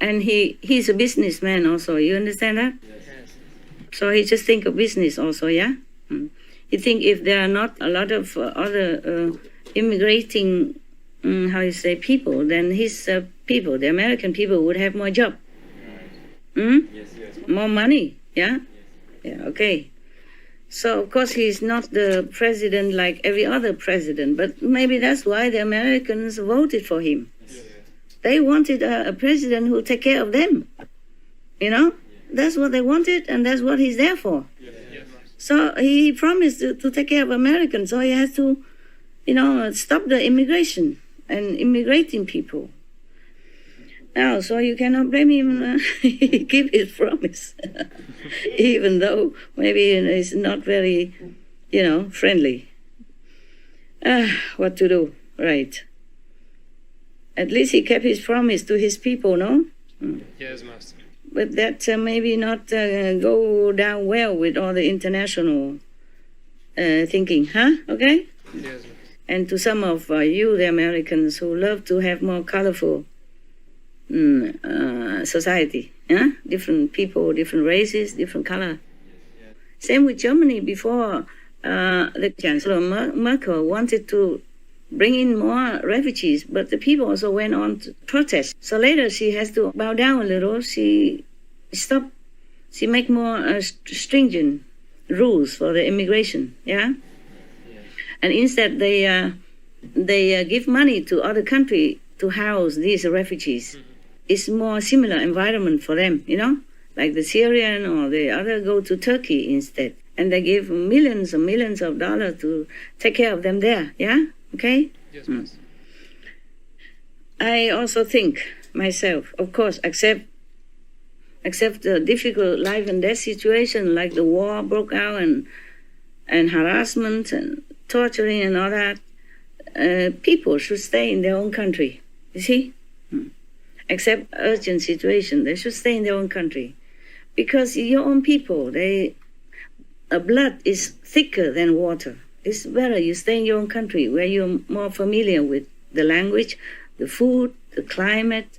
Speaker 3: And he's a businessman also. You understand that?
Speaker 14: Yes.
Speaker 3: So he just think of business also, yeah? He think if there are not a lot of other immigrating, people, then his people, the American people, would have more job.
Speaker 14: Yes.
Speaker 3: More money, yeah? Yeah, okay. So, of course, he's not the president like every other president, but maybe that's why the Americans voted for him. They wanted a president who take care of them. You know? That's what they wanted, and that's what he's there for. So he promised to take care of Americans, so he has to, stop the immigration and immigrating people. Now, so you cannot blame him. He keep his promise, even though maybe it's not very, friendly. What to do? Right. At least he kept his promise to his people, no?
Speaker 13: Yes, Master.
Speaker 3: But that maybe not go down well with all the international thinking, huh? Okay?
Speaker 13: Yes, Master.
Speaker 3: And to some of you, the Americans, who love to have more colorful society, yeah? Different people, different races, different color. Same with Germany. Before, the Chancellor Merkel wanted to bring in more refugees, but the people also went on to protest. So later she has to bow down a little. She stopped. She make more stringent rules for the immigration, yeah? And instead they give money to other country to house these refugees. It's more similar environment for them, like the Syrian or the other go to Turkey instead. And they give millions and millions of dollars to take care of them there, yeah? Okay?
Speaker 13: Yes, Master.
Speaker 3: I also think myself, of course, accept the difficult life and death situation, like the war broke out and harassment and torturing and all that. People should stay in their own country. You see? Except urgent situation, they should stay in their own country. Because your own people, blood is thicker than water. It's better you stay in your own country where you're more familiar with the language, the food, the climate,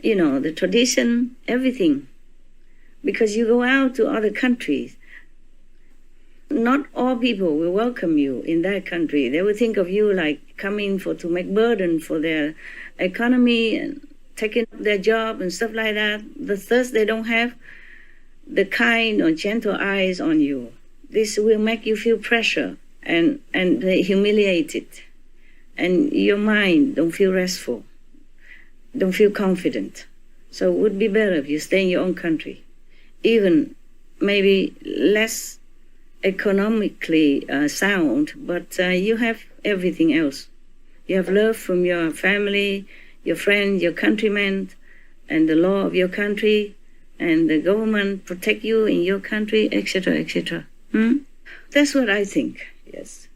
Speaker 3: the tradition, everything. Because you go out to other countries, not all people will welcome you in that country. They will think of you like coming to make burden for their economy and taking up their job and stuff like that. The thirst they don't have, the kind or gentle eyes on you. This will make you feel pressure and humiliated. And your mind don't feel restful, don't feel confident. So it would be better if you stay in your own country. Even maybe less economically sound, but you have everything else. You have love from your family, your friend, your countrymen, and the law of your country, and the government protect you in your country, etc., etc. That's what I think, yes.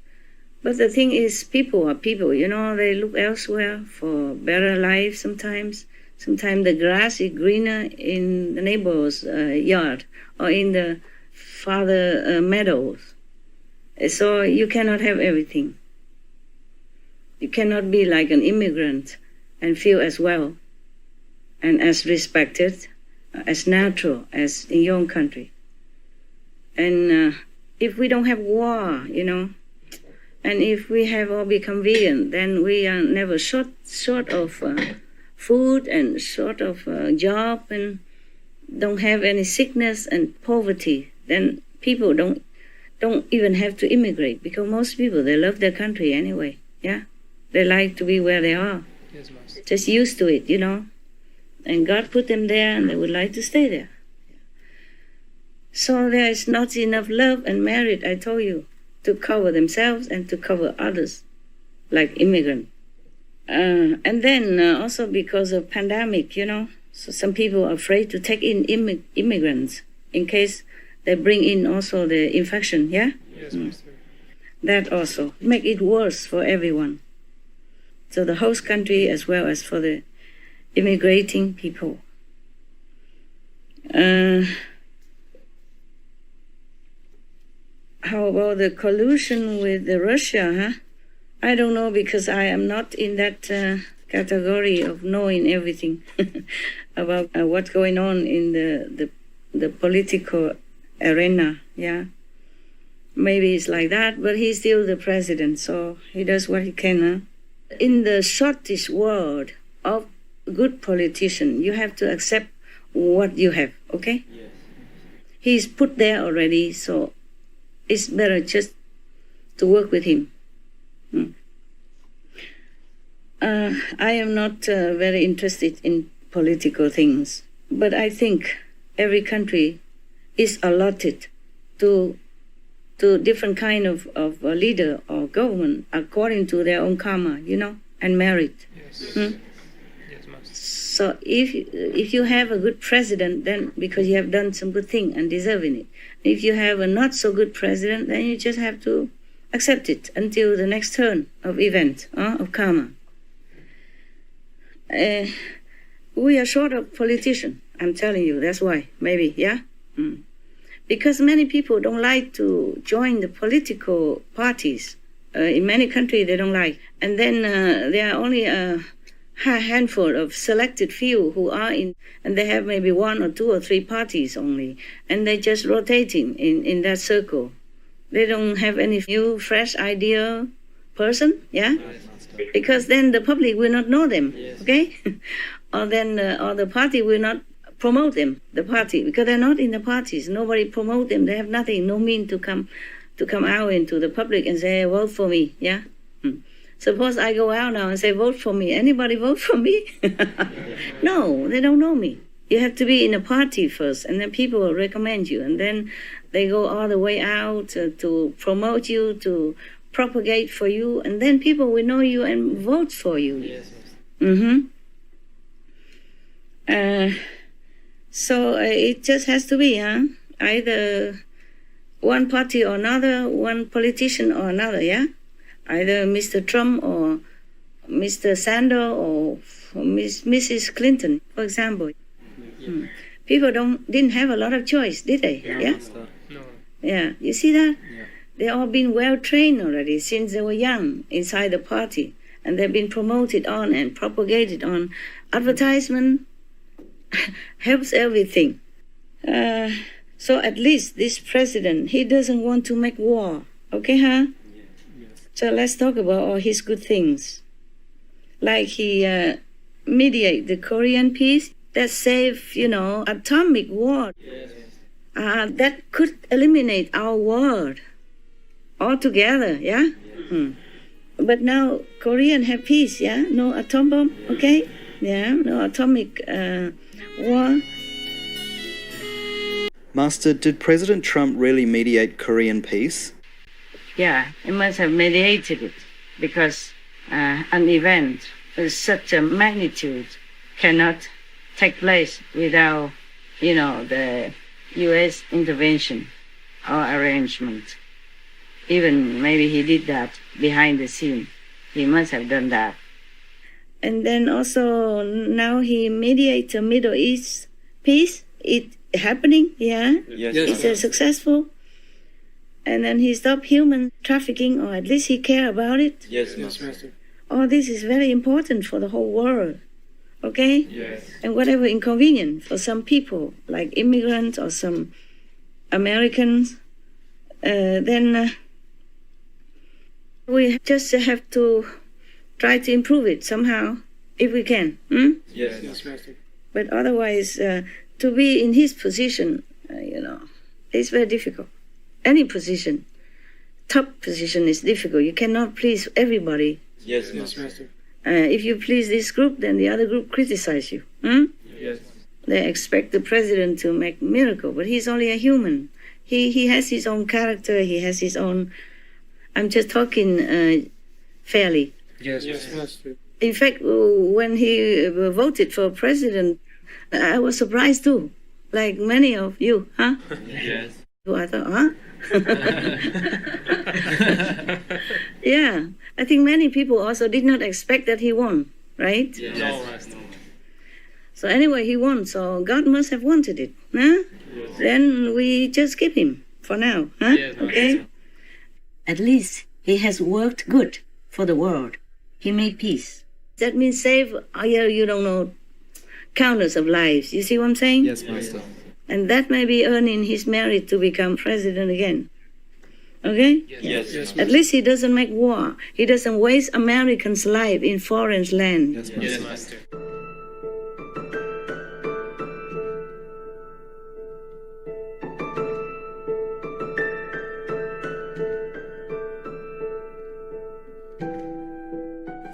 Speaker 3: But the thing is, people are people, they look elsewhere for better life sometimes. Sometimes the grass is greener in the neighbor's yard or in the father meadows. So you cannot have everything. You cannot be like an immigrant and feel as well and as respected, as natural as in your own country. And if we don't have war, and if we have all be convenient, then we are never short of food and short of job and don't have any sickness and poverty. Then people don't even have to immigrate, because most people, they love their country anyway. Yeah, they like to be where they are.
Speaker 13: Yes, Master.
Speaker 3: Just used to it, and God put them there, and they would like to stay there. So there is not enough love and merit, I told you, to cover themselves and to cover others, like immigrants. And then also because of pandemic, so some people are afraid to take in immigrants in case they bring in also the infection, yeah?
Speaker 13: Yes, Master.
Speaker 3: That also make it worse for everyone. So the host country as well as for the immigrating people. How about the collusion with Russia, I don't know, because I am not in that category of knowing everything about what's going on in the political arena, yeah. Maybe it's like that, but he's still the president, so he does what he can. In the shortest world of good politician, you have to accept what you have, okay? Yes. He's put there already, so it's better just to work with him. I am not very interested in political things, but I think every country is allotted to different kind of leader or government according to their own karma, and merit.
Speaker 13: Yes.
Speaker 3: Yes, so if you have a good president, then because you have done some good thing and deserving it. If you have a not so good president, then you just have to accept it until the next turn of event, of karma. We are short of politicians, I'm telling you, that's why, maybe, yeah? Because many people don't like to join the political parties. In many countries, they don't like. And then there are only a handful of selected few who are in, and they have maybe 1 or 2 or 3 parties only, and they're just rotating in that circle. They don't have any new, fresh idea person, yeah? Because then the public will not know them, okay? Or then or the party will not promote them, the party, because they're not in the parties. Nobody promote them. They have nothing, no mean to come out into the public and say, vote for me, yeah? Suppose I go out now and say, vote for me. Anybody vote for me? No, they don't know me. You have to be in a party first, and then people will recommend you, and then they go all the way out to promote you, to propagate for you, and then people will know you and vote for you. Yes. So it just has to be, either one party or another, one politician or another, yeah? Either Mr. Trump or Mr. Sanders or Mrs. Clinton, for example. People didn't have a lot of choice, did they? Yeah?
Speaker 13: No.
Speaker 3: Yeah, you see that? Yeah. They all been well trained already since they were young inside the party, and they've been promoted on and propagated on. Advertisement helps everything. So at least this president, he doesn't want to make war, okay, huh? So let's talk about all his good things. Like he mediate the Korean peace, that save, atomic war. That could eliminate our world altogether, yeah? But now Korean have peace, yeah? No atom bomb, okay? Yeah, no atomic war.
Speaker 4: Master, did President Trump really mediate Korean peace?
Speaker 3: Yeah, he must have mediated it because an event of such a magnitude cannot take place without, the U.S. intervention or arrangement. Even maybe he did that behind the scene. He must have done that. And then also now he mediates a Middle East peace. It happening, yeah?
Speaker 10: Yes.
Speaker 3: It's successful. And then he stopped human trafficking, or at least he cared about it.
Speaker 10: Yes, Master.
Speaker 3: All this is very important for the whole world, okay?
Speaker 10: Yes.
Speaker 3: And whatever inconvenient for some people, like immigrants or some Americans, then we just have to try to improve it somehow, if we can.
Speaker 10: Yes, Master.
Speaker 3: But otherwise, to be in his position, it's very difficult. Any position, top position is difficult. You cannot please everybody.
Speaker 10: Yes, Master.
Speaker 3: If you please this group, then the other group criticize you.
Speaker 10: Yes.
Speaker 3: They expect the president to make a miracle, but he's only a human. He has his own character. He has his own. I'm just talking fairly.
Speaker 10: Yes, Master.
Speaker 3: In fact, when he voted for president, I was surprised too, like many of you, huh?
Speaker 10: Yes.
Speaker 3: I thought, huh? Yeah, I think many people also did not expect that he won, right?
Speaker 10: Yes. No, Master.
Speaker 3: So anyway, he won, so God must have wanted it, huh?
Speaker 10: Yes.
Speaker 3: Then we just keep him for now, huh?
Speaker 10: Yes,
Speaker 3: okay? At least he has worked good for the world. He made peace. That means save, countless of lives. You see what I'm saying?
Speaker 10: Yes, Master.
Speaker 3: And that may be earning his merit to become president again. Okay?
Speaker 10: Yes.
Speaker 3: At least he doesn't make war. He doesn't waste Americans' life in foreign land.
Speaker 10: Yes, Master.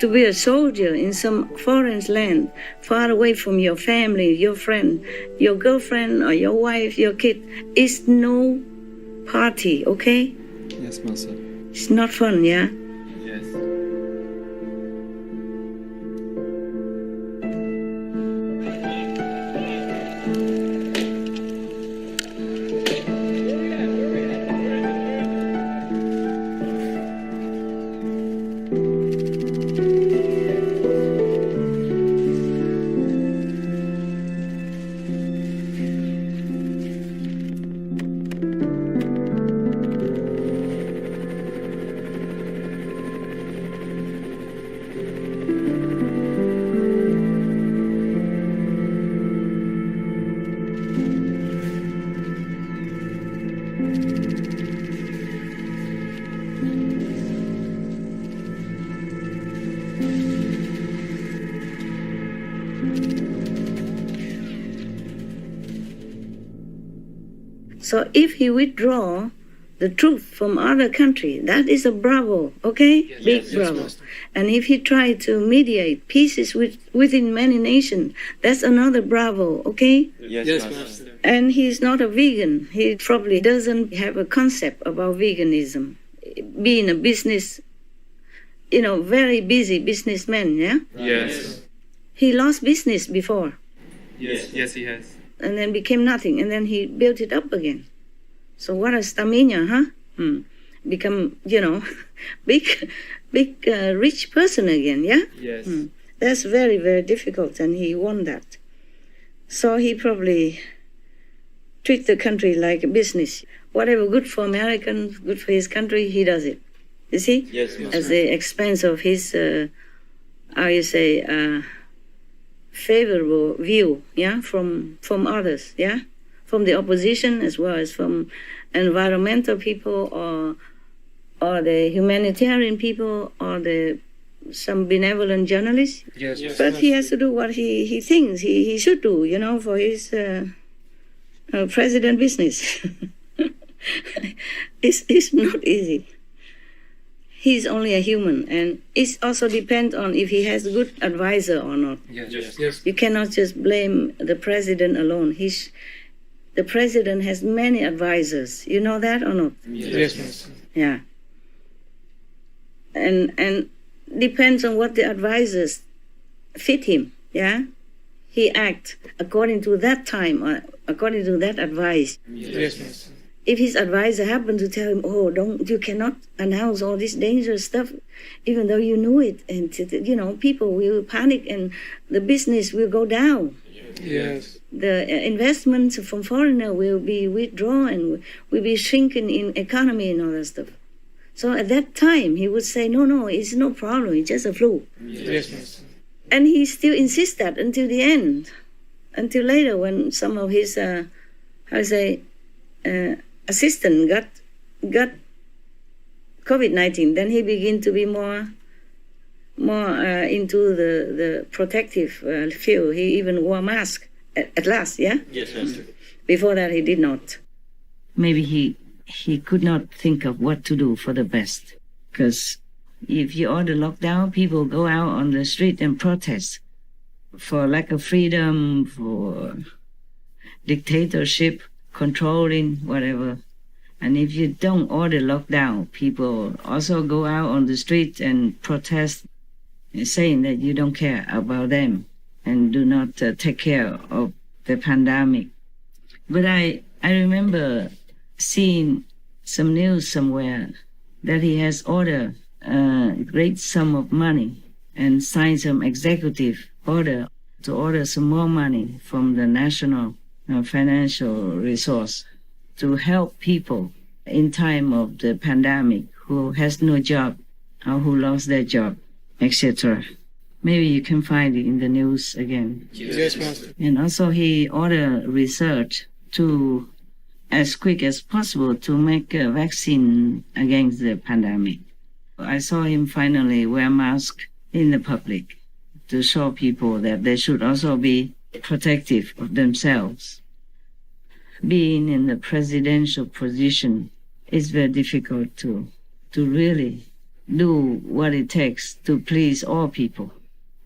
Speaker 3: To be a soldier in some foreign land, far away from your family, your friend, your girlfriend or your wife, your kid, is no party, okay?
Speaker 4: Yes, Master.
Speaker 3: It's not fun, yeah?
Speaker 10: Yes.
Speaker 3: So if he withdraw the truth from other country, that is a bravo, okay? Big bravo. And if he try to mediate peace within many nations, that's another bravo, okay?
Speaker 10: Yes, Master.
Speaker 3: And he's not a vegan. He probably doesn't have a concept about veganism. Being a business, very busy businessman, yeah?
Speaker 10: Yes.
Speaker 3: He lost business before.
Speaker 10: Yes, he has.
Speaker 3: And then became nothing, and then he built it up again. So what a stamina, huh? Become, big, rich person again, yeah?
Speaker 10: Yes.
Speaker 3: That's very, very difficult, and he won that. So he probably treat the country like a business. Whatever good for Americans, good for his country, he does it. You see?
Speaker 10: Yes, Master.
Speaker 3: At the expense of his, favorable view, yeah, from others, yeah, from the opposition as well as from environmental people or the humanitarian people or some benevolent journalists.
Speaker 10: Yes.
Speaker 3: But he has to do what he thinks he should do, for his president business. It's not easy. He's only a human, and it also depends on if he has a good advisor or not.
Speaker 10: Yes.
Speaker 3: You cannot just blame the president alone. the president has many advisors. You know that or not?
Speaker 13: Yes, Master.
Speaker 3: Yeah. And depends on what the advisors fit him. Yeah. He act according to that time, or according to that advice.
Speaker 13: Yes, Master.
Speaker 3: If his advisor happened to tell him, "Oh, you cannot announce all this dangerous stuff, even though you knew it," and people will panic and the business will go down.
Speaker 13: Yes.
Speaker 3: The investments from foreigner will be withdrawn and will be shrinking in economy and all that stuff. So at that time, he would say, no, it's no problem. It's just a flu.
Speaker 13: Yes, Master.
Speaker 3: And he still insists that until the end, until later when some of his, assistant got COVID-19, then he began to be more into the protective field. He even wore a mask at last, yeah?
Speaker 17: Yes, Master.
Speaker 3: Before that, he did not.
Speaker 18: Maybe he could not think of what to do for the best. Because if you order lockdown, people go out on the street and protest for lack of freedom, for dictatorship, controlling, whatever. And if you don't order lockdown, people also go out on the street and protest, saying that you don't care about them and do not take care of the pandemic. But I remember seeing some news somewhere that he has ordered a great sum of money and signed some executive order to order some more money from the national financial resource to help people in time of the pandemic who has no job or who lost their job, etc. Maybe you can find it in the news again.
Speaker 13: Yes, Master.
Speaker 18: And also he ordered research to, as quick as possible, to make a vaccine against the pandemic. I saw him finally wear a mask in the public to show people that they should also be protective of themselves. Being in the presidential position is very difficult to really do what it takes to please all people.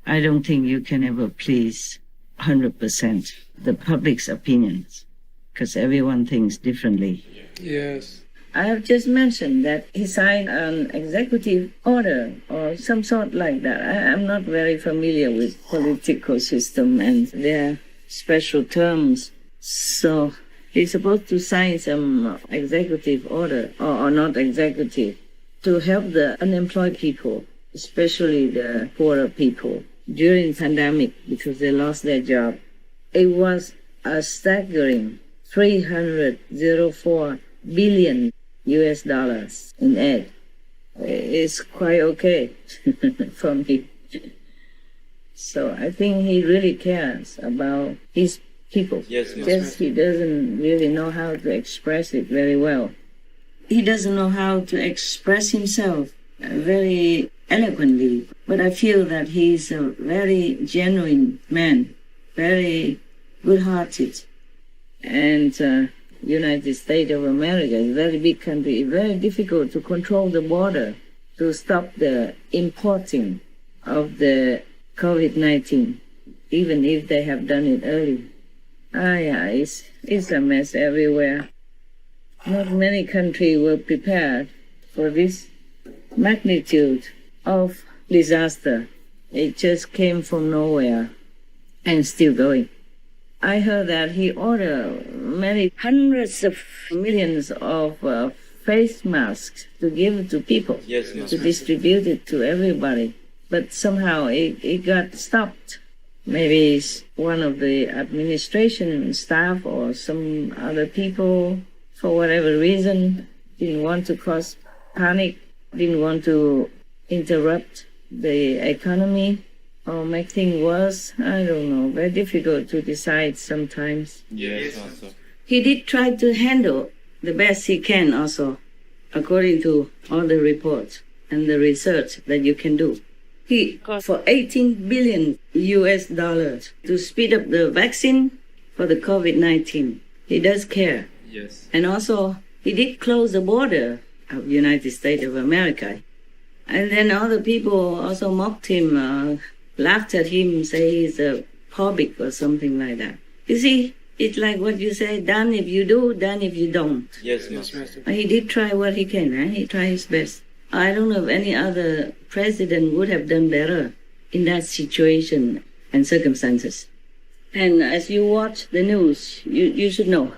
Speaker 18: I don't think you can ever please 100% the public's opinions, because everyone thinks differently.
Speaker 13: Yes.
Speaker 3: I have just mentioned that he signed an executive order or some sort like that. I'm not very familiar with political system and their special terms. So he's supposed to sign some executive order, or not executive, to help the unemployed people, especially the poorer people, during the pandemic because they lost their job. It was a staggering $304 billion in aid. It's quite okay for me. So I think he really cares about his people.
Speaker 17: Yes,
Speaker 3: Just he doesn't really know how to express it very well. He doesn't know how to express himself very eloquently, but I feel that he's a very genuine man, very good-hearted. And United States of America is a very big country. It's very difficult to control the border, to stop the importing of the COVID-19, even if they have done it early. It's a mess everywhere. Not many countries were prepared for this magnitude of disaster. It just came from nowhere and still going. I heard that he ordered many hundreds of millions of face masks to give to people, to distribute it to everybody. But somehow it got stopped. Maybe it's one of the administration staff or some other people, for whatever reason, didn't want to cause panic, didn't want to interrupt the economy or make things worse. I don't know. Very difficult to decide sometimes.
Speaker 17: Yes, also.
Speaker 3: He did try to handle the best he can also, according to all the reports and the research that you can do. He called for $18 billion to speed up the vaccine for the COVID-19. He does care.
Speaker 12: Yes.
Speaker 3: And also, he did close the border of the United States of America. And then other people also mocked him, laughed at him, say he's a phobic or something like that. You see, It's like what you say, done if you do, done if you don't.
Speaker 11: Yes, Master.
Speaker 3: He did try what he can, he tried his best. I don't know if any other president would have done better in that situation and circumstances. And as you watch the news, you should know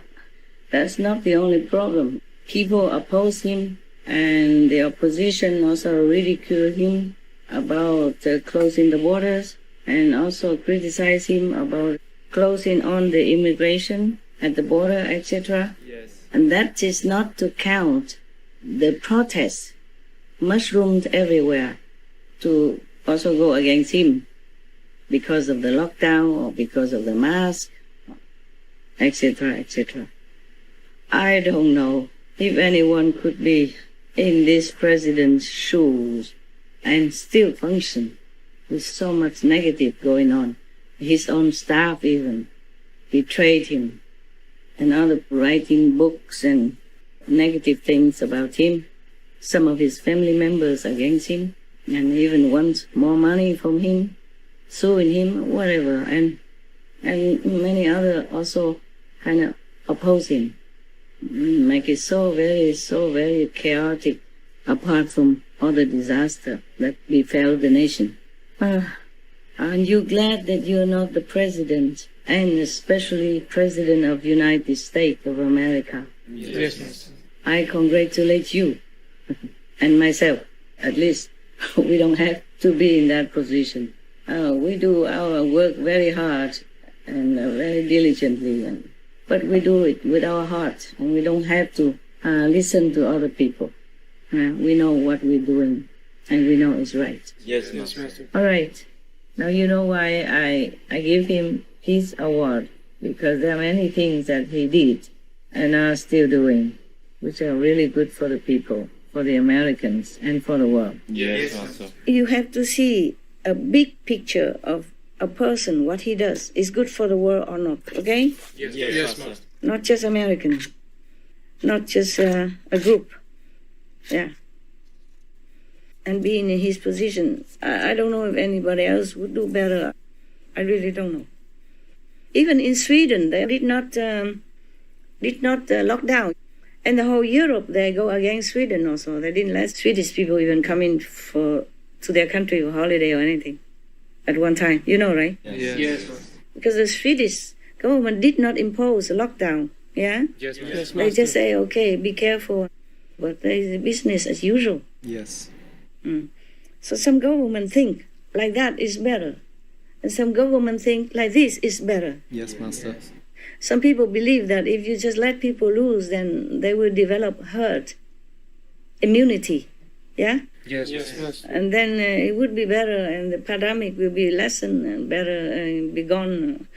Speaker 3: that's not the only problem. People oppose him, and the opposition also ridicule him about closing the borders, and also criticize him about closing on the immigration at the border, etc.
Speaker 11: Yes.
Speaker 3: And that is not to count the protests mushroomed everywhere to also go against him because of the lockdown or because of the mask, etc., etc. I don't know if anyone could be in this president's shoes and still function with so much negative going on. His own staff even betrayed him, and other writing books and negative things about him. Some of his family members against him, and even want more money from him, suing him, whatever, and many other also kind of oppose him. Make it so very chaotic, apart from all the disaster that befell the nation. Aren't you glad that you're not the president, and especially president of the United States of America?
Speaker 11: Yes.
Speaker 3: I congratulate you and myself. At least we don't have to be in that position. We do our work very hard and very diligently, but we do it with our heart, and we don't have to listen to other people. We know what we're doing, and we know it's right.
Speaker 11: Yes, Master.
Speaker 3: All right. Now you know why I give him his award, because there are many things that he did and are still doing, which are really good for the people, for the Americans, and for the world.
Speaker 11: Yes, Master.
Speaker 3: You have to see a big picture of a person, what he does, is good for the world or not, okay?
Speaker 11: Yes, Master.
Speaker 3: Not just American, not just a group. Yeah. And being in his position, I don't know if anybody else would do better. I really don't know. Even in Sweden, they did not lock down. And the whole Europe, they go against Sweden also. They didn't let Swedish people even come in to their country for holiday or anything at one time. You know, right?
Speaker 11: Yes.
Speaker 3: Because the Swedish government did not impose a lockdown. Yeah?
Speaker 11: Yes,
Speaker 3: They just say, okay, be careful. But there is business as usual.
Speaker 4: Yes.
Speaker 3: So some government think like that is better. And some government think like this is better.
Speaker 4: Yes, Master.
Speaker 3: Some people believe that if you just let people loose, then they will develop herd immunity. Yeah?
Speaker 11: Yes.
Speaker 3: And then it would be better, and the pandemic will be lessened and better and be gone.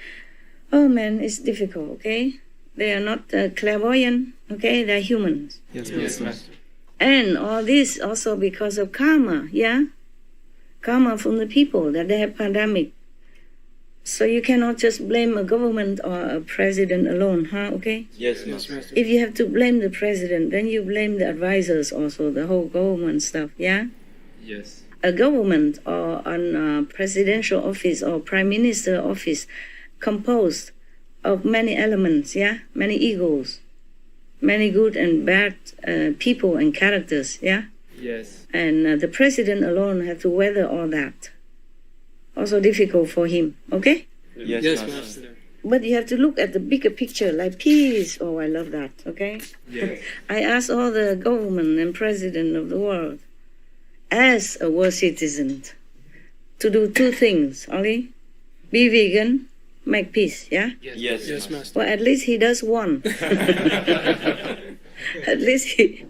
Speaker 3: Oh man, it's difficult, okay? They are not clairvoyant, okay? They're humans.
Speaker 4: Yes, Master.
Speaker 3: And all this also because of karma, yeah? Karma from the people that they have pandemic. So you cannot just blame a government or a president alone, okay?
Speaker 11: Yes, Master.
Speaker 3: If you have to blame the president, then you blame the advisors also, the whole government stuff, yeah?
Speaker 11: Yes.
Speaker 3: A government or a presidential office or prime minister office composed of many elements, yeah? Many egos, many good and bad people and characters, yeah?
Speaker 11: Yes.
Speaker 3: And the president alone have to weather all that. Also difficult for him, okay?
Speaker 11: Yes, Master.
Speaker 3: But you have to look at the bigger picture, like peace. Oh, I love that, okay?
Speaker 11: Yes.
Speaker 3: I ask all the government and president of the world, as a world citizen, to do two things only. Be vegan, make peace, yeah?
Speaker 11: Yes, Master.
Speaker 3: Well, at least he does one. At least he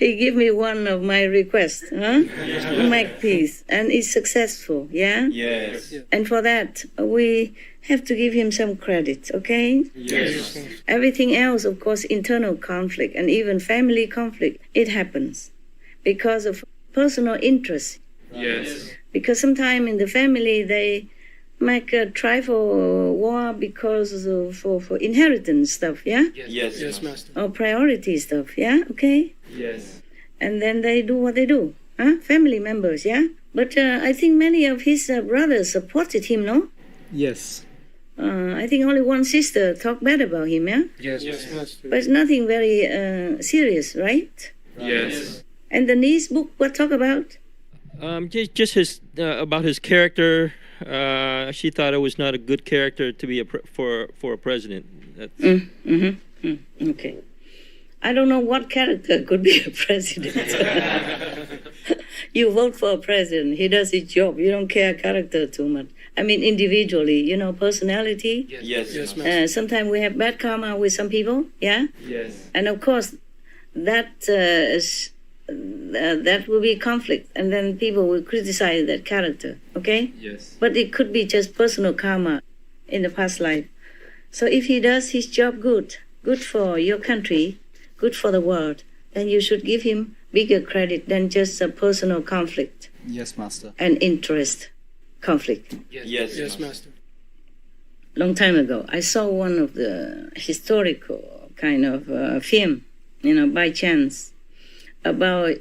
Speaker 3: give me one of my requests, make peace, and it's successful, yeah?
Speaker 11: Yes.
Speaker 3: And for that, we have to give him some credit, okay?
Speaker 11: Yes.
Speaker 3: Everything else, of course, internal conflict and even family conflict, it happens because of personal interest.
Speaker 11: Yes.
Speaker 3: Because sometimes in the family, they make a tribal war because of for inheritance stuff, yeah?
Speaker 11: Yes, Master.
Speaker 3: Or priority stuff, yeah? Okay?
Speaker 11: Yes.
Speaker 3: And then they do what they do, family members, yeah? But I think many of his brothers supported him, no?
Speaker 4: Yes.
Speaker 3: I think only one sister talked bad about him, yeah?
Speaker 13: Yes, Master.
Speaker 3: But it's nothing very serious, right?
Speaker 12: Yes.
Speaker 3: And the niece book, what talk about?
Speaker 14: Just his about his character. She thought it was not a good character to be for a president.
Speaker 3: Okay. I don't know what character could be a president. You vote for a president, he does his job. You don't care character too much. I mean, individually, personality.
Speaker 12: Yes.
Speaker 3: Sometimes we have bad karma with some people, yeah?
Speaker 12: Yes.
Speaker 3: And of course, that will be conflict, and then people will criticize that character, okay?
Speaker 12: Yes.
Speaker 3: But it could be just personal karma in the past life. So if he does his job good for your country, good for the world, then you should give him bigger credit than just a personal conflict
Speaker 4: Yes, Master.
Speaker 3: and interest conflict.
Speaker 12: Yes.
Speaker 13: Master.
Speaker 3: Long time ago, I saw one of the historical kind of film, by chance, about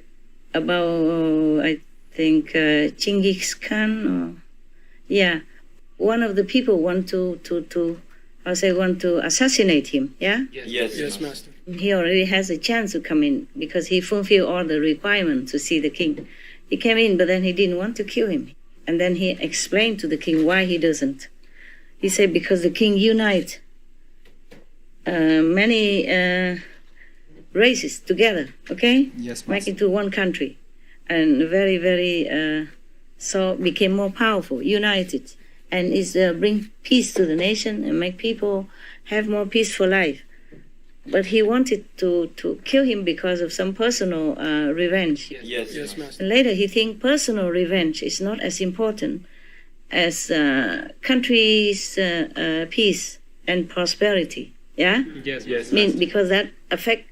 Speaker 3: I think Genghis Khan. One of the people want to assassinate him. Yeah.
Speaker 12: Yes,
Speaker 13: Master.
Speaker 3: He already has a chance to come in because he fulfilled all the requirements to see the king. He came in, but then he didn't want to kill him. And then he explained to the king why he doesn't. He said because the king unite many races together, okay?
Speaker 4: Yes,
Speaker 3: Make
Speaker 4: Master.
Speaker 3: into one country. And very, very, so became more powerful, united. And is bring peace to the nation and make people have more peaceful life. But he wanted to kill him because of some personal revenge.
Speaker 12: Yes.
Speaker 13: Master.
Speaker 3: And later he think personal revenge is not as important as country's peace and prosperity. Yeah?
Speaker 13: Yes.
Speaker 3: I mean, because that affect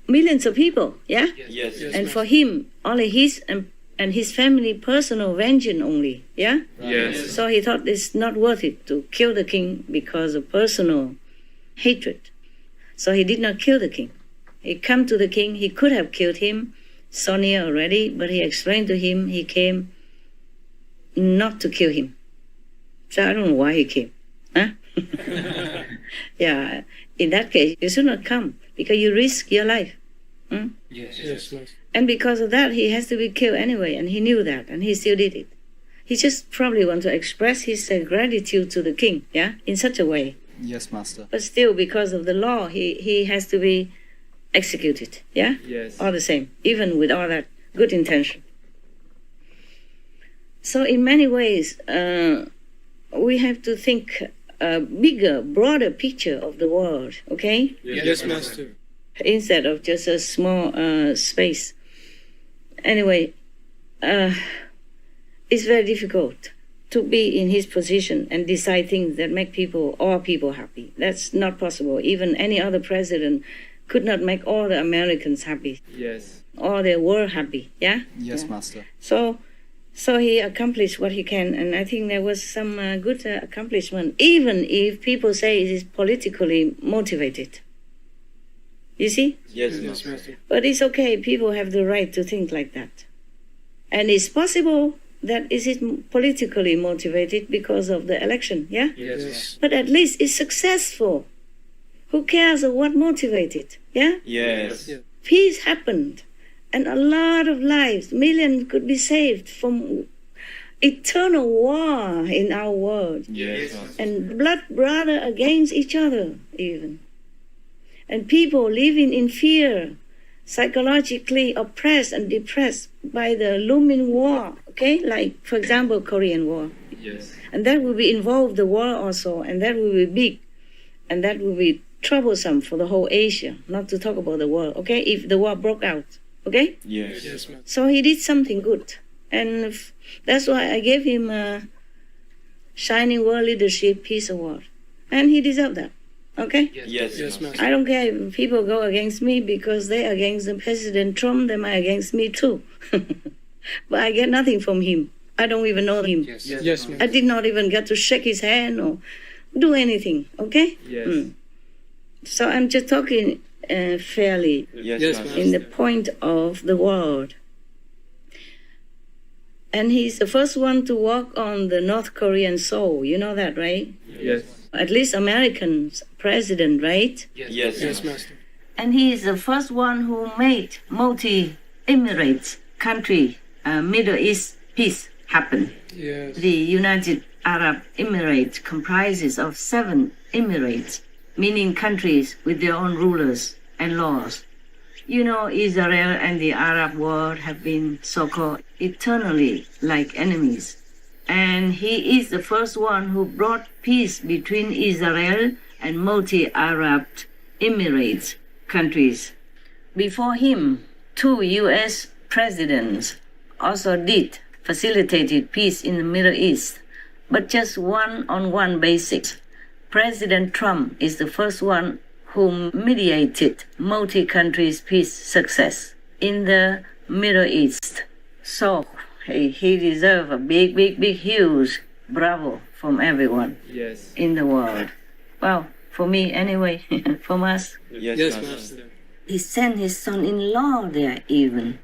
Speaker 3: millions of people. Yeah?
Speaker 12: Yes.
Speaker 3: And for him, only his and his family personal vengeance only. Yeah?
Speaker 12: Yes.
Speaker 3: So he thought it's not worth it to kill the king because of personal hatred. So he did not kill the king. He come to the king. He could have killed him so near already, but he explained to him he came not to kill him. So I don't know why he came. Huh? Yeah, in that case, you should not come because you risk your life.
Speaker 13: Yes, Master.
Speaker 3: And because of that, he has to be killed anyway, and he knew that, and he still did it. He just probably want to express his gratitude to the king, yeah, in such a way.
Speaker 4: Yes, Master.
Speaker 3: But still, because of the law, he has to be executed, yeah?
Speaker 12: Yes.
Speaker 3: All the same, even with all that good intention. So in many ways, we have to think a bigger, broader picture of the world, okay?
Speaker 13: Yes, Master.
Speaker 3: Instead of just a small space. Anyway, it's very difficult to be in his position and decide things that make all people happy. That's not possible. Even any other president could not make all the Americans happy,
Speaker 12: Yes.
Speaker 3: all the world happy, yeah?
Speaker 4: Yes, Master.
Speaker 3: So he accomplished what he can, and I think there was some good accomplishment, even if people say it is politically motivated. You see?
Speaker 12: Yes.
Speaker 13: Master.
Speaker 3: But it's okay, people have the right to think like that. And it's possible that is it politically motivated because of the election, yeah?
Speaker 12: Yes.
Speaker 3: But at least it's successful. Who cares of what motivated, yeah?
Speaker 12: Yes.
Speaker 3: Peace happened, and a lot of lives, millions could be saved from eternal war in our world.
Speaker 12: Yes.
Speaker 3: And blood brother against each other even. And people living in fear, psychologically oppressed and depressed by the looming war, okay? Like, for example, Korean War.
Speaker 12: Yes.
Speaker 3: And that will be involved the war also, and that will be big. And that will be troublesome for the whole Asia, not to talk about the world, okay? If the war broke out, okay?
Speaker 12: Yes.
Speaker 3: So he did something good. And that's why I gave him a Shining World Leadership Peace Award. And he deserved that, okay?
Speaker 12: Yes.
Speaker 13: Master.
Speaker 3: I don't care if people go against me because they're against the President Trump, they might against me too. But I get nothing from him. I don't even know him.
Speaker 13: Yes, Master.
Speaker 3: I did not even get to shake his hand or do anything, okay?
Speaker 12: Yes.
Speaker 3: So I'm just talking fairly
Speaker 12: Yes.
Speaker 3: in the point of the world. And he's the first one to walk on the North Korean soil. You know that, right?
Speaker 12: Yes.
Speaker 3: At least American's president, right?
Speaker 9: Yes, Master.
Speaker 3: And he is the first one who made multi-Emirates country Middle East peace happen.
Speaker 13: Yes.
Speaker 3: The United Arab Emirates comprises of 7 emirates, meaning countries with their own rulers and laws. You know, Israel and the Arab world have been so-called eternally like enemies. And he is the first one who brought peace between Israel and multi-Arab Emirates countries. Before him, 2 U.S. presidents also facilitated peace in the Middle East, but just one-on-one basis. President Trump is the first one who mediated multi-countries peace success in the Middle East. So he deserves a big, huge bravo from everyone in the world. Well, for me anyway, from us.
Speaker 9: Yes, Master.
Speaker 3: He sent his son-in-law there even,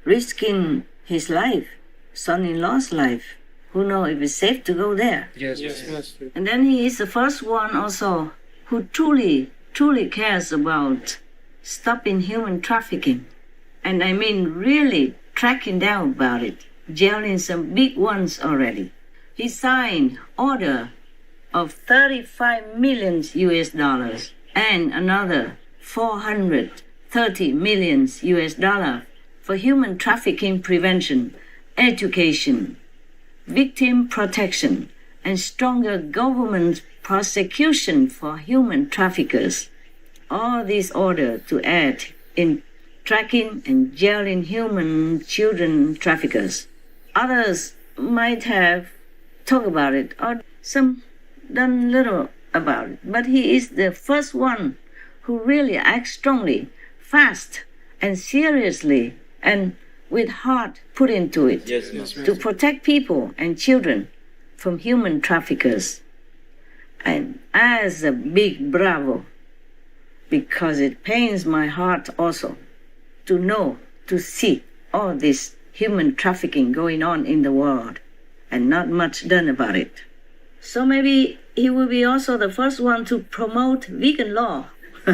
Speaker 3: risking his life, son-in-law's life. Who knows if it's safe to go there?
Speaker 13: Yes, Master.
Speaker 3: And then he is the first one also who truly cares about stopping human trafficking. And I mean really tracking down about it, jailing some big ones already. He signed order of $35 million US and another $430 million US for human trafficking prevention, education, victim protection, and stronger government prosecution for human traffickers. All these orders to aid in tracking and jailing human children traffickers. Others might have talked about it, or some done little about it, but he is the first one who really acts strongly, fast, and seriously, and with heart put into it to protect people and children from human traffickers. And as a big bravo, because it pains my heart also to know, to see all this human trafficking going on in the world and not much done about it. So maybe he will be also the first one to promote vegan law.
Speaker 12: We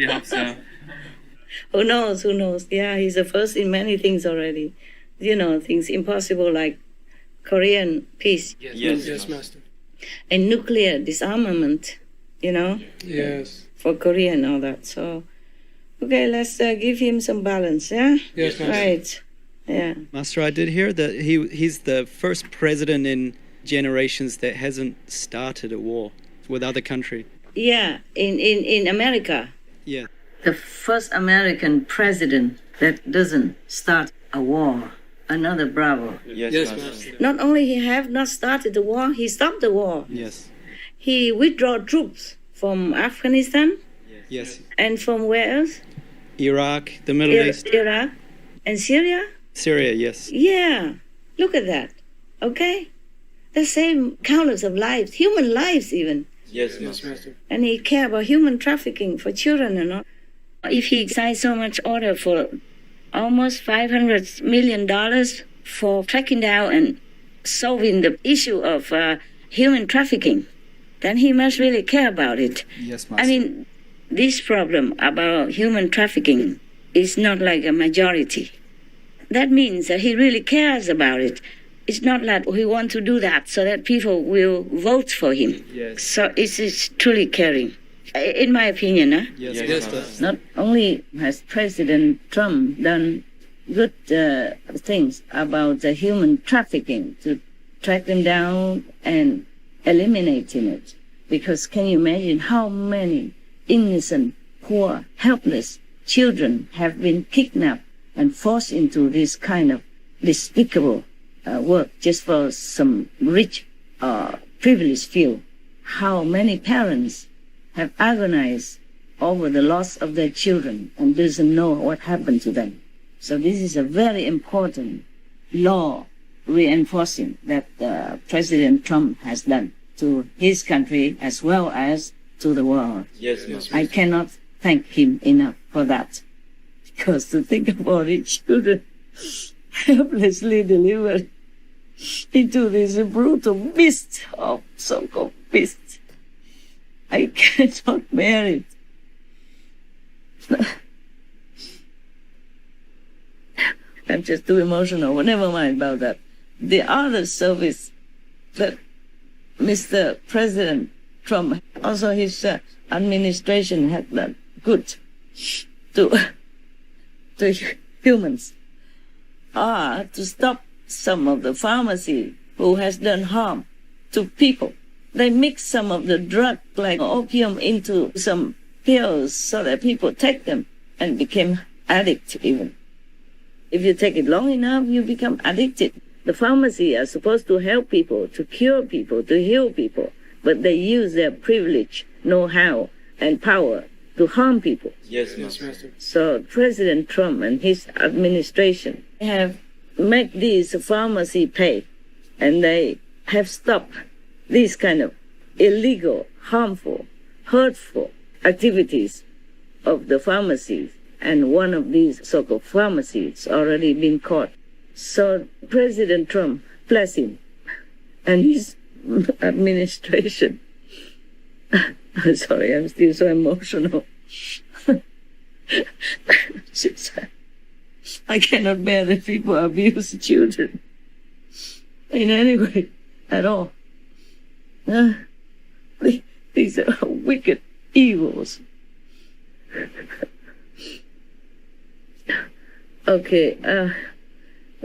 Speaker 12: hope so.
Speaker 3: Who knows? Yeah, he's the first in many things already. You know, things impossible like Korean peace.
Speaker 13: Yes, Master.
Speaker 3: And nuclear disarmament, you know?
Speaker 13: Yes.
Speaker 3: For Korea and all that. So, okay, let's give him some balance, yeah?
Speaker 13: Yes, Master.
Speaker 3: Right. Yeah.
Speaker 4: Master, I did hear that he's the first president in generations that hasn't started a war with other country.
Speaker 3: Yeah, in America.
Speaker 4: Yeah.
Speaker 3: The first American president that doesn't start a war. Another bravo.
Speaker 9: Yes, Master.
Speaker 3: Not only he have not started the war, he stopped the war.
Speaker 4: Yes.
Speaker 3: He withdrew troops from Afghanistan.
Speaker 4: Yes.
Speaker 3: And from where else?
Speaker 4: Iraq, the Middle East.
Speaker 3: Iraq and Syria?
Speaker 4: Syria, yes.
Speaker 3: Yeah. Look at that. Okay? The same countless of lives, human lives even.
Speaker 9: Yes, Master.
Speaker 3: And he cared about human trafficking for children and all. If he signed so much order for almost $500 million for tracking down and solving the issue of human trafficking, then he must really care about it.
Speaker 4: Yes, Master.
Speaker 3: I mean, this problem about human trafficking is not like a majority. That means that he really cares about it. It's not like he wants to do that so that people will vote for him.
Speaker 12: Yes.
Speaker 3: So it's truly caring. In my opinion, huh?
Speaker 4: Yes.
Speaker 3: Not only has President Trump done good things about the human trafficking to track them down and eliminating it, because can you imagine how many innocent, poor, helpless children have been kidnapped and forced into this kind of despicable work just for some rich, privileged few. How many parents have agonized over the loss of their children and doesn't know what happened to them. So this is a very important law reinforcing that President Trump has done to his country as well as to the world.
Speaker 9: Yes, Master.
Speaker 3: I cannot thank him enough for that. Because to think about it, children helplessly delivered into this brutal beast of so-called beast. I cannot bear it. I'm just too emotional. Well, never mind about that. The other service that Mr. President Trump, also his administration had done good to humans, are to stop some of the pharmacy who has done harm to people. They mix some of the drug like opium into some pills so that people take them and became addicts even. If you take it long enough, you become addicted. The pharmacy are supposed to help people, to cure people, to heal people, but they use their privilege, know-how, and power to harm people.
Speaker 11: Yes, Master.
Speaker 3: So President Trump and his administration have made these pharmacy pay, and they have stopped these kind of illegal, harmful, hurtful activities of the pharmacies. And one of these so-called pharmacies already been caught. So President Trump, bless him, and his administration. I'm sorry, I'm still so emotional. I cannot bear that people abuse children in any way at all. These are wicked evils. Okay,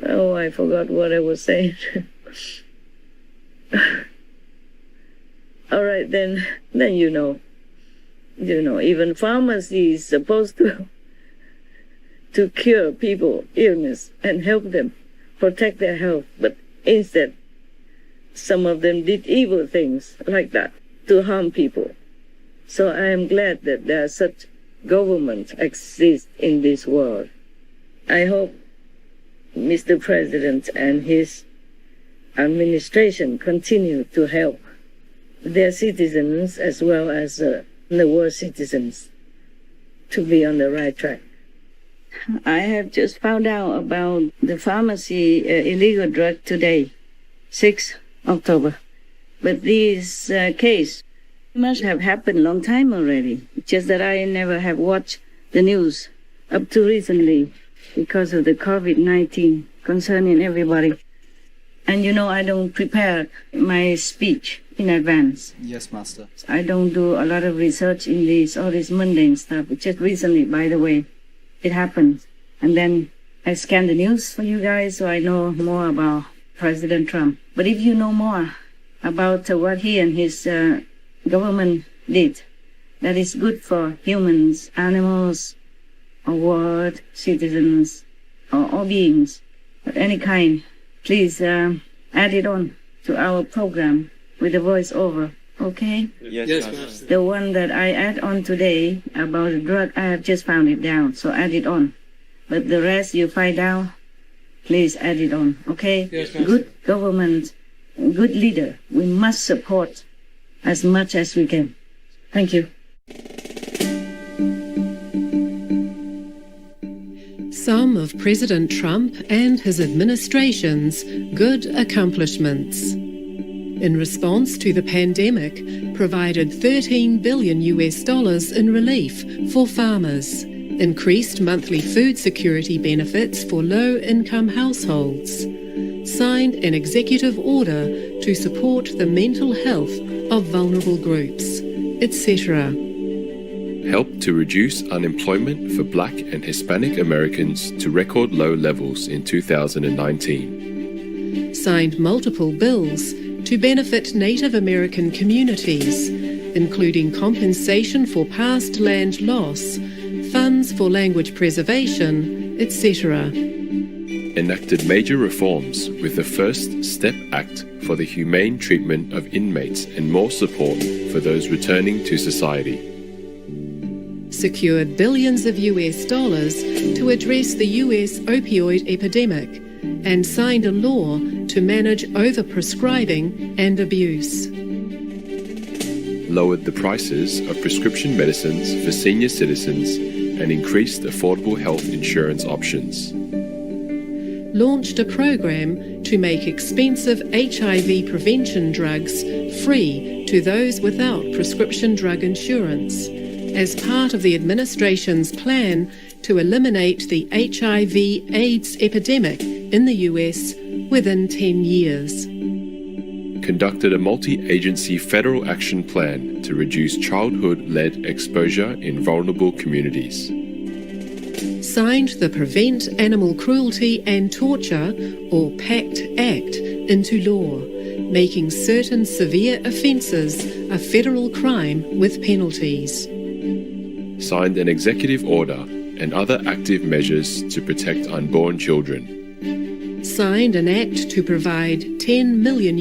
Speaker 3: I forgot what I was saying. All right, then you know, even pharmacy is supposed to cure people illness and help them protect their health, but instead, some of them did evil things like that to harm people. So I am glad that there are such governments exist in this world. I hope Mr. President and his administration continue to help their citizens as well as the world citizens to be on the right track. I have just found out about the pharmacy illegal drug today, 6 October. But this case must have happened long time already. Just that I never have watched the news up to recently because of the COVID-19 concerning everybody. And I don't prepare my speech in advance.
Speaker 4: Yes, Master.
Speaker 3: I don't do a lot of research in all this mundane stuff. Just recently, by the way, it happened. And then I scan the news for you guys so I know more about President Trump. But if you know more about what he and his government did, that is good for humans, animals, or world, citizens, or all beings of any kind, please add it on to our program with the voiceover, okay?
Speaker 11: Yes, Master.
Speaker 3: The one that I add on today about the drug, I have just found it down, so add it on. But the rest you find out, please add it on, okay?
Speaker 11: Yes, Master.
Speaker 3: Good government, good leader, we must support as much as we can. Thank you.
Speaker 17: Some of President Trump and his administration's good accomplishments. In response to the pandemic, provided $13 billion in relief for farmers, increased monthly food security benefits for low-income households, signed an executive order to support the mental health of vulnerable groups, etc.
Speaker 19: Helped to reduce unemployment for Black and Hispanic Americans to record low levels in 2019.
Speaker 17: Signed multiple bills to benefit Native American communities, including compensation for past land loss, funds for language preservation, etc.
Speaker 19: Enacted major reforms with the First Step Act for the humane treatment of inmates and more support for those returning to society.
Speaker 17: Secured billions of US dollars to address the US opioid epidemic and signed a law to manage overprescribing and abuse.
Speaker 19: Lowered the prices of prescription medicines for senior citizens and increased affordable health insurance options.
Speaker 17: launched a program to make expensive HIV prevention drugs free to those without prescription drug insurance, as part of the administration's plan to eliminate the HIV/AIDS epidemic in the US within 10 years.
Speaker 19: Conducted a multi-agency federal action plan to reduce childhood-led exposure in vulnerable communities.
Speaker 17: Signed the Prevent Animal Cruelty and Torture, or PACT Act, into law, making certain severe offences a federal crime with penalties.
Speaker 19: Signed an executive order and other active measures to protect unborn children.
Speaker 17: Signed an act to provide $10 million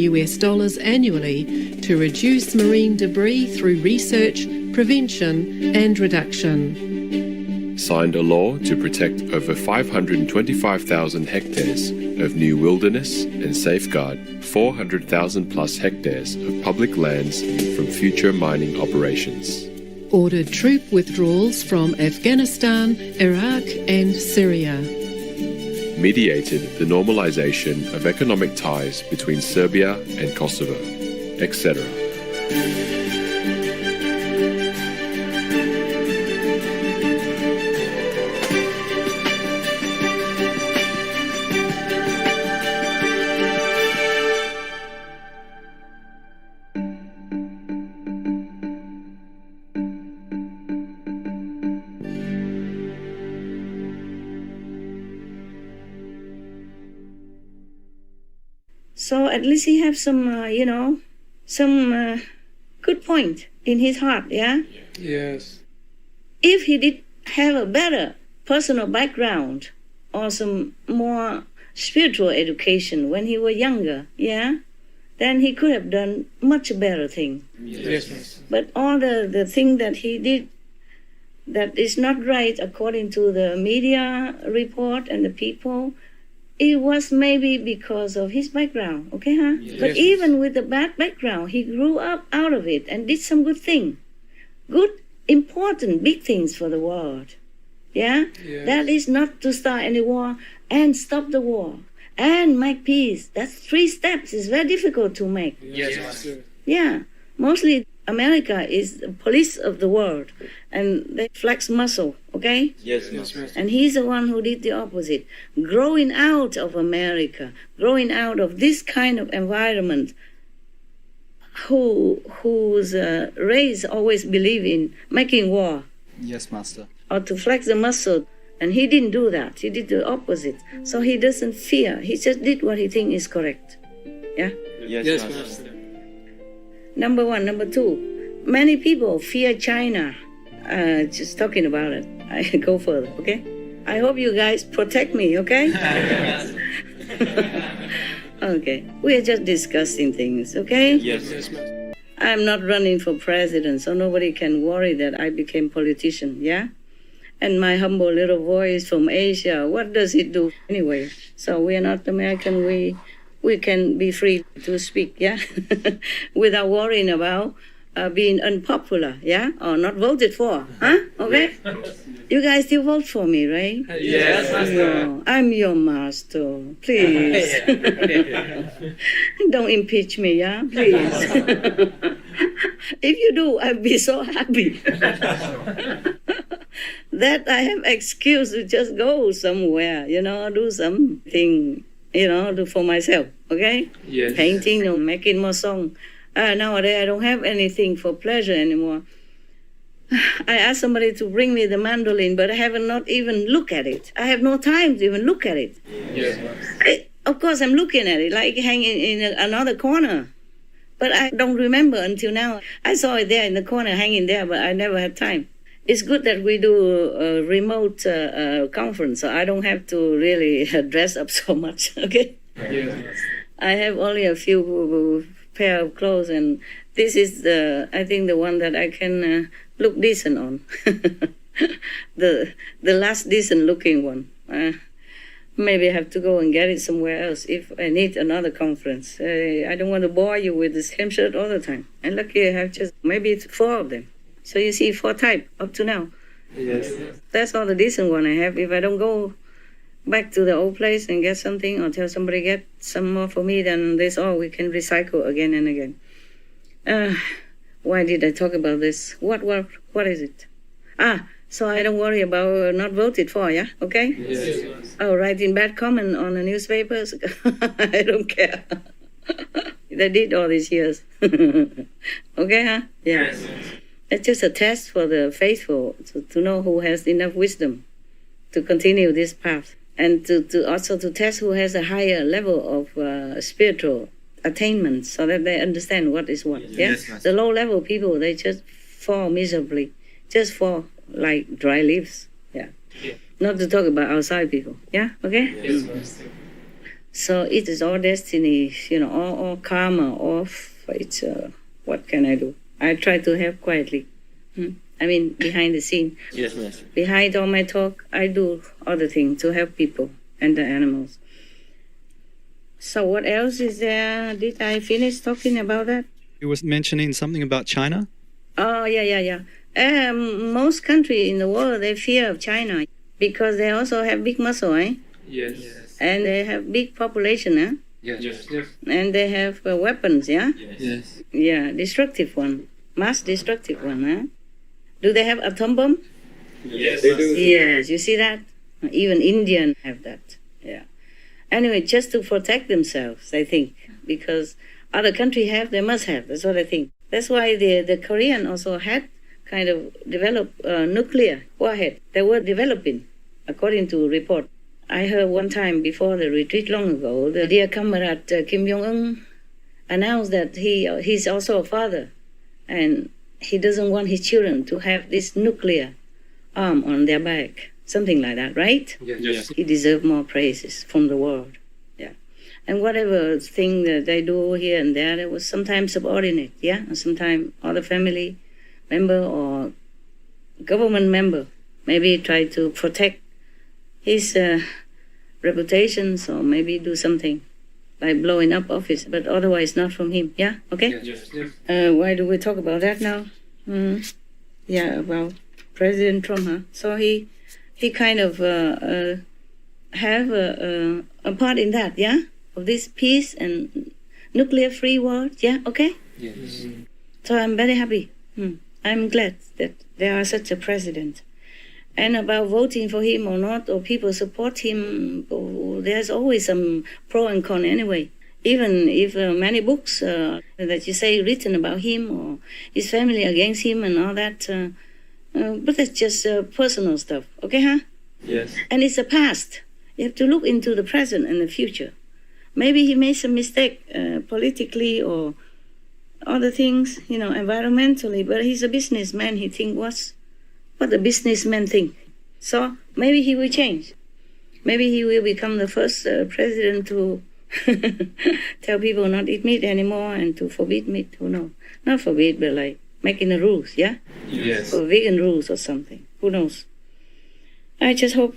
Speaker 17: annually to reduce marine debris through research, prevention and reduction.
Speaker 19: Signed a law to protect over 525,000 hectares of new wilderness and safeguard 400,000 plus hectares of public lands from future mining operations.
Speaker 17: Ordered troop withdrawals from Afghanistan, Iraq and Syria.
Speaker 19: Mediated the normalization of economic ties between Serbia and Kosovo, etc.
Speaker 3: So at least he have some, some good point in his heart, yeah?
Speaker 13: Yes.
Speaker 3: If he did have a better personal background or some more spiritual education when he was younger, yeah, then he could have done much better thing.
Speaker 13: Yes.
Speaker 3: But all the thing that he did that is not right according to the media report and the people, it was maybe because of his background, okay, huh?
Speaker 13: Yes.
Speaker 3: But even with the bad background, he grew up out of it and did some good thing. Good, important, big things for the world. Yeah?
Speaker 13: Yes.
Speaker 3: That is not to start any war and stop the war and make peace. That's 3 steps. It's very difficult to make.
Speaker 13: Yes.
Speaker 3: Yeah. Mostly America is the police of the world and they flex muscle, okay?
Speaker 13: Yes.
Speaker 3: And he's the one who did the opposite. Growing out of America, growing out of this kind of environment, whose race always believe in making war.
Speaker 4: Yes, Master.
Speaker 3: Or to flex the muscle. And he didn't do that. He did the opposite. So he doesn't fear. He just did what he thinks is correct. Yeah?
Speaker 13: Yes, Master.
Speaker 3: Number 1. Number 2, many people fear China. Just talking about it. I go further, okay? I hope you guys protect me, okay? Okay. We are just discussing things, okay?
Speaker 13: Yes, Master.
Speaker 3: I'm not running for president, so nobody can worry that I became politician, yeah? And my humble little voice from Asia, what does it do anyway? So we are not American, we can be free to speak, yeah? Without worrying about being unpopular, yeah? Or not voted for, huh? Okay? You guys still vote for me, right?
Speaker 13: Yes, Master.
Speaker 3: I'm your master, please. Don't impeach me, yeah? Please. If you do, I'll be so happy. That I have excuse to just go somewhere, do something, do for myself, okay?
Speaker 13: Yes.
Speaker 3: Painting or making more song. Nowadays, I don't have anything for pleasure anymore. I asked somebody to bring me the mandolin, but I haven't not even looked at it. I have no time to even look at it.
Speaker 13: Yes.
Speaker 3: Of course, I'm looking at it, like hanging in another corner. But I don't remember until now. I saw it there in the corner, hanging there, but I never had time. It's good that we do a remote conference, so I don't have to really dress up so much, okay?
Speaker 13: Yes.
Speaker 3: I have only a few pair of clothes, and this is I think the one that I can look decent on. the last decent looking one. Maybe I have to go and get it somewhere else if I need another conference. I don't want to bore you with the same shirt all the time. And lucky I have just maybe 4 of them. So you see 4 types up to now.
Speaker 13: Yes.
Speaker 3: That's all the decent one I have. If I don't go back to the old place and get something, or tell somebody get some more for me, then this all we can recycle again and again. Why did I talk about this? What is it? So I don't worry about not voted for, yeah? Okay?
Speaker 2: Yes.
Speaker 3: Oh, writing bad comment on the newspapers? I don't care. They did all these years. Okay, huh? Yeah.
Speaker 2: Yes.
Speaker 3: It's just a test for the faithful to know who has enough wisdom to continue this path, and to also to test who has a higher level of spiritual attainment, so that they understand what is what. Yeah?
Speaker 2: Yes,
Speaker 3: The low level people, they just fall miserably, just fall like dry leaves. Yeah. Not to talk about outside people. Yeah? Okay?
Speaker 2: Yes.
Speaker 3: So it is all destiny, all karma, all fate. What can I do? I try to help quietly. I mean, behind the scene.
Speaker 14: Yes, Master.
Speaker 3: Behind all my talk, I do other things to help people and the animals. So what else is there? Did I finish talking about that?
Speaker 4: You was mentioning something about China?
Speaker 3: Oh, yeah. Most countries in the world, they fear of China because they also have big muscle, eh?
Speaker 12: Yes.
Speaker 3: And they have big population, eh?
Speaker 12: Yes.
Speaker 3: And they have weapons, yeah?
Speaker 12: Yes.
Speaker 3: Yeah, destructive one. Mass destructive one, eh? Do they have atom bomb?
Speaker 2: Yes, they do.
Speaker 3: Yes, you see that? Even Indians have that, yeah. Anyway, just to protect themselves, I think, because other countries have, they must have. That's what I think. That's why the Korean also had kind of developed nuclear warhead. They were developing, according to report. I heard one time before the retreat long ago, the dear comrade Kim Jong-un announced that he's also a father, and he doesn't want his children to have this nuclear arm on their back. Something like that, right?
Speaker 12: Yes.
Speaker 3: He deserves more praises from the world. Yeah. And whatever thing that they do here and there, it was sometimes subordinate, yeah? And sometimes other family member or government member maybe try to protect his reputation, or maybe do something like blowing up office, but otherwise not from him. Yeah? Okay?
Speaker 12: Yes.
Speaker 3: Why do we talk about that now? Yeah, about President Trump, huh? So he kind of have a part in that, yeah? Of this peace and nuclear-free world, yeah? Okay?
Speaker 12: Yes.
Speaker 3: So I'm very happy. I'm glad that there are such a president. And about voting for him or not, or people support him, there's always some pro and con anyway. Even if many books that you say written about him or his family against him and all that, but that's just personal stuff, okay, huh?
Speaker 12: Yes.
Speaker 3: And it's the past. You have to look into the present and the future. Maybe he made some mistake politically or other things, environmentally, but he's a businessman. He think what the businessmen think. So maybe he will change. Maybe he will become the first president to tell people not eat meat anymore and to forbid meat. Who knows? Not forbid, but like making the rules, yeah?
Speaker 12: Yes.
Speaker 3: Or vegan rules or something. Who knows? I just hope.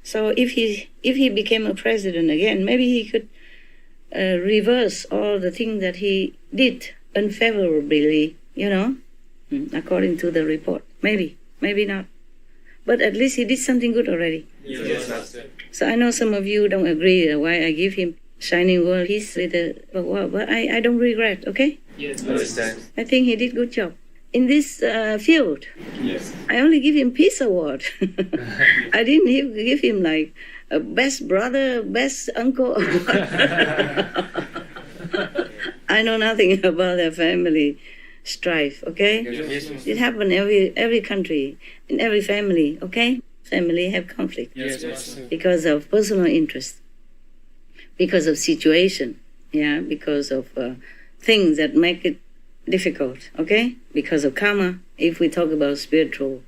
Speaker 3: So if he became a president again, maybe he could reverse all the things that he did unfavorably, according to the report. Maybe not. But at least he did something good already.
Speaker 12: Yes, Master.
Speaker 3: So I know some of you don't agree why I give him shining world peace but I don't regret, okay?
Speaker 12: Yes, understand.
Speaker 3: I think he did good job. In this field,
Speaker 12: Yes.
Speaker 3: I only give him peace award. I didn't give him like a best brother, best uncle. I know nothing about their family strife, okay?
Speaker 12: Yes.
Speaker 3: It happens in every country, in every family, okay? Family have conflict
Speaker 12: Yes, Master.
Speaker 3: because of personal interest, because of situation, yeah, because of things that make it difficult, okay? Because of karma. If we talk about spiritual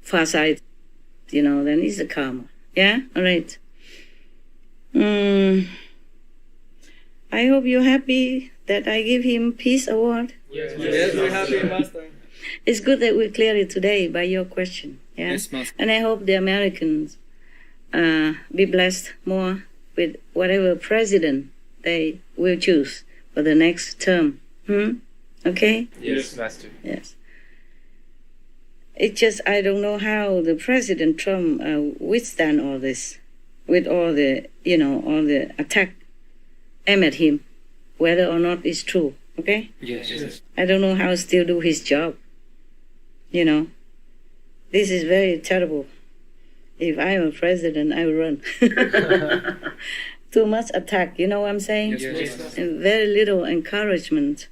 Speaker 3: far side, then it's the karma. Yeah? All right. I hope you're happy that I give him peace award.
Speaker 12: Yes,
Speaker 15: we're happy, Master.
Speaker 3: It's good that we cleared it today by your question. Yeah?
Speaker 15: Yes, Master.
Speaker 3: And I hope the Americans be blessed more with whatever president they will choose for the next term. Okay?
Speaker 12: Yes, Master.
Speaker 3: Yes. It's just I don't know how the President Trump withstand all this. with all the, all the attack aimed at him, whether or not it's true, okay?
Speaker 9: Yes.
Speaker 3: I don't know how still do his job, This is very terrible. If I'm a president, I will run. Too much attack, you know what I'm saying?
Speaker 9: Yes.
Speaker 3: And very little encouragement.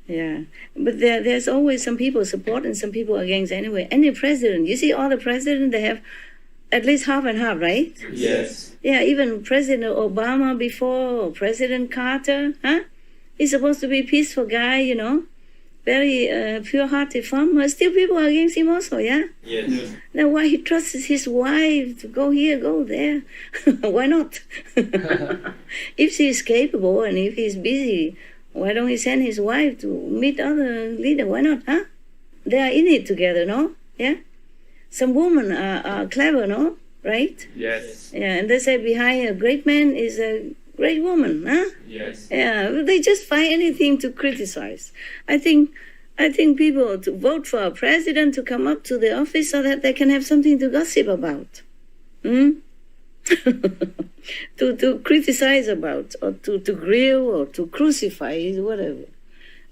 Speaker 3: Yeah, but there's always some people support and some people against anyway. Any president, you see all the presidents, they have at least half and half, right?
Speaker 9: Yes.
Speaker 3: Yeah, even President Obama before, or President Carter, He's supposed to be a peaceful guy, very pure-hearted farmer. Still people are against him also, yeah?
Speaker 9: Yes.
Speaker 3: Then why he trusts his wife to go here, go there? Why not? If she's capable and if he's busy, why don't he send his wife to meet other leaders? Why not, They are in it together, no? Yeah? Some women are clever, no? Right?
Speaker 9: Yes.
Speaker 3: Yeah, and they say behind a great man is a great woman,
Speaker 9: Yes.
Speaker 3: Yeah, they just find anything to criticize. I think people to vote for a president to come up to the office so that they can have something to gossip about. To criticize about, or to grill, or to crucify, whatever.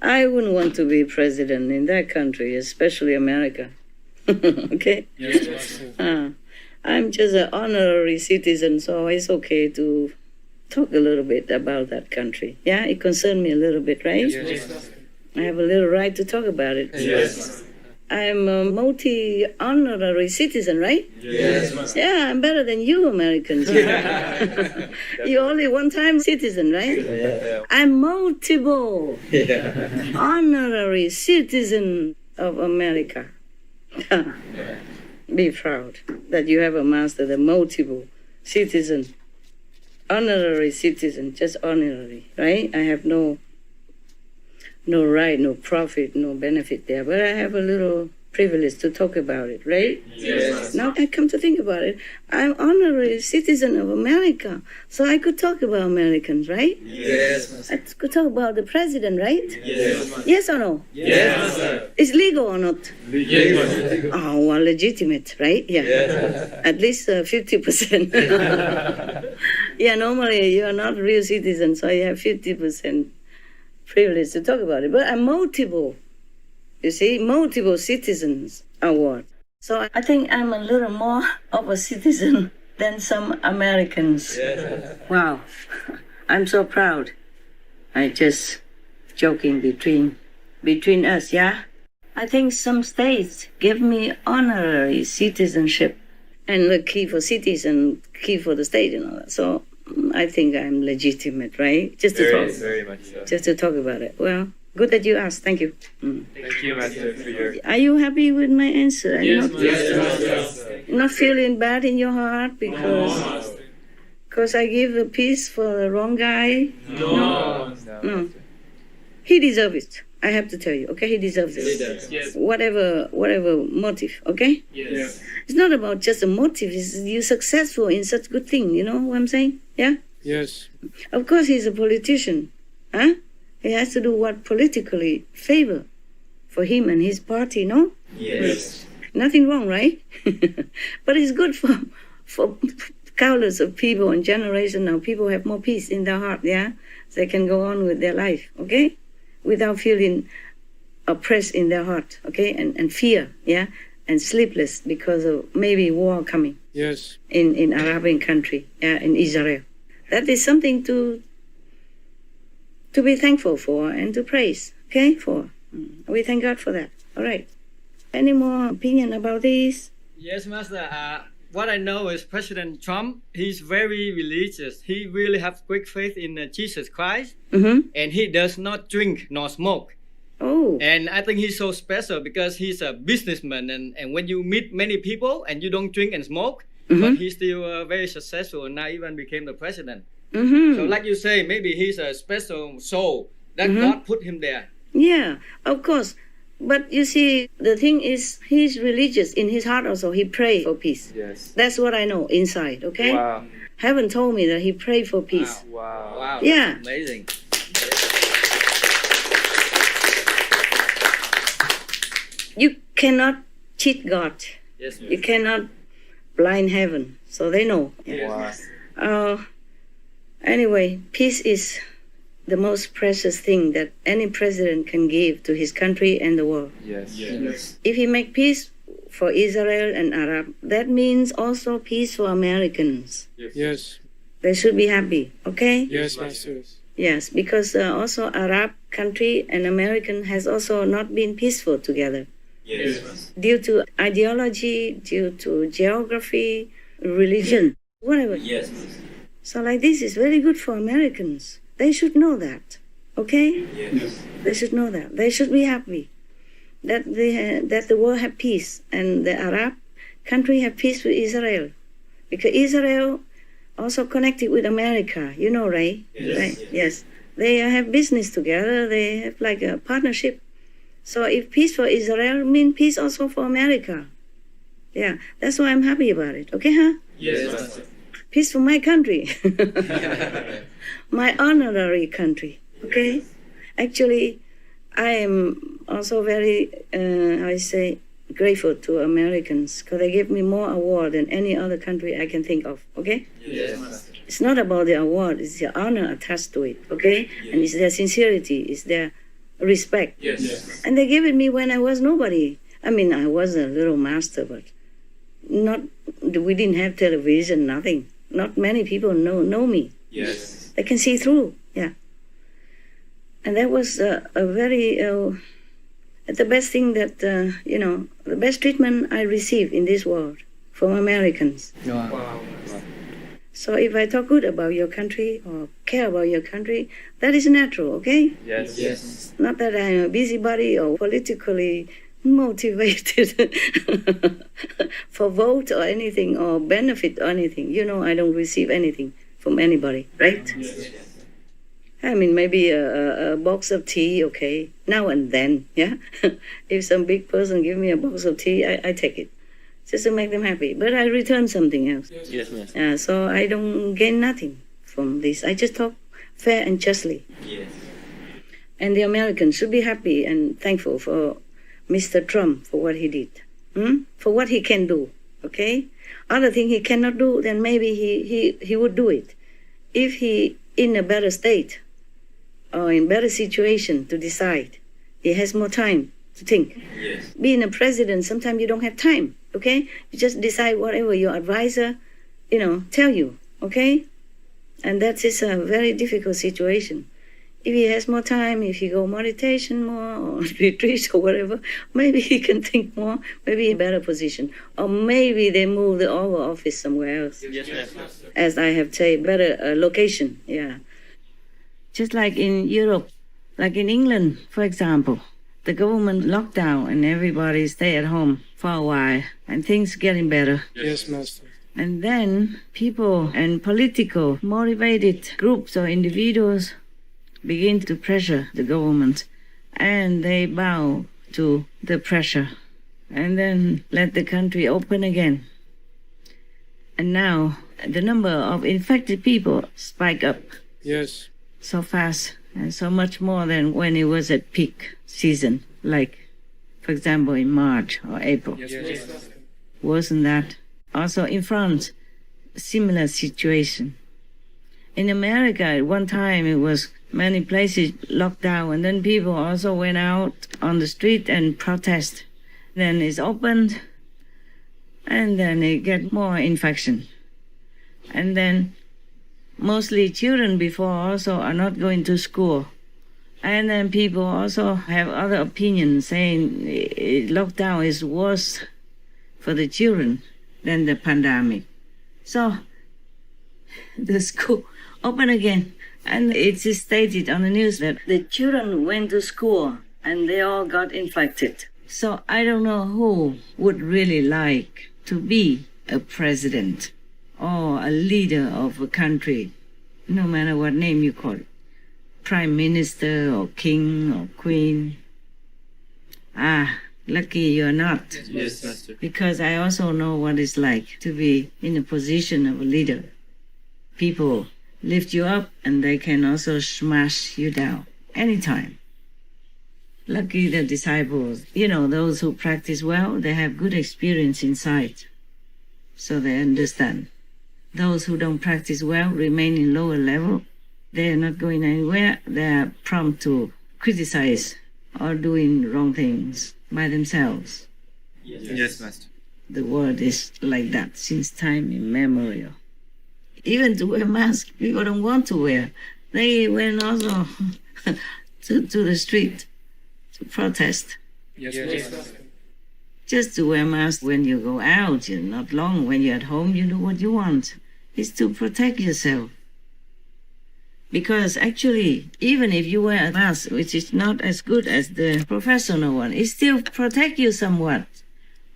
Speaker 3: I wouldn't want to be president in that country, especially America. Okay?
Speaker 9: Yes.
Speaker 3: I'm just an honorary citizen, so it's okay to talk a little bit about that country. Yeah, it concerns me a little bit, right?
Speaker 9: Yes.
Speaker 3: I have a little right to talk about it.
Speaker 9: Yes.
Speaker 3: I'm a multi-honorary citizen, right?
Speaker 9: Yes.
Speaker 3: Yeah, I'm better than you Americans. You're only one-time citizen, right?
Speaker 9: Yeah.
Speaker 3: I'm multiple honorary citizen of America. Be proud that you have a master, the multiple citizen. Honorary citizen, just honorary, right? I have no right, no profit, no benefit there, but I have a little privilege to talk about it, right?
Speaker 9: Yes.
Speaker 3: Now I come to think about it, I'm honorary citizen of America, so I could talk about Americans, right?
Speaker 9: Yes.
Speaker 3: I could talk about the president, right?
Speaker 9: Yes.
Speaker 3: Yes or no?
Speaker 9: Yes, sir.
Speaker 3: It's legal or not?
Speaker 9: Yes.
Speaker 3: Oh, well, legitimate, right? Yeah.
Speaker 9: Yes.
Speaker 3: At least 50%. Yeah, normally you are not real citizen, so you have 50% privilege to talk about it. But I'm multiple, you see, multiple citizens award. So I think I'm a little more of a citizen than some Americans.
Speaker 9: Yes.
Speaker 3: Wow, I'm so proud. I just joking between us, yeah? I think some states give me honorary citizenship and the key for cities and key for the state and all that. So I think I'm legitimate, right? Just to talk.
Speaker 9: Very much so.
Speaker 3: Just to talk about it. Well, good that you asked. Thank you.
Speaker 9: Thank you, Master, for your...
Speaker 3: Are you happy with my answer?
Speaker 9: Yes, Master.
Speaker 3: Not feeling bad in your heart because I give a piece for the wrong guy? No. He deserves it. I have to tell you, okay? He deserves it.
Speaker 9: Yes.
Speaker 3: Whatever motive, okay?
Speaker 9: Yes.
Speaker 3: It's not about just a motive. It's you're successful in such good thing. You know what I'm saying? Yeah?
Speaker 13: Yes.
Speaker 3: Of course he's a politician. He has to do what politically favor for him and his party, no?
Speaker 9: Yes.
Speaker 3: Nothing wrong, right? But it's good for countless of people and generation now. People have more peace in their heart, yeah? So they can go on with their life, okay? Without feeling oppressed in their heart, okay? And fear, yeah? And sleepless because of maybe war coming.
Speaker 13: Yes.
Speaker 3: In Arabian country, in Israel. That is something to be thankful for and to praise, okay? For. We thank God for that. All right. Any more opinion about this?
Speaker 15: Yes, Master. What I know is President Trump, he's very religious. He really has great faith in Jesus Christ.
Speaker 3: Mm-hmm.
Speaker 15: And he does not drink nor smoke.
Speaker 3: Oh.
Speaker 15: And I think he's so special because he's a businessman. And when you meet many people and you don't drink and smoke, but he's still very successful and now even became the president.
Speaker 3: Mm-hmm.
Speaker 15: So like you say, maybe he's a special soul that God put him there.
Speaker 3: Yeah, of course. But you see, the thing is, he's religious in his heart also. He prayed for peace.
Speaker 9: Yes.
Speaker 3: That's what I know inside, okay?
Speaker 9: Wow.
Speaker 3: Heaven told me that he prayed for peace.
Speaker 9: Wow.
Speaker 15: Wow.
Speaker 3: Yeah.
Speaker 15: That's amazing.
Speaker 3: You cannot cheat God.
Speaker 15: Yes,
Speaker 3: You cannot blind heaven. so they know. Anyway, peace is the most precious thing that any president can give to his country and the world. If he make peace for Israel and Arab, that means also peace for Americans. They should be happy, okay?
Speaker 20: Yes, Master.
Speaker 3: Yes, because also Arab country and American has also not been peaceful together. Due to ideology, due to geography, religion, whatever. So like this is very good for Americans. They should know that, okay? They should know that. They should be happy that the world have peace and the Arab country have peace with Israel, because Israel also connected with America. You know, right? Yes. They have business together. They have like a partnership. So if peace for Israel means peace also for America. Yeah, that's why I'm happy about it. Okay, huh?
Speaker 20: Yes.
Speaker 3: Peace for my country. My honorary country. Okay? Actually, I am also very, grateful to Americans because they give me more award than any other country I can think of. Okay? It's not about the award, it's the honor attached to it. Okay? And it's their sincerity, it's their respect. And they gave it me when I was nobody. I mean, I was a little master, but we didn't have television, nothing. Not many people know me. They can see through, yeah. And that was a very, the best thing that, the best treatment I received in this world from Americans.
Speaker 20: Wow.
Speaker 3: So if I talk good about your country or care about your country, that is natural, okay?
Speaker 20: Yes.
Speaker 3: Not that I'm a busybody or politically motivated for vote or anything or benefit or anything. You know, I don't receive anything from anybody, right? I mean, maybe a box of tea, okay, now and then, yeah? If some big person give me a box of tea, I take it, just to make them happy. But I return something else. So I don't gain nothing from this. I just talk fair and justly. And the Americans should be happy and thankful for Mr. Trump for what he did, for what he can do, okay? Other thing he cannot do, then maybe he would do it. If he in a better state or in better situation to decide, he has more time to think. Being a president, sometimes you don't have time, okay? You just decide whatever your advisor, tell you, okay? And that is a very difficult situation. If he has more time, if he go meditation more or retreat or whatever, maybe he can think more, maybe in a better position. Or maybe they move the Oval Office somewhere else. As I have said, better location, yeah. Just like in Europe, like in England, for example, the government locked down and everybody stay at home for a while and things getting better.
Speaker 20: Yes, Master.
Speaker 3: And then people and political motivated groups or individuals begin to pressure the government, and they bow to the pressure, and then let the country open again. And now the number of infected people spike up so fast, and so much more than when it was at peak season, like, for example, in March or April. Worse than that. Also in France, similar situation. In America, at one time, it was many places locked down, and then people also went out on the street and protest. Then it's opened, and then it get more infection. And then mostly children before also are not going to school. And then people also have other opinions saying lockdown is worse for the children than the pandemic. So the school open again. And it's stated on the news that the children went to school and they all got infected. So I don't know who would really like to be a president or a leader of a country, no matter what name you call it. Prime Minister or King or Queen. Lucky you're not.
Speaker 20: Yes, Master.
Speaker 3: Because I also know what it's like to be in a position of a leader. People lift you up and they can also smash you down anytime. Lucky the disciples, those who practice well, they have good experience inside. So they understand.
Speaker 18: Those who don't practice well remain in lower level. They are not going anywhere. They are prompt to criticize or doing wrong things by themselves.
Speaker 10: Yes, Master.
Speaker 18: The world is like that since time immemorial. Even to wear masks, people don't want to wear. They went also to the street to protest.
Speaker 10: Yes.
Speaker 18: Just to wear masks when you go out, not long. When you're at home, you do what you want. It's to protect yourself. Because actually, even if you wear a mask, which is not as good as the professional one, it still protects you somewhat.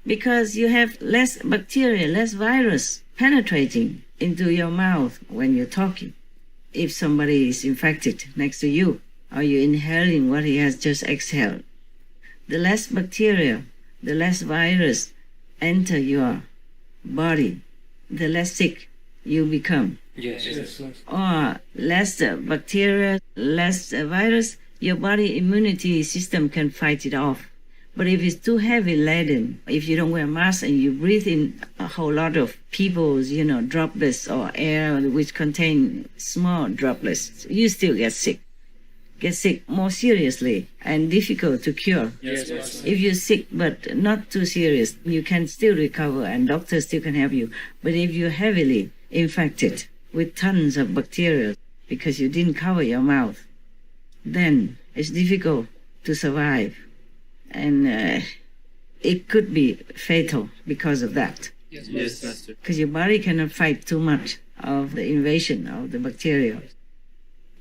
Speaker 18: Because you have less bacteria, less virus penetrating into your mouth when you're talking. If somebody is infected next to you, or you're inhaling what he has just exhaled, the less bacteria, the less virus enter your body, the less sick you become.
Speaker 10: Yes.
Speaker 18: Or less bacteria, less virus, your body immunity system can fight it off. But if it's too heavy laden, if you don't wear a mask and you breathe in a whole lot of people's, droplets or air which contain small droplets, you still get sick. Get sick more seriously and difficult to cure.
Speaker 10: Yes.
Speaker 18: If you're sick but not too serious, you can still recover and doctors still can help you. But if you're heavily infected with tons of bacteria because you didn't cover your mouth, then it's difficult to survive. And it could be fatal because of that.
Speaker 10: Yes, Master.
Speaker 18: Because your body cannot fight too much of the invasion of the bacteria.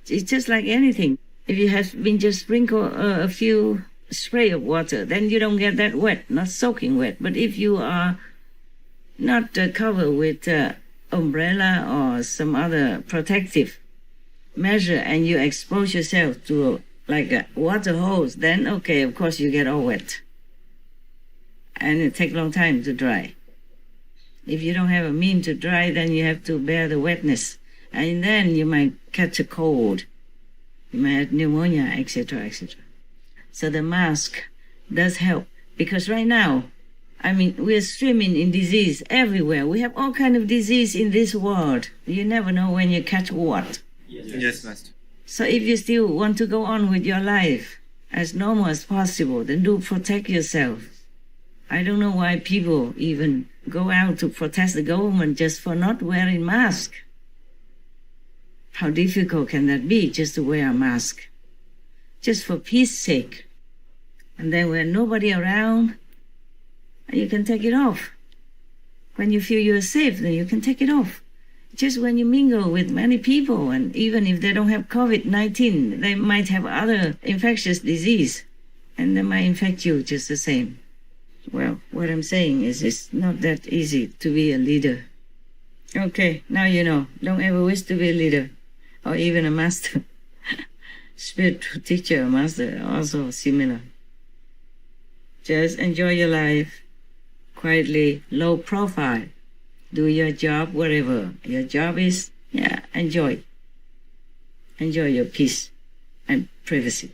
Speaker 18: It's just like anything. If you have been just sprinkle a few spray of water, then you don't get that wet, not soaking wet. But if you are not covered with umbrella or some other protective measure and you expose yourself to like a water hose, then okay, of course you get all wet. And it takes a long time to dry. If you don't have a mean to dry, then you have to bear the wetness. And then you might catch a cold. You might have pneumonia, etc., etc. So the mask does help. Because right now, we're swimming in disease everywhere. We have all kinds of disease in this world. You never know when you catch what.
Speaker 10: Yes, Master.
Speaker 18: So if you still want to go on with your life as normal as possible, then do protect yourself. I don't know why people even go out to protest the government just for not wearing masks. How difficult can that be, just to wear a mask? Just for peace sake. And then when nobody around, you can take it off. When you feel you're safe, then you can take it off. Just when you mingle with many people, and even if they don't have COVID-19, they might have other infectious disease, and they might infect you just the same. Well, what I'm saying is it's not that easy to be a leader. Okay, now you know. Don't ever wish to be a leader, or even a master. Spiritual teacher or master, also similar. Just enjoy your life, quietly, low profile. Do your job, whatever your job is. Enjoy. Enjoy your peace and privacy.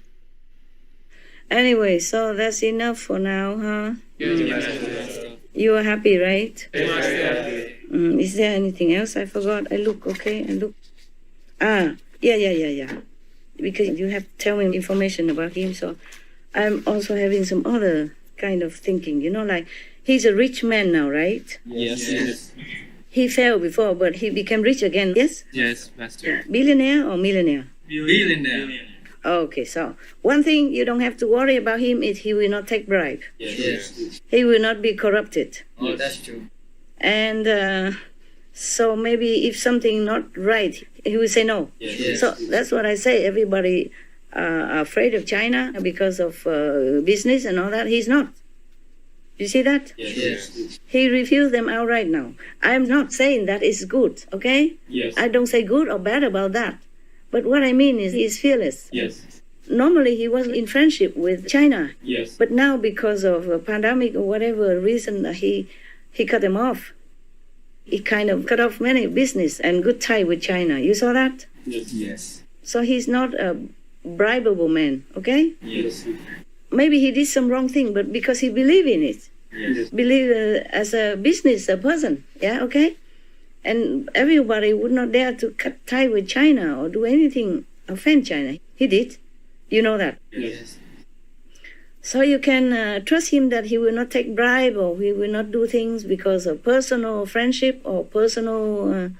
Speaker 18: Anyway, so that's enough for now, huh?
Speaker 10: Yes,
Speaker 18: You are happy, right?
Speaker 10: Yes,
Speaker 18: Is there anything else I forgot? I look, okay? I look. Yeah. Because you have to tell me information about him, so I'm also having some other kind of thinking. Like, he's a rich man now, right?
Speaker 10: Yes.
Speaker 18: He fell before, but he became rich again, yes?
Speaker 10: Yes, Master.
Speaker 18: Billionaire or millionaire?
Speaker 10: Billionaire.
Speaker 18: Okay, so one thing you don't have to worry about him is he will not take bribe.
Speaker 10: Yes.
Speaker 18: He will not be corrupted.
Speaker 15: Oh, that's true.
Speaker 18: And so maybe if something not right, he will say no.
Speaker 10: Yes.
Speaker 18: So that's what I say. Everybody are afraid of China because of business and all that. He's not. You see that?
Speaker 10: Yes.
Speaker 18: He refused them outright now. I'm not saying that is good, okay?
Speaker 10: Yes.
Speaker 18: I don't say good or bad about that. But what I mean is he's fearless.
Speaker 10: Yes.
Speaker 18: Normally he was in friendship with China.
Speaker 10: Yes.
Speaker 18: But now because of a pandemic or whatever reason, he cut them off. He kind of cut off many business and good tie with China. You saw that?
Speaker 10: Yes.
Speaker 18: So he's not a bribable man, okay?
Speaker 10: Yes.
Speaker 18: Maybe he did some wrong thing, but because he believed in it.
Speaker 10: Yes.
Speaker 18: Believe as a business person, yeah, okay?
Speaker 3: And everybody would not dare to cut tie with China or do anything offend China. He did. You know that.
Speaker 20: Yes.
Speaker 3: So you can trust him that he will not take bribe or he will not do things because of personal friendship or personal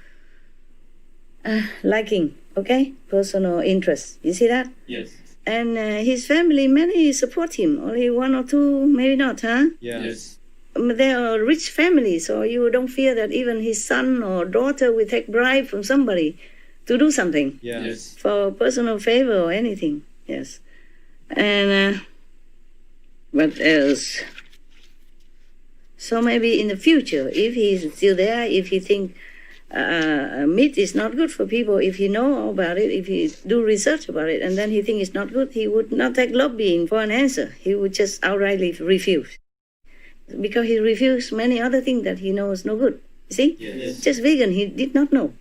Speaker 3: liking, okay? Personal interest. You see that?
Speaker 20: Yes.
Speaker 3: And his family, many support him. Only one or two, maybe not, huh?
Speaker 20: Yes.
Speaker 3: They are a rich family, so you don't fear that even his son or daughter will take bribe from somebody to do something.
Speaker 20: Yes.
Speaker 3: For personal favor or anything. Yes. And what else? So maybe in the future, if he's still there, if he think meat is not good for people, if he know about it, if he do research about it, and then he think it's not good, he would not take lobbying for an answer. He would just outrightly refuse. Because he refused many other things that he knows no good. You see?
Speaker 20: Yes.
Speaker 3: Just vegan, he did not know.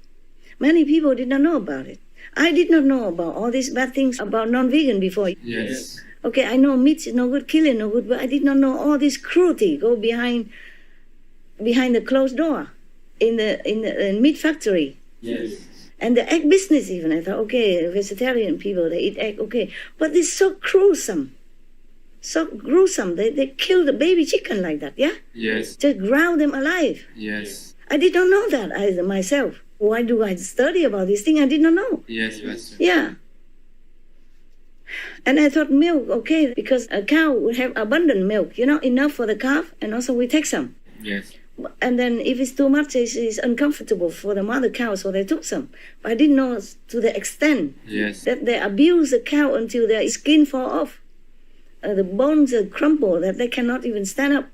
Speaker 3: Many people did not know about it. I did not know about all these bad things about non-vegan before.
Speaker 20: Yes.
Speaker 3: Okay, I know meat is no good, killing no good, but I did not know all this cruelty go behind the closed door in the meat factory.
Speaker 20: Yes.
Speaker 3: And the egg business even. I thought, okay, vegetarian people, they eat egg, okay. But it's so gruesome. So gruesome. They kill the baby chicken like that, yeah?
Speaker 20: Yes.
Speaker 3: Just ground them alive.
Speaker 20: Yes.
Speaker 3: I did not know that either myself. Why do I study about this thing? I did not know.
Speaker 20: Yes, Master.
Speaker 3: Yeah. And I thought milk, okay, because a cow would have abundant milk, enough for the calf, and also we take some.
Speaker 20: Yes.
Speaker 3: And then if it's too much, it's uncomfortable for the mother cow, so they took some. But I didn't know to the extent that they abuse the cow until their skin fall off. The bones crumble, that they cannot even stand up.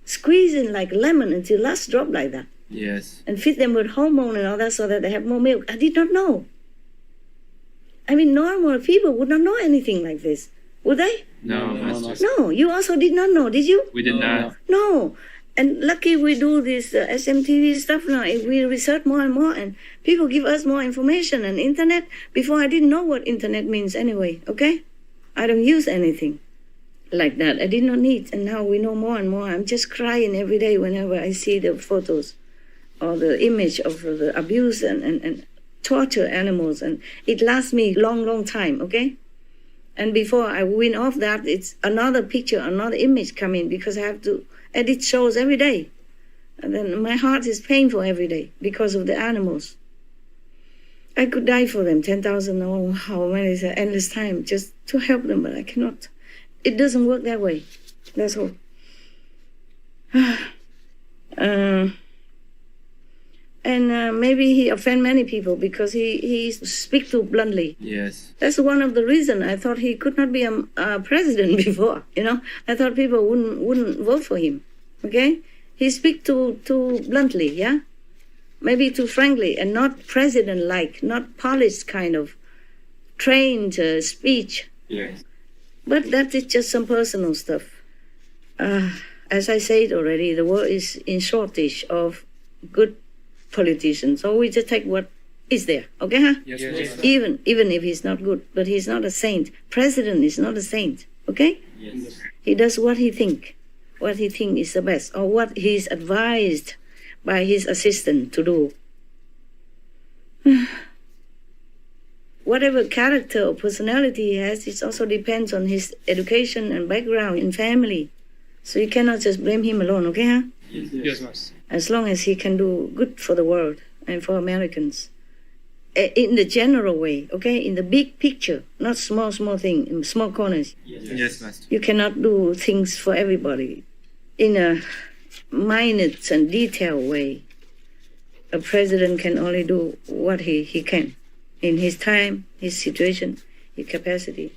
Speaker 3: Squeezing like lemon until last drop like that.
Speaker 20: Yes.
Speaker 3: And feed them with hormone and all that so that they have more milk. I did not know. I mean, normal people would not know anything like this. Would they?
Speaker 20: No, Master.
Speaker 3: No, you also did not know, did you?
Speaker 20: We did not.
Speaker 3: No. And lucky we do this SMTV stuff now. If we research more and more and people give us more information and internet. Before I didn't know what internet means anyway, okay? I don't use anything like that. I did not need. And now we know more and more. I'm just crying every day whenever I see the photos or the image of the abuse and torture animals. And it lasts me long time, okay? And before I win off that, it's another picture, another image coming because I have to edit shows every day. And then my heart is painful every day because of the animals. I could die for them, 10,000 or how many, is an endless time, just to help them, but I cannot. It doesn't work that way. That's all. And maybe he offend many people because he speak too bluntly.
Speaker 20: Yes.
Speaker 3: That's one of the reasons I thought he could not be a president before. I thought people wouldn't vote for him. Okay, he speak too bluntly, yeah, maybe too frankly, and not president-like, not polished kind of trained speech.
Speaker 20: Yes.
Speaker 3: But that is just some personal stuff. As I said already, the world is in shortage of good politicians, so we just take what is there, okay, huh?
Speaker 20: Yes, yes.
Speaker 3: Even if he's not good, but he's not a saint. President is not a saint, okay?
Speaker 20: Yes.
Speaker 3: He does what he think is the best, or what he's advised by his assistant to do. Whatever character or personality he has, it also depends on his education and background in family. So you cannot just blame him alone, okay, huh?
Speaker 20: Yes, Master.
Speaker 3: As long as he can do good for the world and for Americans. In the general way, okay? In the big picture, not small thing, in small corners.
Speaker 20: Yes, Master.
Speaker 3: You cannot do things for everybody in a minute and detailed way. A president can only do what he can in his time, his situation, his capacity.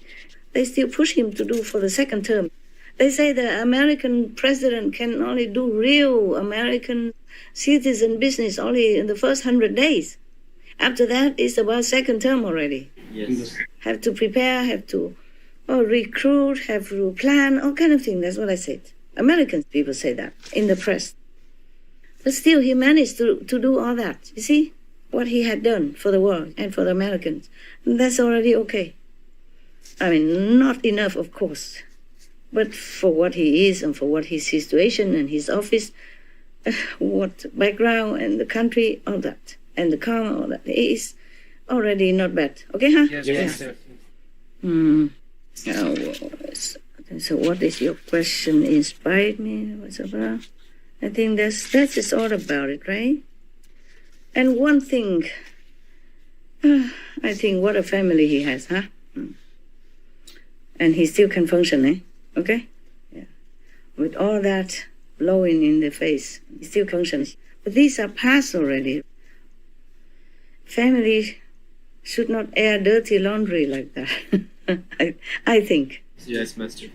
Speaker 3: They still push him to do for the second term. They say the American president can only do real American citizen business only in the first 100 days. After that, it's about second term already.
Speaker 20: Yes.
Speaker 3: Have to prepare, have to recruit, have to plan, all kind of things. That's what I said. American people say that in the press. But still, he managed to do all that. You see what he had done for the world and for the Americans. That's already okay. I mean, not enough, of course. But for what he is and for what his situation and his office, what background and the country, all that, and the karma, all that is already not bad. Okay, huh?
Speaker 20: Yes.
Speaker 3: So what is your question? Inspired me? What's about? I think that's just all about it, right? And one thing, I think what a family he has, huh? And he still can function, eh? Okay? Yeah. With all that blowing in the face, he still functions. But these are past already. Family should not air dirty laundry like that. I think.
Speaker 20: Yes, Master.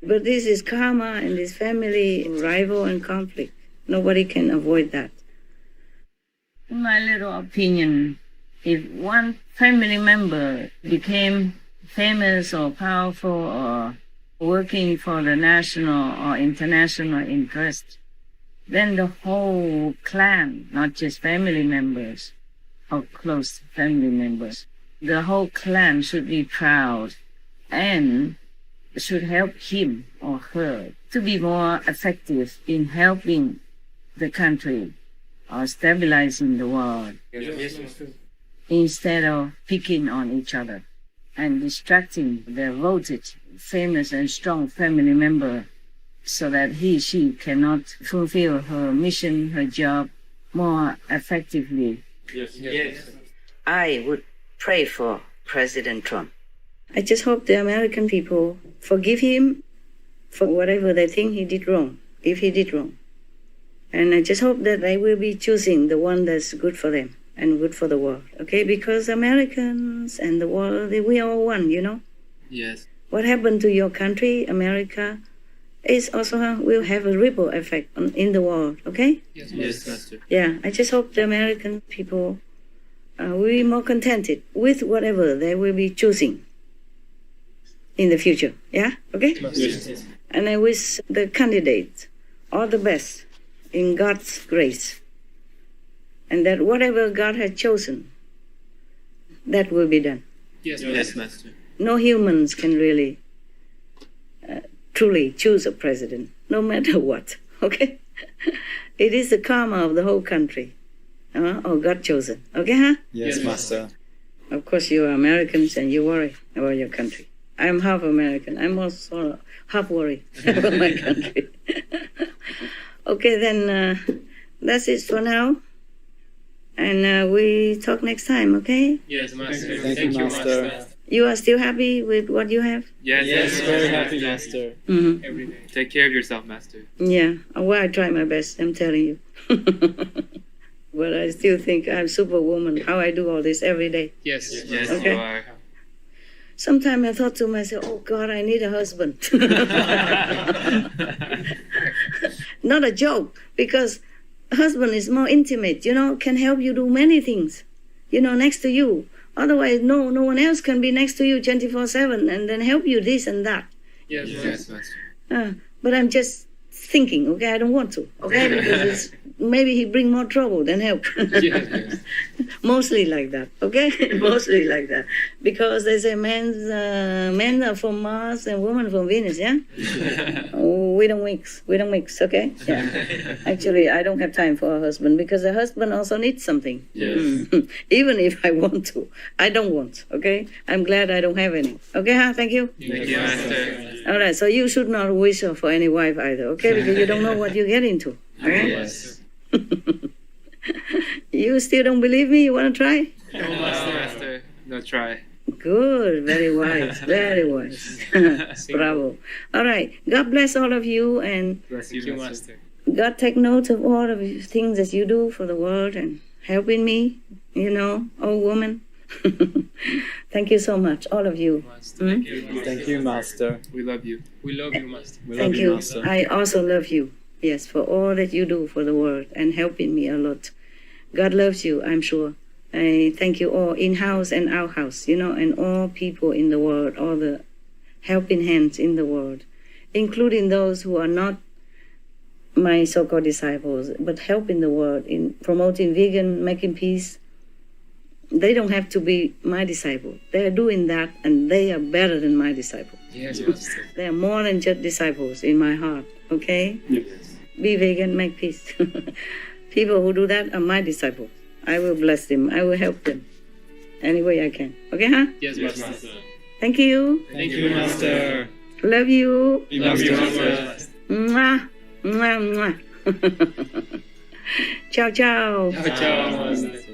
Speaker 3: But this is karma and this family rival and conflict. Nobody can avoid that. In my little opinion, if one family member became famous or powerful or working for the national or international interest, then the whole clan, not just family members or close family members, the whole clan should be proud and should help him or her to be more effective in helping the country or stabilizing the world, instead of picking on each other and distracting their voted, famous and strong family member so that she cannot fulfill her mission, her job more effectively.
Speaker 20: Yes.
Speaker 3: I would pray for President Trump. I just hope the American people forgive him for whatever they think he did wrong, if he did wrong. And I just hope that they will be choosing the one that's good for them and good for the world, okay? Because Americans and the world, we are one, you know?
Speaker 20: Yes.
Speaker 3: What happened to your country, America, is also will have a ripple effect in the world, okay?
Speaker 20: Yes, Master.
Speaker 3: Yeah, I just hope the American people will be more contented with whatever they will be choosing in the future, yeah? Okay?
Speaker 20: Yes.
Speaker 3: And I wish the candidates all the best in God's grace. And that whatever God has chosen, that will be done.
Speaker 20: Yes, Master.
Speaker 3: No humans can really truly choose a president, no matter what, okay? It is the karma of the whole country, or God chosen, okay, huh?
Speaker 20: Yes, Master.
Speaker 3: Of course, you are Americans and you worry about your country. I'm half American. I'm also half worried about my country. Okay, then that's it for now. And we talk next time, okay?
Speaker 20: Yes, Master.
Speaker 16: Thank you, Master.
Speaker 3: You are still happy with what you have?
Speaker 20: Yes,
Speaker 16: very happy, Master.
Speaker 3: Mm-hmm.
Speaker 20: Every day. Take care of yourself, Master.
Speaker 3: Yeah, well, I try my best, I'm telling you. But I still think I'm superwoman, how I do all this every day.
Speaker 20: Yes,
Speaker 3: Okay.
Speaker 20: you are.
Speaker 3: Sometimes I thought to myself, oh God, I need a husband. Not a joke, because husband is more intimate, you know, can help you do many things, you know, next to you. Otherwise, no one else can be next to you 24/7 and then help you this and that.
Speaker 20: Yes, Master.
Speaker 3: But I'm just thinking, okay, I don't want to, okay, because maybe he bring more trouble than help.
Speaker 20: Yes.
Speaker 3: Mostly like that, okay? Mostly like that. Because they say men are from Mars and women from Venus, yeah? We don't mix, okay? Yeah. Actually, I don't have time for a husband because a husband also needs something.
Speaker 20: Yes.
Speaker 3: Even if I want to, I don't want, okay? I'm glad I don't have any. Okay, huh? Thank you.
Speaker 20: Thank you, Master.
Speaker 3: All right, so you should not wish for any wife either, okay? Because you don't know what you get into, okay?
Speaker 20: Yes.
Speaker 3: You still don't believe me? You want to try?
Speaker 20: No, Master. No, try.
Speaker 3: Good, very wise, very wise. Bravo. All right, God bless all of you, and
Speaker 20: Bless you, Master.
Speaker 3: God take note of all of the things that you do for the world and helping me, you know, old woman. Thank you so much, all of you.
Speaker 20: Thank you.
Speaker 16: Thank you, Master.
Speaker 20: We love you. We love you, Master.
Speaker 3: Thank you. I also love you, yes, for all that you do for the world and helping me a lot. God loves you, I'm sure. I thank you all, in-house and out-house, you know, and all people in the world, all the helping hands in the world, including those who are not my so-called disciples, but helping the world in promoting vegan, making peace. They don't have to be my disciple. They are doing that, and they are better than my disciple.
Speaker 20: Yes, Master.
Speaker 3: They are more than just disciples in my heart, okay?
Speaker 20: Yes.
Speaker 3: be vegan, make peace. People who do that are my disciples. I will bless them. I will help them any way I can. Okay, huh?
Speaker 20: Yes, Master.
Speaker 3: Thank you.
Speaker 20: Thank you, Master.
Speaker 3: Love you.
Speaker 20: We love you, Master.
Speaker 3: Mwah. Mwah, mwah. Ciao, ciao.
Speaker 20: Ciao, ciao, Master.